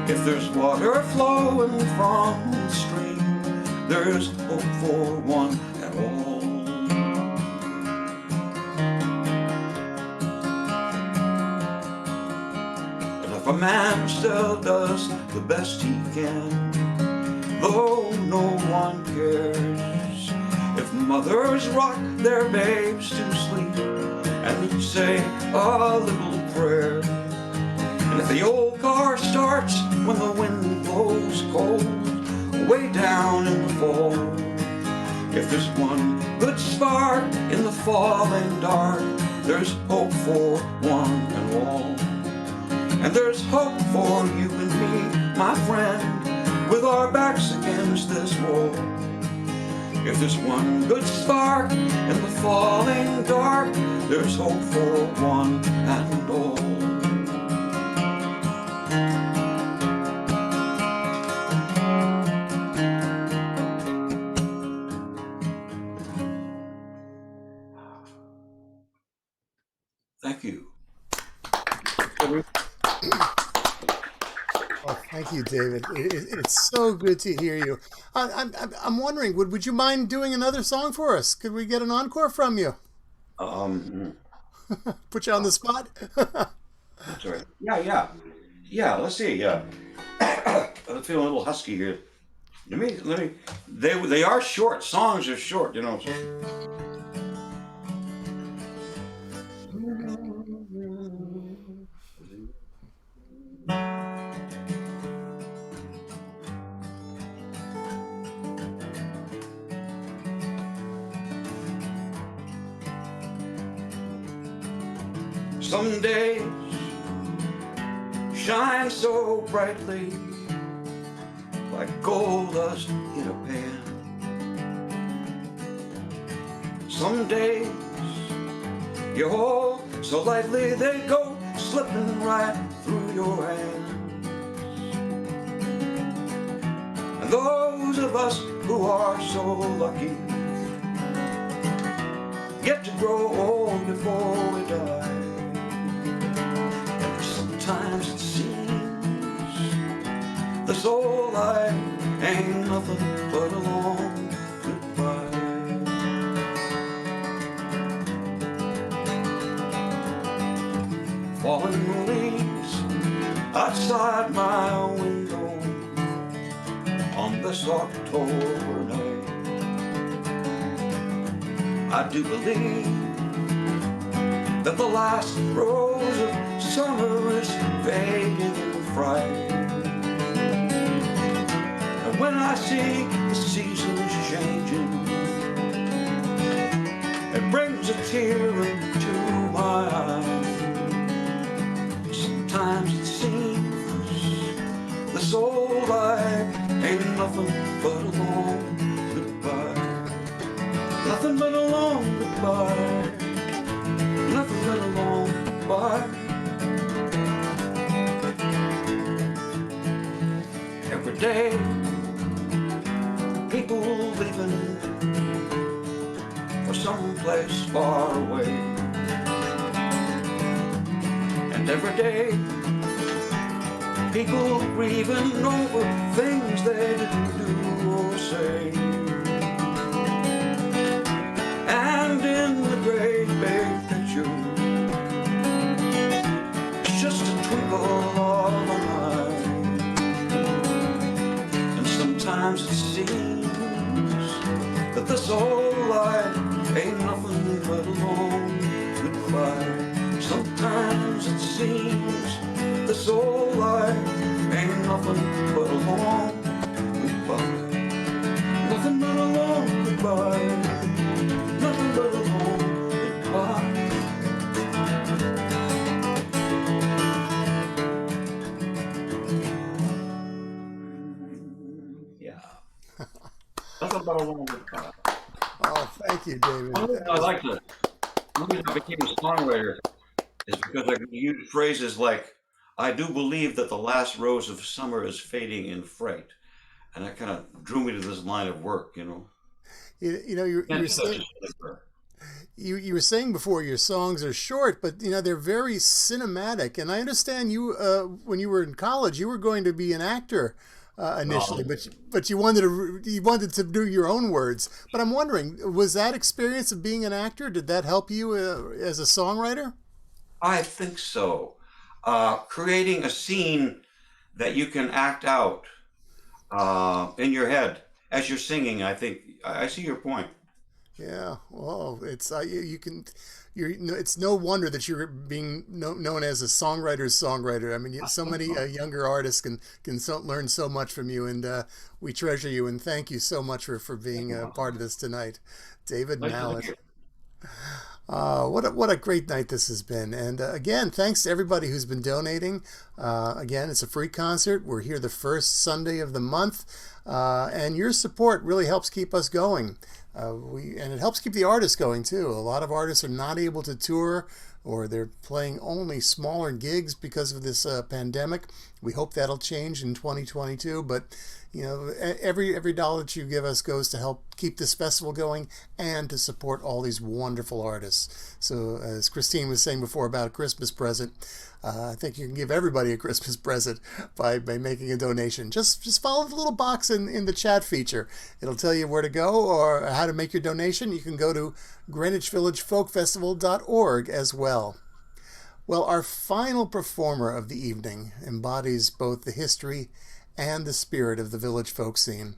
If there's water flowing from the stream, there's hope for one and all. And if a man still does the best he can, though no one cares, if mothers rock their babes to sleep and say a little prayer, and if the old car starts when the wind blows cold way down in the fall, if there's one good spark in the falling dark, there's hope for one and all. And there's hope for you and me, my friend, with our backs against this wall. If there's one good spark in the falling dark, there's hope for one and all. Thank you. Oh, thank you, David. It's so good to hear you. I'm wondering, would you mind doing another song for us? Could we get an encore from you? Put you on the spot. Sorry. Yeah. Let's see. I'm feeling a little husky here. Let me. They are short. Songs are short, you know. So. Some days shine so brightly like gold dust in a pan. Some days you hold so lightly they go slipping right through your hands. And those of us who are so lucky get to grow old before we die. Sometimes it seems this whole life ain't nothing but a long goodbye. Falling leaves outside my window on this October night. I do believe that the last rose of summer is fading in fright. And when I see the seasons changing, it brings a tear into my eye. Sometimes it seems this old life ain't nothing but a long goodbye. Nothing but a long goodbye. Nothing but a long goodbye. Every day, people leaving for someplace far away. And every day, people grieving over things they didn't do or say. And in the great big picture, it's just a twinkle of an eye. And sometimes it seems that this whole life ain't nothing but a long goodbye. Sometimes it seems this whole life ain't nothing but a long goodbye. Nothing but a long goodbye. Nothing but a long goodbye. Yeah. Nothing but a long goodbye. Oh, thank you, David. I like that. The reason I became a songwriter is because I could use phrases like, I do believe that the last rose of summer is fading in fright. And that kind of drew me to this line of work, you know. You know, you were saying, you were saying before your songs are short, but you know they're very cinematic. And I understand you when you were in college, you were going to be an actor initially, but you wanted to do your own words. But I'm wondering, was that experience of being an actor, did that help you as a songwriter? I think so. Creating a scene that you can act out in your head as you're singing, I think I see your point. Yeah, well, it's it's no wonder that you're being known as a songwriter's songwriter. I mean, so many younger artists can learn so much from you, and we treasure you and thank you so much for being a part of this tonight, David Mallet. What a great night this has been. And again, thanks to everybody who's been donating. Again, it's a free concert. We're here the first Sunday of the month. And your support really helps keep us going. And it helps keep the artists going too. A lot of artists are not able to tour, or they're playing only smaller gigs because of this pandemic. We hope that'll change in 2022, but you know, every dollar that you give us goes to help keep this festival going and to support all these wonderful artists. So as Christine was saying before about a Christmas present, I think you can give everybody a Christmas present by making a donation. Just follow the little box in the chat feature. It'll tell you where to go or how to make your donation. You can go to GreenwichVillageFolkFestival.org as well. Well, our final performer of the evening embodies both the history and the spirit of the village folk scene.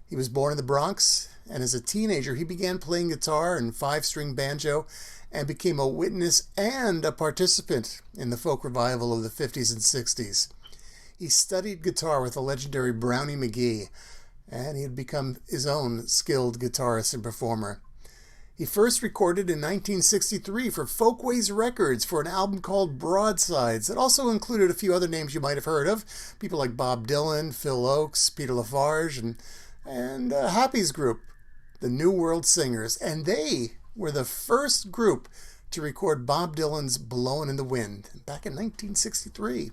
He was born in the Bronx, and as a teenager he began playing guitar and five-string banjo and became a witness and a participant in the folk revival of the 50s and 60s. He studied guitar with the legendary Brownie McGee, and he had become his own skilled guitarist and performer. He first recorded in 1963 for Folkways Records for an album called Broadsides. It also included a few other names you might have heard of, people like Bob Dylan, Phil Oakes, Peter Lafarge, and Happy's group, the New World Singers. And they were the first group to record Bob Dylan's Blowin' in the Wind back in 1963.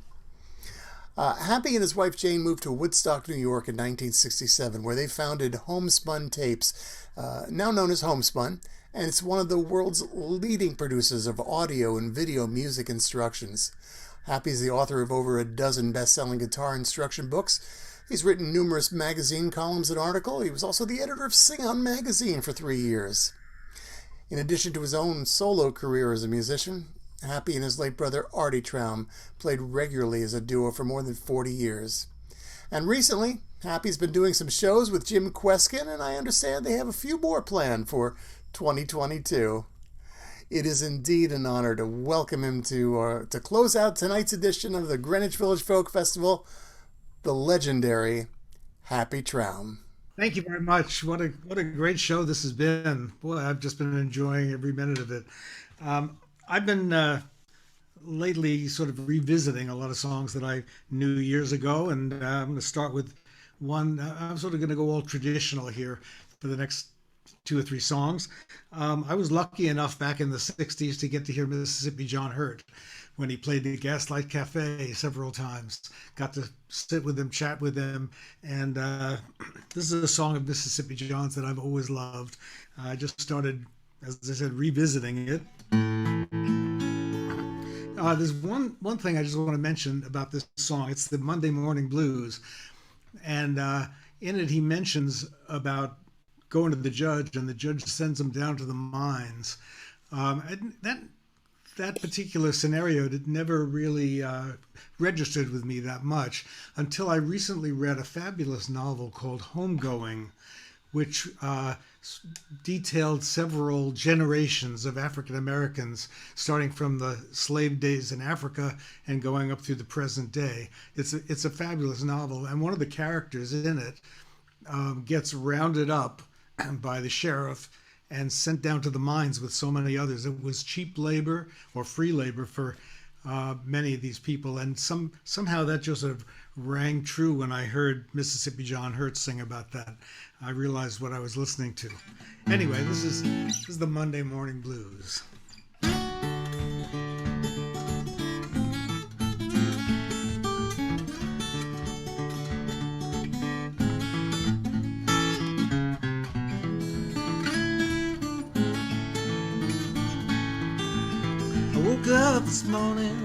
Happy and his wife Jane moved to Woodstock, New York in 1967, where they founded Homespun Tapes, now known as Homespun, and it's one of the world's leading producers of audio and video music instructions. Happy is the author of over a dozen best-selling guitar instruction books. He's written numerous magazine columns and articles. He was also the editor of Sing On magazine for 3 years. In addition to his own solo career as a musician, Happy and his late brother Artie Traum played regularly as a duo for more than 40 years. And recently, Happy's been doing some shows with Jim Queskin, and I understand they have a few more planned for 2022. It is indeed an honor to welcome him to close out tonight's edition of the Greenwich Village Folk Festival, the legendary Happy Traum. Thank you very much. What a great show this has been. Boy, I've just been enjoying every minute of it. I've been lately sort of revisiting a lot of songs that I knew years ago, and I'm going to start with one. I'm sort of going to go all traditional here for the next 2 or 3 songs. I was lucky enough back in the 60s to get to hear Mississippi John Hurt when he played the Gaslight Cafe several times. Got to sit with him, chat with him, and this is a song of Mississippi John's that I've always loved. I just started, as I said, revisiting it. There's one thing I just want to mention about this song. It's the Monday Morning Blues, and in it he mentions about going to the judge, and the judge sends him down to the mines. That particular scenario never really registered with me that much until I recently read a fabulous novel called Homegoing, which detailed several generations of African Americans, starting from the slave days in Africa and going up through the present day. It's a fabulous novel, and one of the characters in it gets rounded up by the sheriff and sent down to the mines with so many others. It was cheap labor or free labor for many of these people, and somehow that just sort of rang true when I heard Mississippi John Hurt sing about that. I realized what I was listening to. Anyway, this is the Monday Morning Blues. Woke up this morning.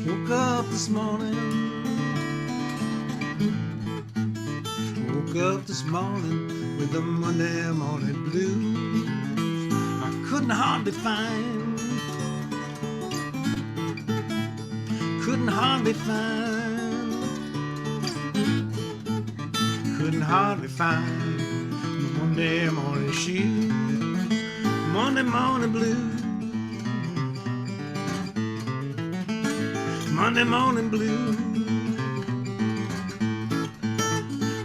Woke up this morning. Woke up this morning with the Monday morning blues. I couldn't hardly find. Couldn't hardly find. Couldn't hardly find the Monday morning shoes. Monday morning blues. Monday morning blues.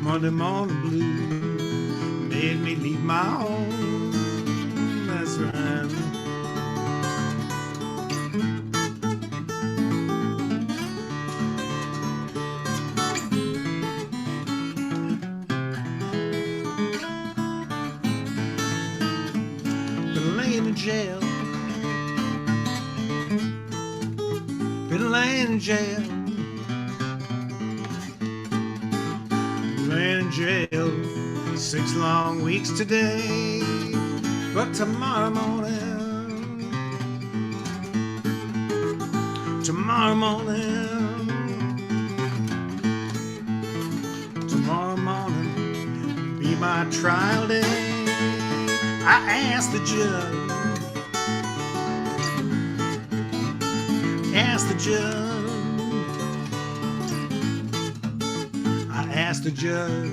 Monday morning blues made me leave my home. That's right. Been laying in jail. Been laying in jail. Laying in jail 6 long weeks today. But tomorrow morning, tomorrow morning, tomorrow morning be my trial day. I asked the judge, asked the judge, I asked the judge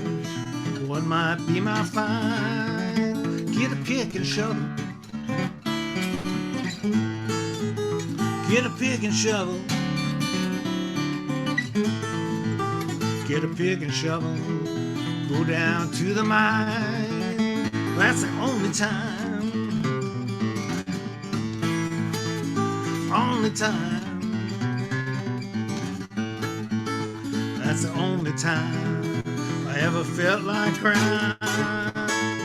what might be my fine. Get a pick and shovel, get a pick and shovel, get a pick and shovel, go down to the mine. That's the only time, only time, that's the only time I ever felt like crying.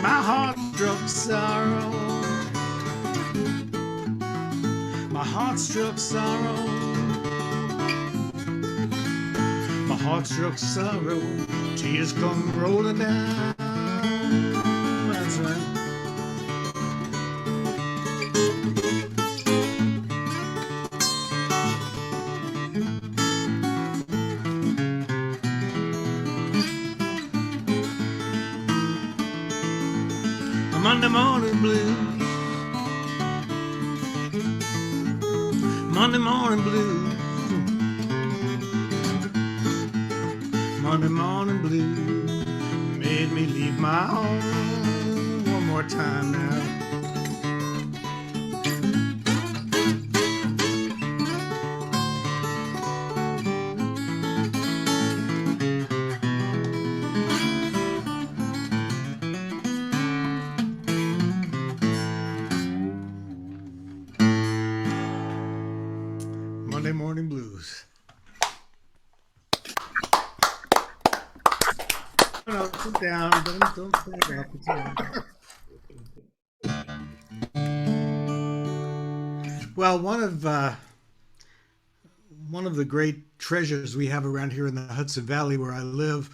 My heart struck sorrow, my heart struck sorrow, my heart struck sorrow, tears come rolling down. That's right. Monday morning blues, Monday morning blues, Monday morning blues made made me leave my home. One more time now. Monday Morning Blues. No, sit down. Don't stand up. It's all right. Well, one of the great treasures we have around here in the Hudson Valley where I live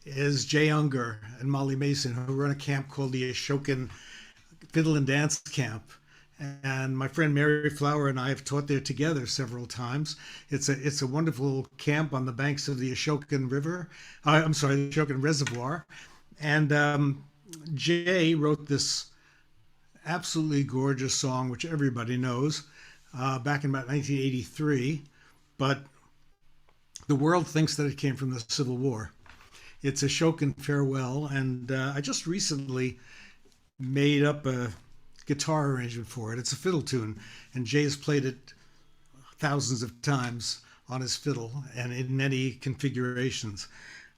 is Jay Unger and Molly Mason, who run a camp called the Ashokan Fiddle and Dance Camp. And my friend Mary Flower and I have taught there together several times. It's a wonderful camp on the banks of the Ashokan River. I'm sorry, the Ashokan Reservoir. And Jay wrote this absolutely gorgeous song, which everybody knows, back in about 1983. But the world thinks that it came from the Civil War. It's Ashokan Farewell. And I just recently made up a guitar arrangement for it. It's a fiddle tune, and Jay has played it thousands of times on his fiddle and in many configurations.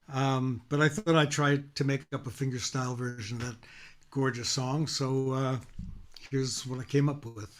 But I thought I'd try to make up a fingerstyle version of that gorgeous song. So here's what I came up with.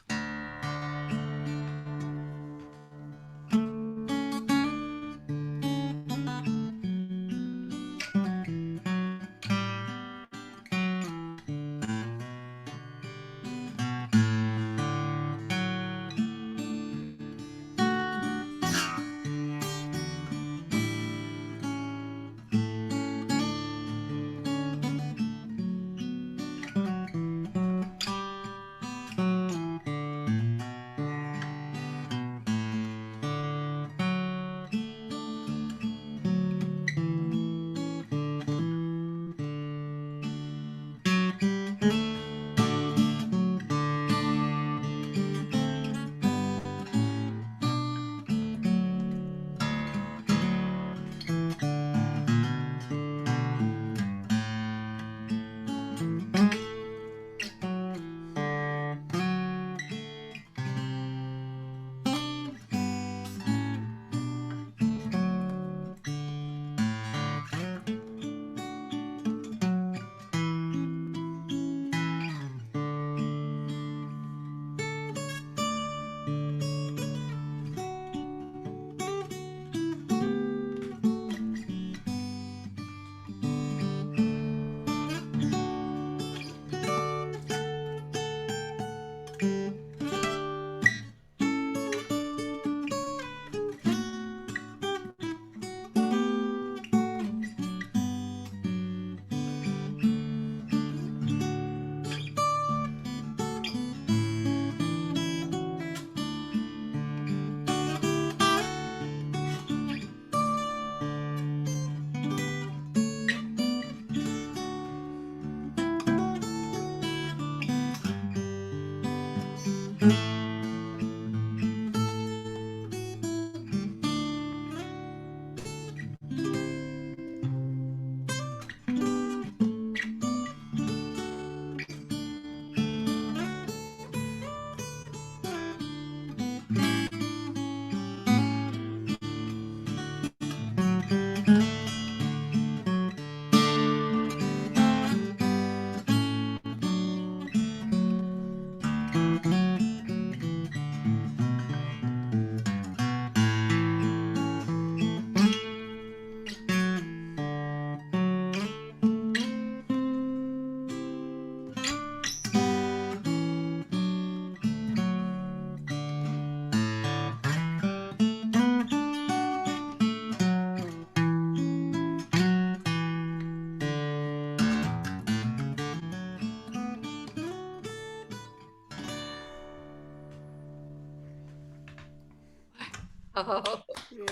Oh, Yeah.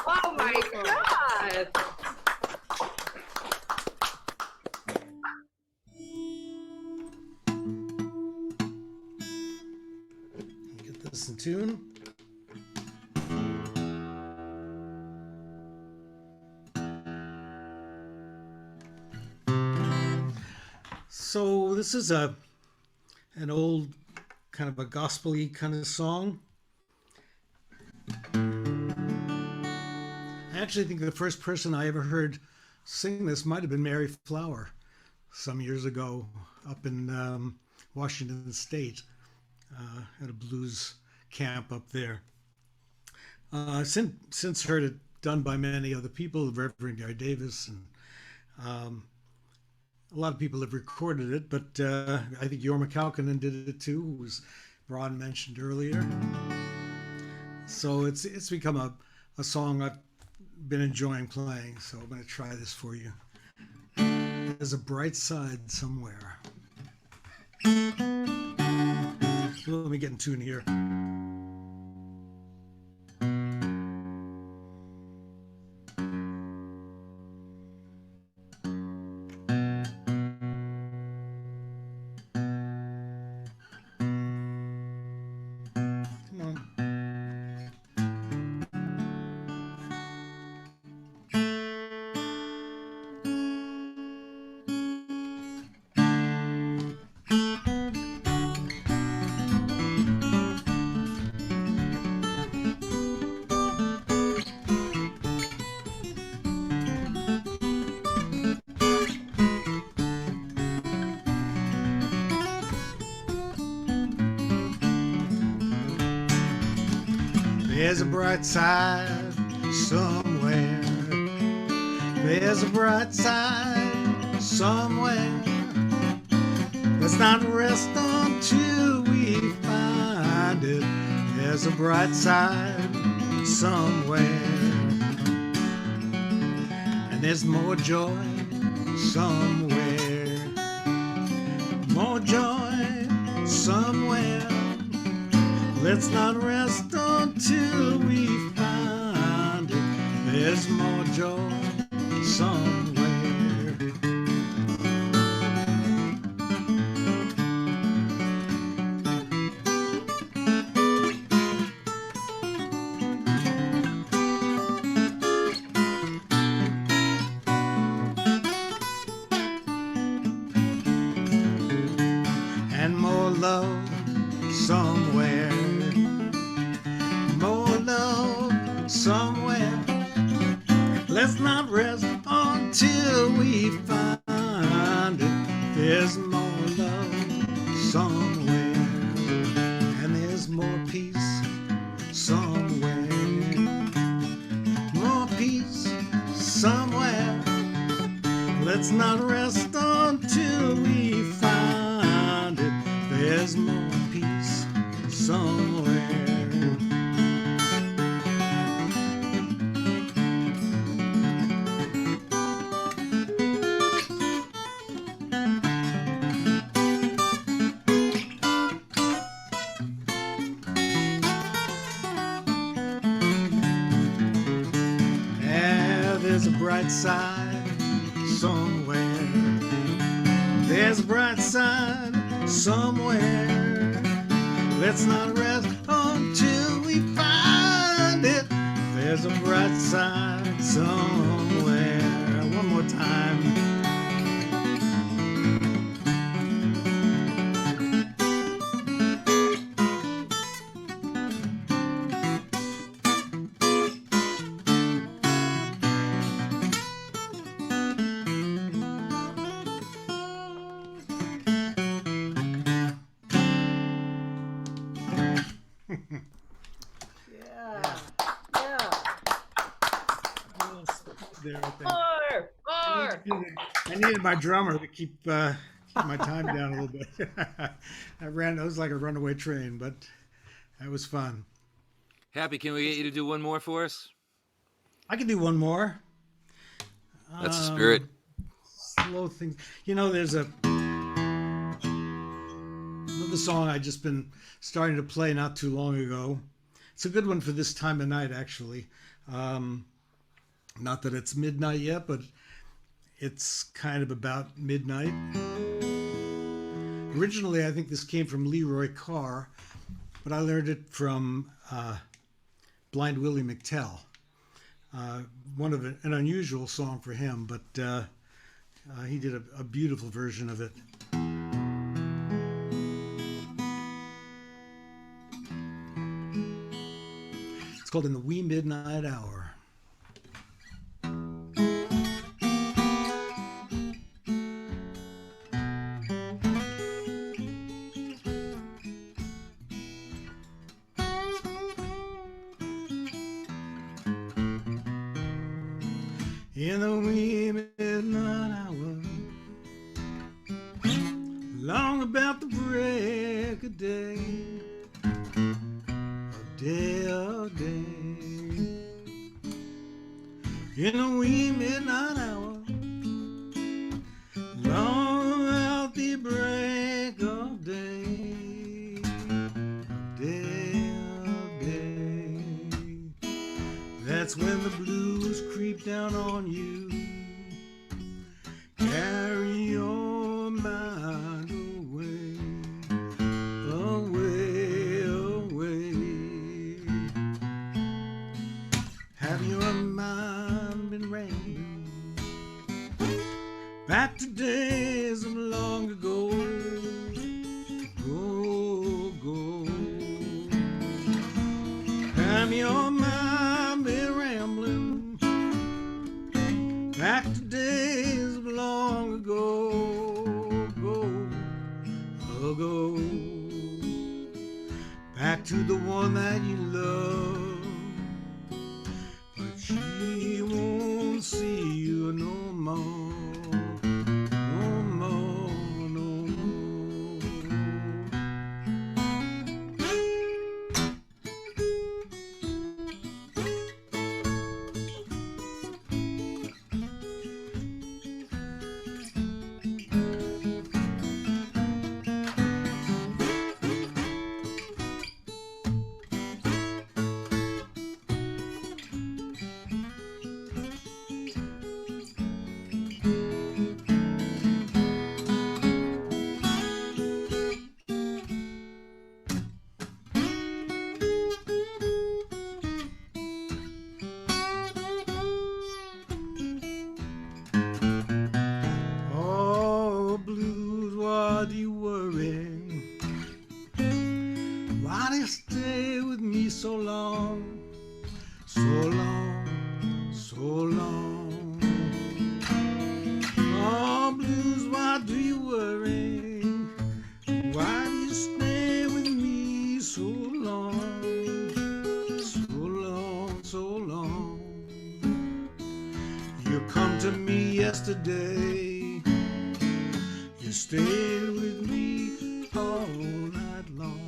oh my God. Get this in tune. So this is an old kind of a gospel-y kind of song. I actually think the first person I ever heard sing this might have been Mary Flower some years ago up in Washington State at a blues camp up there. Since heard it done by many other people, the Reverend Guy Davis, and a lot of people have recorded it, but I think Jorma Kaukonen did it too, who was Ron mentioned earlier. So it's become a song I've been enjoying playing, so I'm going to try this for you. There's a bright side somewhere. Let me get in tune here. There's a bright side somewhere. There's a bright side somewhere. Let's not rest until we find it. There's a bright side somewhere. And there's more joy somewhere. More joy somewhere. Let's not rest until we find it. There's more joy somewhere. And more love somewhere. More love somewhere. Let's not rest until we find it. There's more love somewhere. And there's more peace somewhere. More peace somewhere. Let's not rest until we find it. There's more peace somewhere. Yeah, there's a bright side somewhere. There's a bright side somewhere. Let's not rest until we find it. There's a bright side somewhere. One more time. There, I think. I needed my drummer to keep my time down a little bit. I was like a runaway train, but that was fun. Happy, can we get you to do one more for us? I can do one more. That's the spirit. Slow things. You know, there's another song I just been starting to play not too long ago. It's a good one for this time of night, actually. Not that it's midnight yet, but it's kind of about midnight. Originally, I think this came from Leroy Carr, but I learned it from Blind Willie McTell. One of an unusual song for him, but he did a beautiful version of it. called In the Wee Midnight Hour. In the wee midnight hour, long about the break of day, of day. In the wee midnight hour, long about the break of day, of day. That's when the blues creep down on you, carry your mind away, away, away. Have your mind been rambling back to days of long ago, go. Have your mind been rambling back to days of long ago, go. Back to the one that you love, but she won't see you no more, no more, no more. Oh, blues, why do you worry? Why do you stay with me so long, so long, so long? Oh, blues, why do you worry? Why do you stay with me so long, so long, so long? You come to me yesterday, you stayed with me all night long.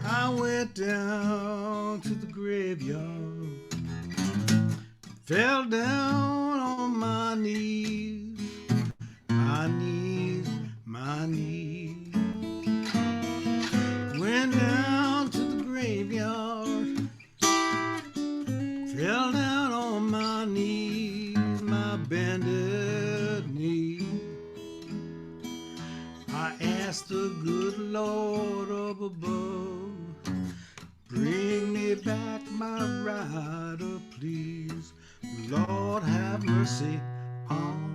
I went down to the graveyard, fell down on my knees, my knees, my knees. Went down to the graveyard, fell down on my knees, my bended knee. I asked the good Lord up above, bring me back my rider, please. Lord, have mercy on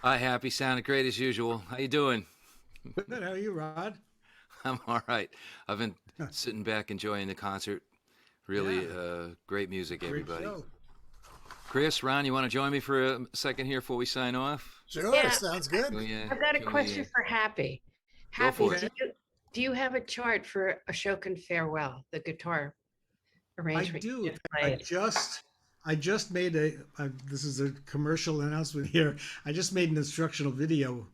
Hi, Happy. Sounded great as usual. How you doing? Good. How are you, Rod? I'm all right. I've been sitting back enjoying the concert. Really great music, everybody. Show. Chris, Ron, you want to join me for a second here before we sign off? Sure, Yeah. sounds good. I've got a question for Happy. Go Happy, for it. do you have a chart for Ashokan Farewell, the guitar arrangement. I do. You just played. I just made this is a commercial announcement here. I just made an instructional video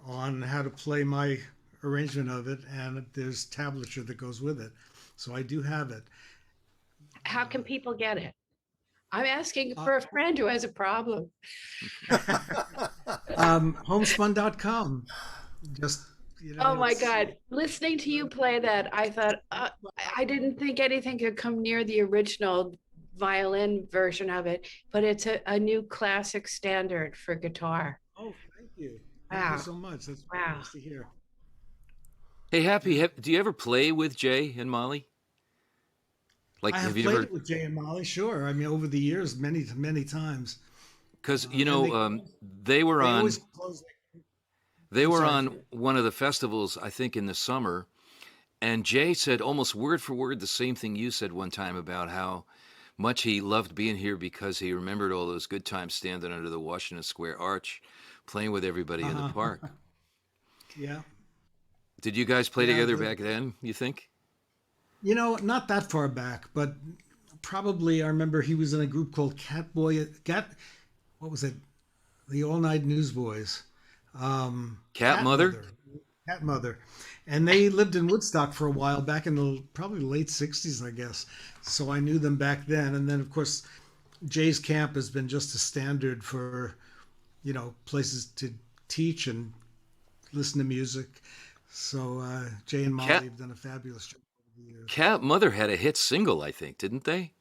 on how to play my arrangement of it, and there's tablature that goes with it. So I do have it. How can people get it? I'm asking for a friend who has a problem. Homespun.com. Just, Oh my God. Listening to you play that, I thought, I didn't think anything could come near the original violin version of it, but it's a new classic standard for guitar. Oh, thank you. Thank Wow. you so much. That's Wow. nice to hear. Hey, Happy, do you ever play with Jay and Molly? Like, I have have you played ever? it with Jay and Molly, sure. I mean, over the years, many, many times. Because they were they on. always close They I'm were sorry. on one of the festivals, I think, in the summer, and Jay said almost word for word the same thing you said one time about how much he loved being here because he remembered all those good times standing under the Washington Square Arch, playing with everybody in the park. Yeah. Did you guys play Yeah, together back then, you think? Not that far back, but probably I remember he was in a group called what was it? The All Night Newsboys. Cat Mother? Cat Mother. And they lived in Woodstock for a while back in the probably late 60s, I guess. So I knew them back then. And then, of course, Jay's camp has been just a standard for, places to teach and listen to music. So Jay and Molly have done a fabulous job over the years. Cat Mother had a hit single, I think, didn't they? I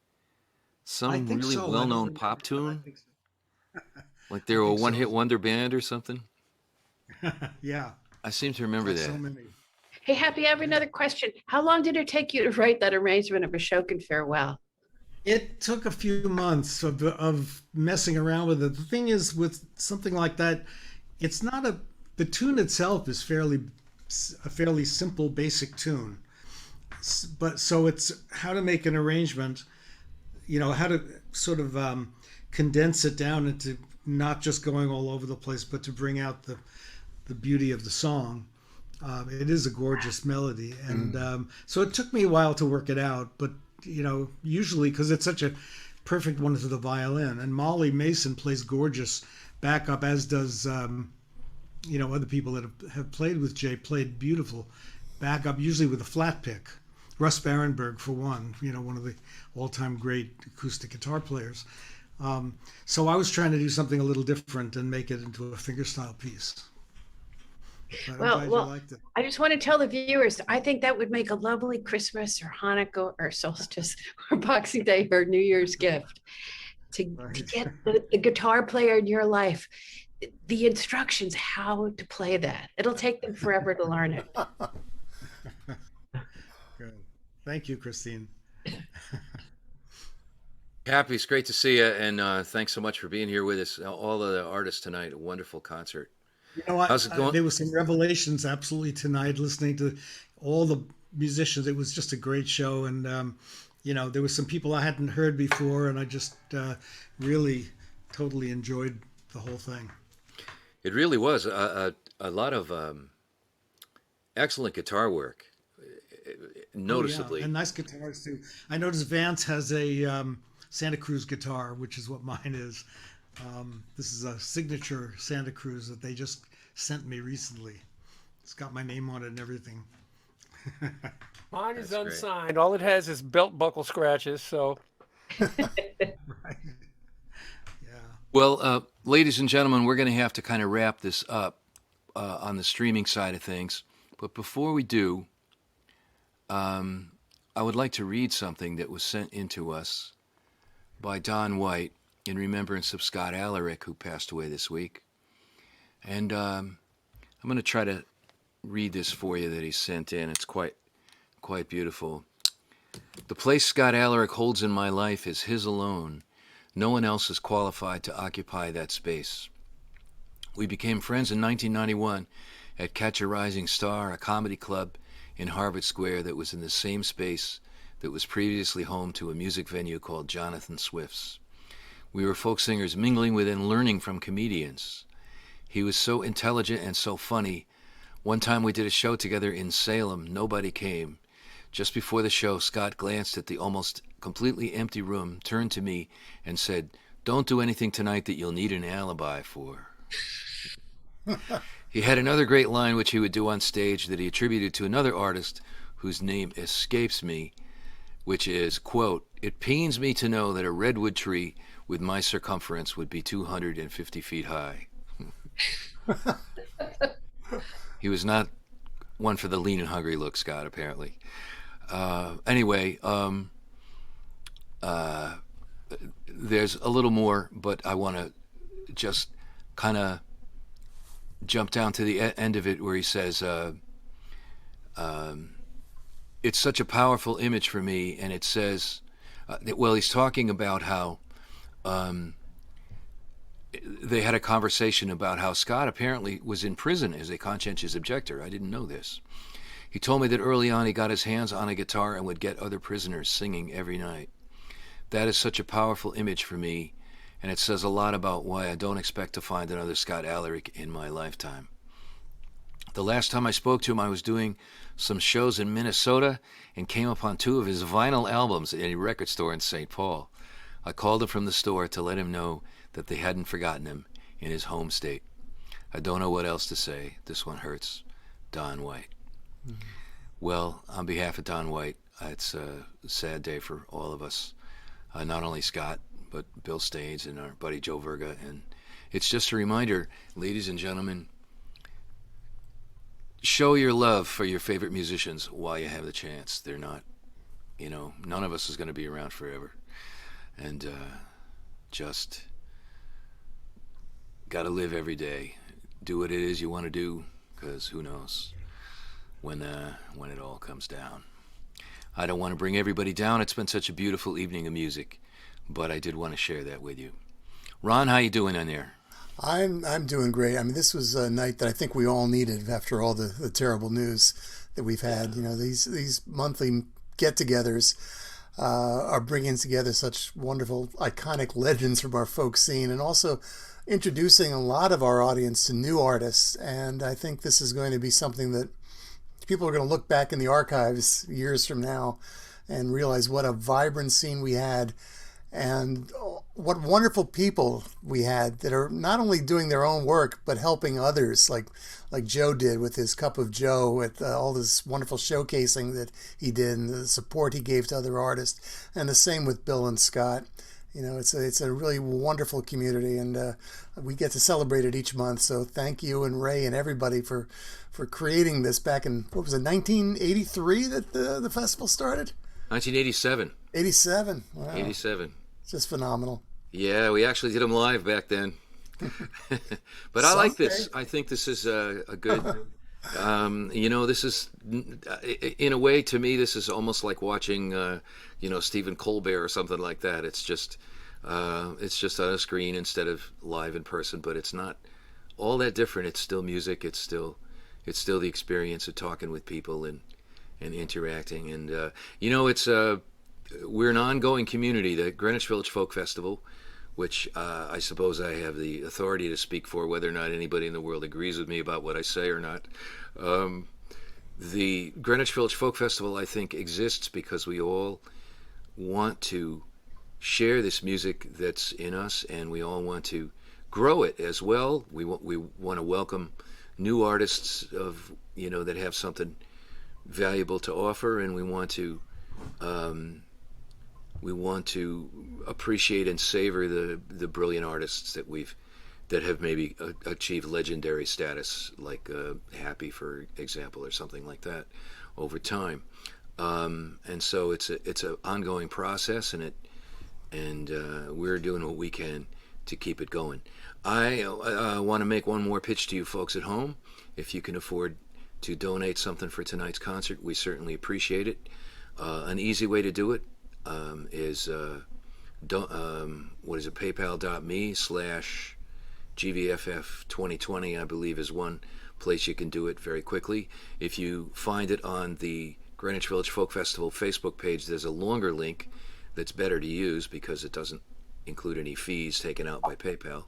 Some think really so. I don't well-known remember, pop but I tune? think so. Like they were a think so. one-hit wonder band or something? Yeah. I seem to remember Got that. so many. Hey, Happy, I have another question. How long did it take you to write that arrangement of Ashokan Farewell? It took a few months of messing around with it. The thing is, with something like that, it's not the tune itself is a fairly simple, basic tune. But so it's how to make an arrangement, how to sort of condense it down into not just going all over the place, but to bring out the beauty of the song. It is a gorgeous melody, and so it took me a while to work it out. But usually because it's such a perfect one for the violin, and Molly Mason plays gorgeous backup, as does other people that have played with Jay played beautiful backup, usually with a flat pick. Russ Barenberg, for one, one of the all-time great acoustic guitar players. So I was trying to do something a little different and make it into a fingerstyle piece. But I'm glad you liked it. I just want to tell the viewers, I think that would make a lovely Christmas or Hanukkah or solstice or Boxing Day or New Year's gift to get the guitar player in your life the instructions how to play that. It'll take them forever to learn it. Good. Thank you, Christine. Happy, it's great to see you, and thanks so much for being here with us. All of the artists tonight, a wonderful concert. How's it going? There were some revelations absolutely tonight, listening to all the musicians. It was just a great show, and there were some people I hadn't heard before, and I just really totally enjoyed the whole thing. It really was a lot of excellent guitar work, noticeably. Oh, yeah. And nice guitars too. I noticed Vance has a Santa Cruz guitar, which is what mine is. This is a signature Santa Cruz that they just sent me recently. It's got my name on it and everything. Mine is unsigned. All it has is belt buckle scratches. So. Right. Well, ladies and gentlemen, we're going to have to kind of wrap this up on the streaming side of things. But before we do, I would like to read something that was sent in to us by Don White in remembrance of Scott Alaric, who passed away this week. And I'm going to try to read this for you that he sent in. It's quite beautiful. The place Scott Alaric holds in my life is his alone. No one else is qualified to occupy that space. We became friends in 1991 at Catch a Rising Star, a comedy club in Harvard Square that was in the same space that was previously home to a music venue called Jonathan Swift's. We were folk singers mingling with and learning from comedians. He was so intelligent and so funny. One time we did a show together in Salem. Nobody came. Just before the show, Scott glanced at the almost completely empty room, turned to me and said, "Don't do anything tonight that you'll need an alibi for." He had another great line which he would do on stage that he attributed to another artist whose name escapes me, which is, quote, "It pains me to know that a redwood tree with my circumference would be 250 feet high." He was not one for the lean and hungry look, Scott, apparently. Anyway, there's a little more, but I want to just kind of jump down to the end of it where he says, it's such a powerful image for me, and it says, well, he's talking about how they had a conversation about how Scott apparently was in prison as a conscientious objector. I didn't know this. He told me that early on he got his hands on a guitar and would get other prisoners singing every night. That is such a powerful image for me, and it says a lot about why I don't expect to find another Scott Alaric in my lifetime. The last time I spoke to him, I was doing some shows in Minnesota and came upon 2 of his vinyl albums in a record store in St. Paul. I called him from the store to let him know that they hadn't forgotten him in his home state. I don't know what else to say. This one hurts. Don White. Mm-hmm. Well, on behalf of Don White, it's a sad day for all of us. Not only Scott, but Bill Staines and our buddy Joe Verga. And it's just a reminder, ladies and gentlemen, show your love for your favorite musicians while you have the chance. They're not, none of us is going to be around forever. And just got to live every day. Do what it is you want to do, because who knows when it all comes down. I don't want to bring everybody down. It's been such a beautiful evening of music, but I did want to share that with you. Ron, how you doing on there? I'm doing great. I mean, this was a night that I think we all needed after all the terrible news that we've had. These monthly get-togethers are bringing together such wonderful, iconic legends from our folk scene, and also introducing a lot of our audience to new artists. And I think this is going to be something that people are going to look back in the archives years from now and realize what a vibrant scene we had, and what wonderful people we had that are not only doing their own work but helping others, like Joe did with his Cup of Joe, with all this wonderful showcasing that he did and the support he gave to other artists, and the same with Bill and Scott. It's a really wonderful community, and we get to celebrate it each month. So thank you and Ray and everybody for creating this back in, 1983 that the festival started? 1987. 87. Wow. 87. Just phenomenal. Yeah, we actually did them live back then. But I like this. I think this is a good, this is, in a way, to me, this is almost like watching, Stephen Colbert or something like that. It's just on a screen instead of live in person, but it's not all that different. It's still music. It's still the experience of talking with people and interacting. And, we're an ongoing community, the Greenwich Village Folk Festival, which I suppose I have the authority to speak for, whether or not anybody in the world agrees with me about what I say or not. The Greenwich Village Folk Festival, I think, exists because we all want to share this music that's in us, and we all want to grow it as well. We want to welcome new artists that have something valuable to offer, and we want to appreciate and savor the brilliant artists that have maybe achieved legendary status, like Happy, for example, or something like that, over time. And so it's an ongoing process, and we're doing what we can to keep it going. I want to make one more pitch to you folks at home. If you can afford to donate something for tonight's concert, we certainly appreciate it. An easy way to do it is PayPal.me/GVFF2020, I believe, is one place you can do it very quickly. If you find it on the Greenwich Village Folk Festival Facebook page, there's a longer link that's better to use because it doesn't include any fees taken out by PayPal.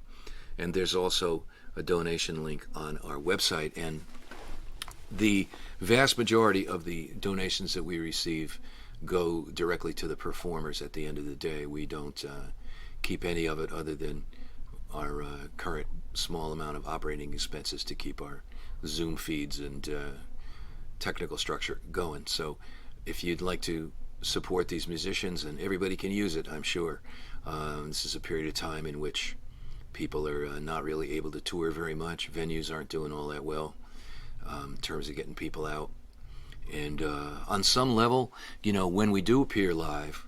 And there's also a donation link on our website. And the vast majority of the donations that we receive go directly to the performers at the end of the day. We don't keep any of it other than our current small amount of operating expenses to keep our Zoom feeds and technical structure going. So if you'd like to support these musicians, and everybody can use it, I'm sure. This is a period of time in which people are not really able to tour very much. Venues aren't doing all that well in terms of getting people out. And on some level, when we do appear live,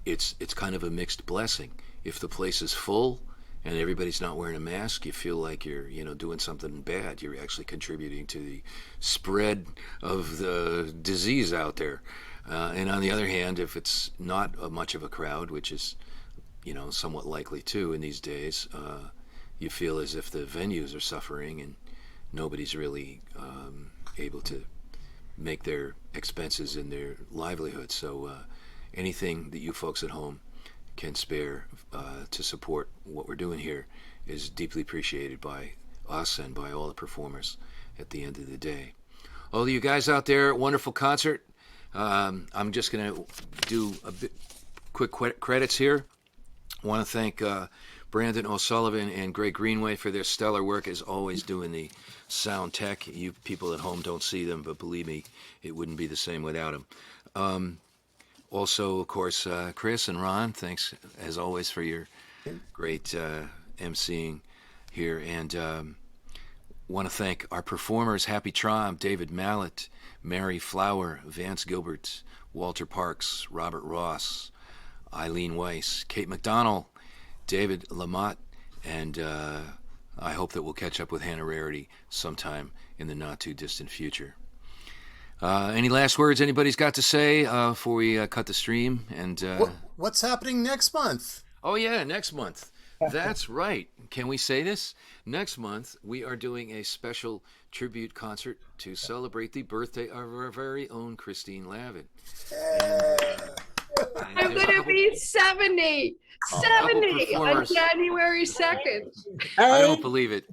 it's kind of a mixed blessing. If the place is full and everybody's not wearing a mask, you feel like you're, doing something bad. You're actually contributing to the spread of the disease out there. And on the other hand, if it's not much of a crowd, which is, somewhat likely too in these days, you feel as if the venues are suffering and nobody's really able to make their expenses and their livelihood. So anything that you folks at home can spare to support what we're doing here is deeply appreciated by us and by all the performers at the end of the day. All of you guys out there, wonderful concert. I'm just going to do a bit quick credits here. I want to thank Brandon O'Sullivan and Greg Greenway for their stellar work as always doing the sound tech. You people at home don't see them, but believe me, it wouldn't be the same without them. Also, of course, Chris and Ron, thanks as always for your great emceeing here. And want to thank our performers, Happy Traum, David Mallet, Mary Flower, Vance Gilbert, Walter Parks, Robert Ross, Eileen Weiss, Kate McDonald, David Lamott, and I hope that we'll catch up with Hannah Rarity sometime in the not-too-distant future. Any last words anybody's got to say before we cut the stream? And what's happening next month? Oh, yeah, next month. That's right. Can we say this? Next month, we are doing a special tribute concert to celebrate the birthday of our very own Christine Lavin. I'm going to be 70 on January 2nd. I don't believe it.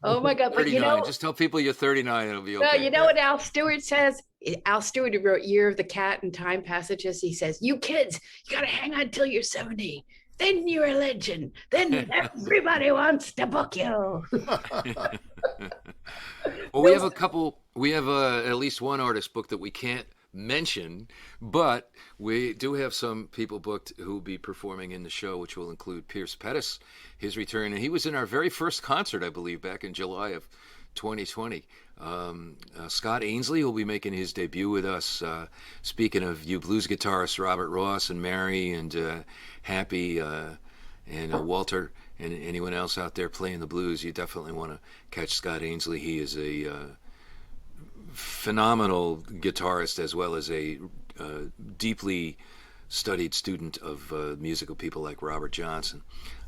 Oh my God! But 39. Just tell people you're 39. It'll be okay. Well, you know what Al Stewart says? Al Stewart, who wrote Year of the Cat and Time Passages, he says, "You kids, you got to hang on till you're 70. Then you're a legend. Then everybody wants to book you." Well, we have a couple. We have at least one artist booked that we can't mention, but we do have some people booked who will be performing in the show, which will include Pierce Pettis, his return, and he was in our very first concert, I believe, back in July of 2020. Scott Ainsley will be making his debut with us. Speaking of you blues guitarists, Robert Ross and Mary and Happy and Walter and anyone else out there playing the blues, you definitely want to catch Scott Ainsley. He is a phenomenal guitarist as well as a deeply studied student of musical people like Robert Johnson.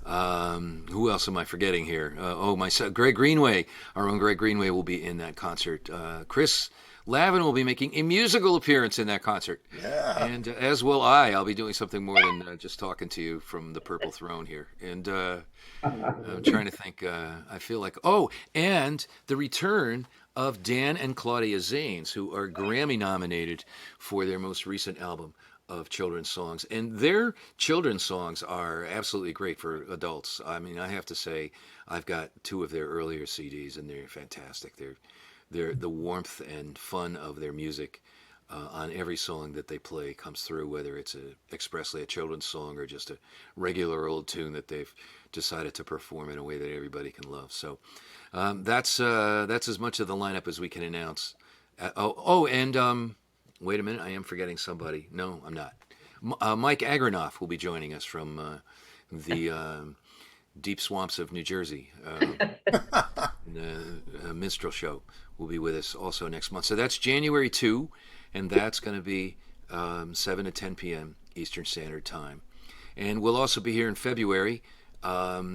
Who else am I forgetting here? Myself, Greg Greenway. Our own Greg Greenway will be in that concert. Chris Lavin will be making a musical appearance in that concert. Yeah. And as will I. I'll be doing something more than just talking to you from the Purple Throne here. And I'm trying to think. I feel like, and the return of Dan and Claudia Zanes, who are Grammy nominated for their most recent album of children's songs. And their children's songs are absolutely great for adults. I mean, I have to say, I've got 2 of their earlier CDs, and they're fantastic. They're the warmth and fun of their music on every song that they play comes through, whether it's expressly a children's song or just a regular old tune that they've decided to perform in a way that everybody can love. So that's as much of the lineup as we can announce. And wait a minute, I am forgetting somebody. No, I'm not. Mike Agranoff will be joining us from the deep swamps of New Jersey. The Minstrel Show will be with us also next month. So that's January 2, and that's going to be 7 to 10 p.m. Eastern Standard Time. And we'll also be here in February.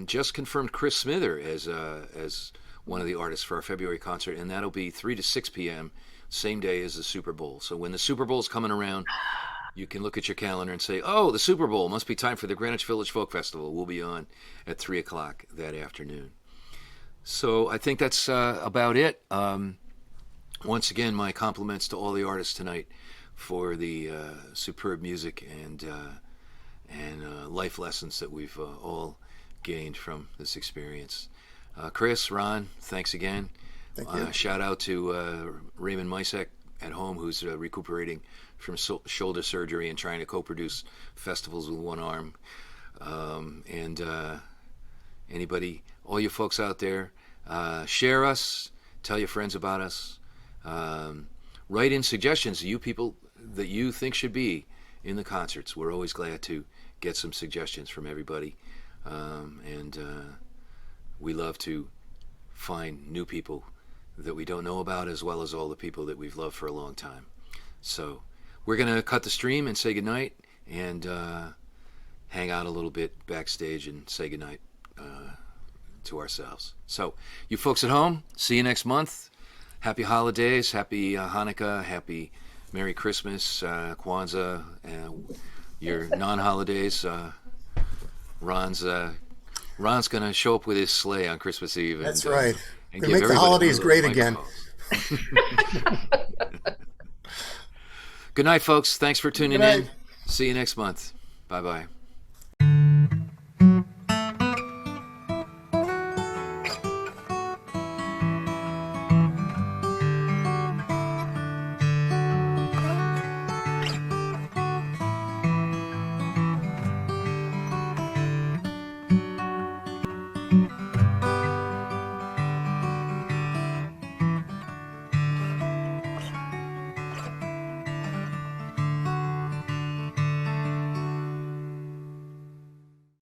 Just confirmed Chris Smither as one of the artists for our February concert, and that'll be 3 to 6 p.m., same day as the Super Bowl. So when the Super Bowl's coming around, you can look at your calendar and say, the Super Bowl, must be time for the Greenwich Village Folk Festival. We'll be on at 3 o'clock that afternoon. So I think that's about it. once again, my compliments to all the artists tonight for the superb music and life lessons that we've all gained from this experience. Chris, Ron, thanks again. Thank you. Shout out to Raymond Misek at home, who's recuperating from shoulder surgery and trying to co-produce festivals with one arm. And anybody, all you folks out there, share us, tell your friends about us, write in suggestions, you people that you think should be in the concerts. We're always glad to get some suggestions from everybody. And we love to find new people that we don't know about, as well as all the people that we've loved for a long time. So we're going to cut the stream and say goodnight, and hang out a little bit backstage and say goodnight to ourselves. So you folks at home, see you next month. Happy holidays, happy Hanukkah, happy Merry Christmas, Kwanzaa, your non-holidays. Ron's going to show up with his sleigh on Christmas Eve. That's and, right. And Gonna make the holidays great again. Good night, folks. Thanks for tuning in. See you next month. Bye-bye.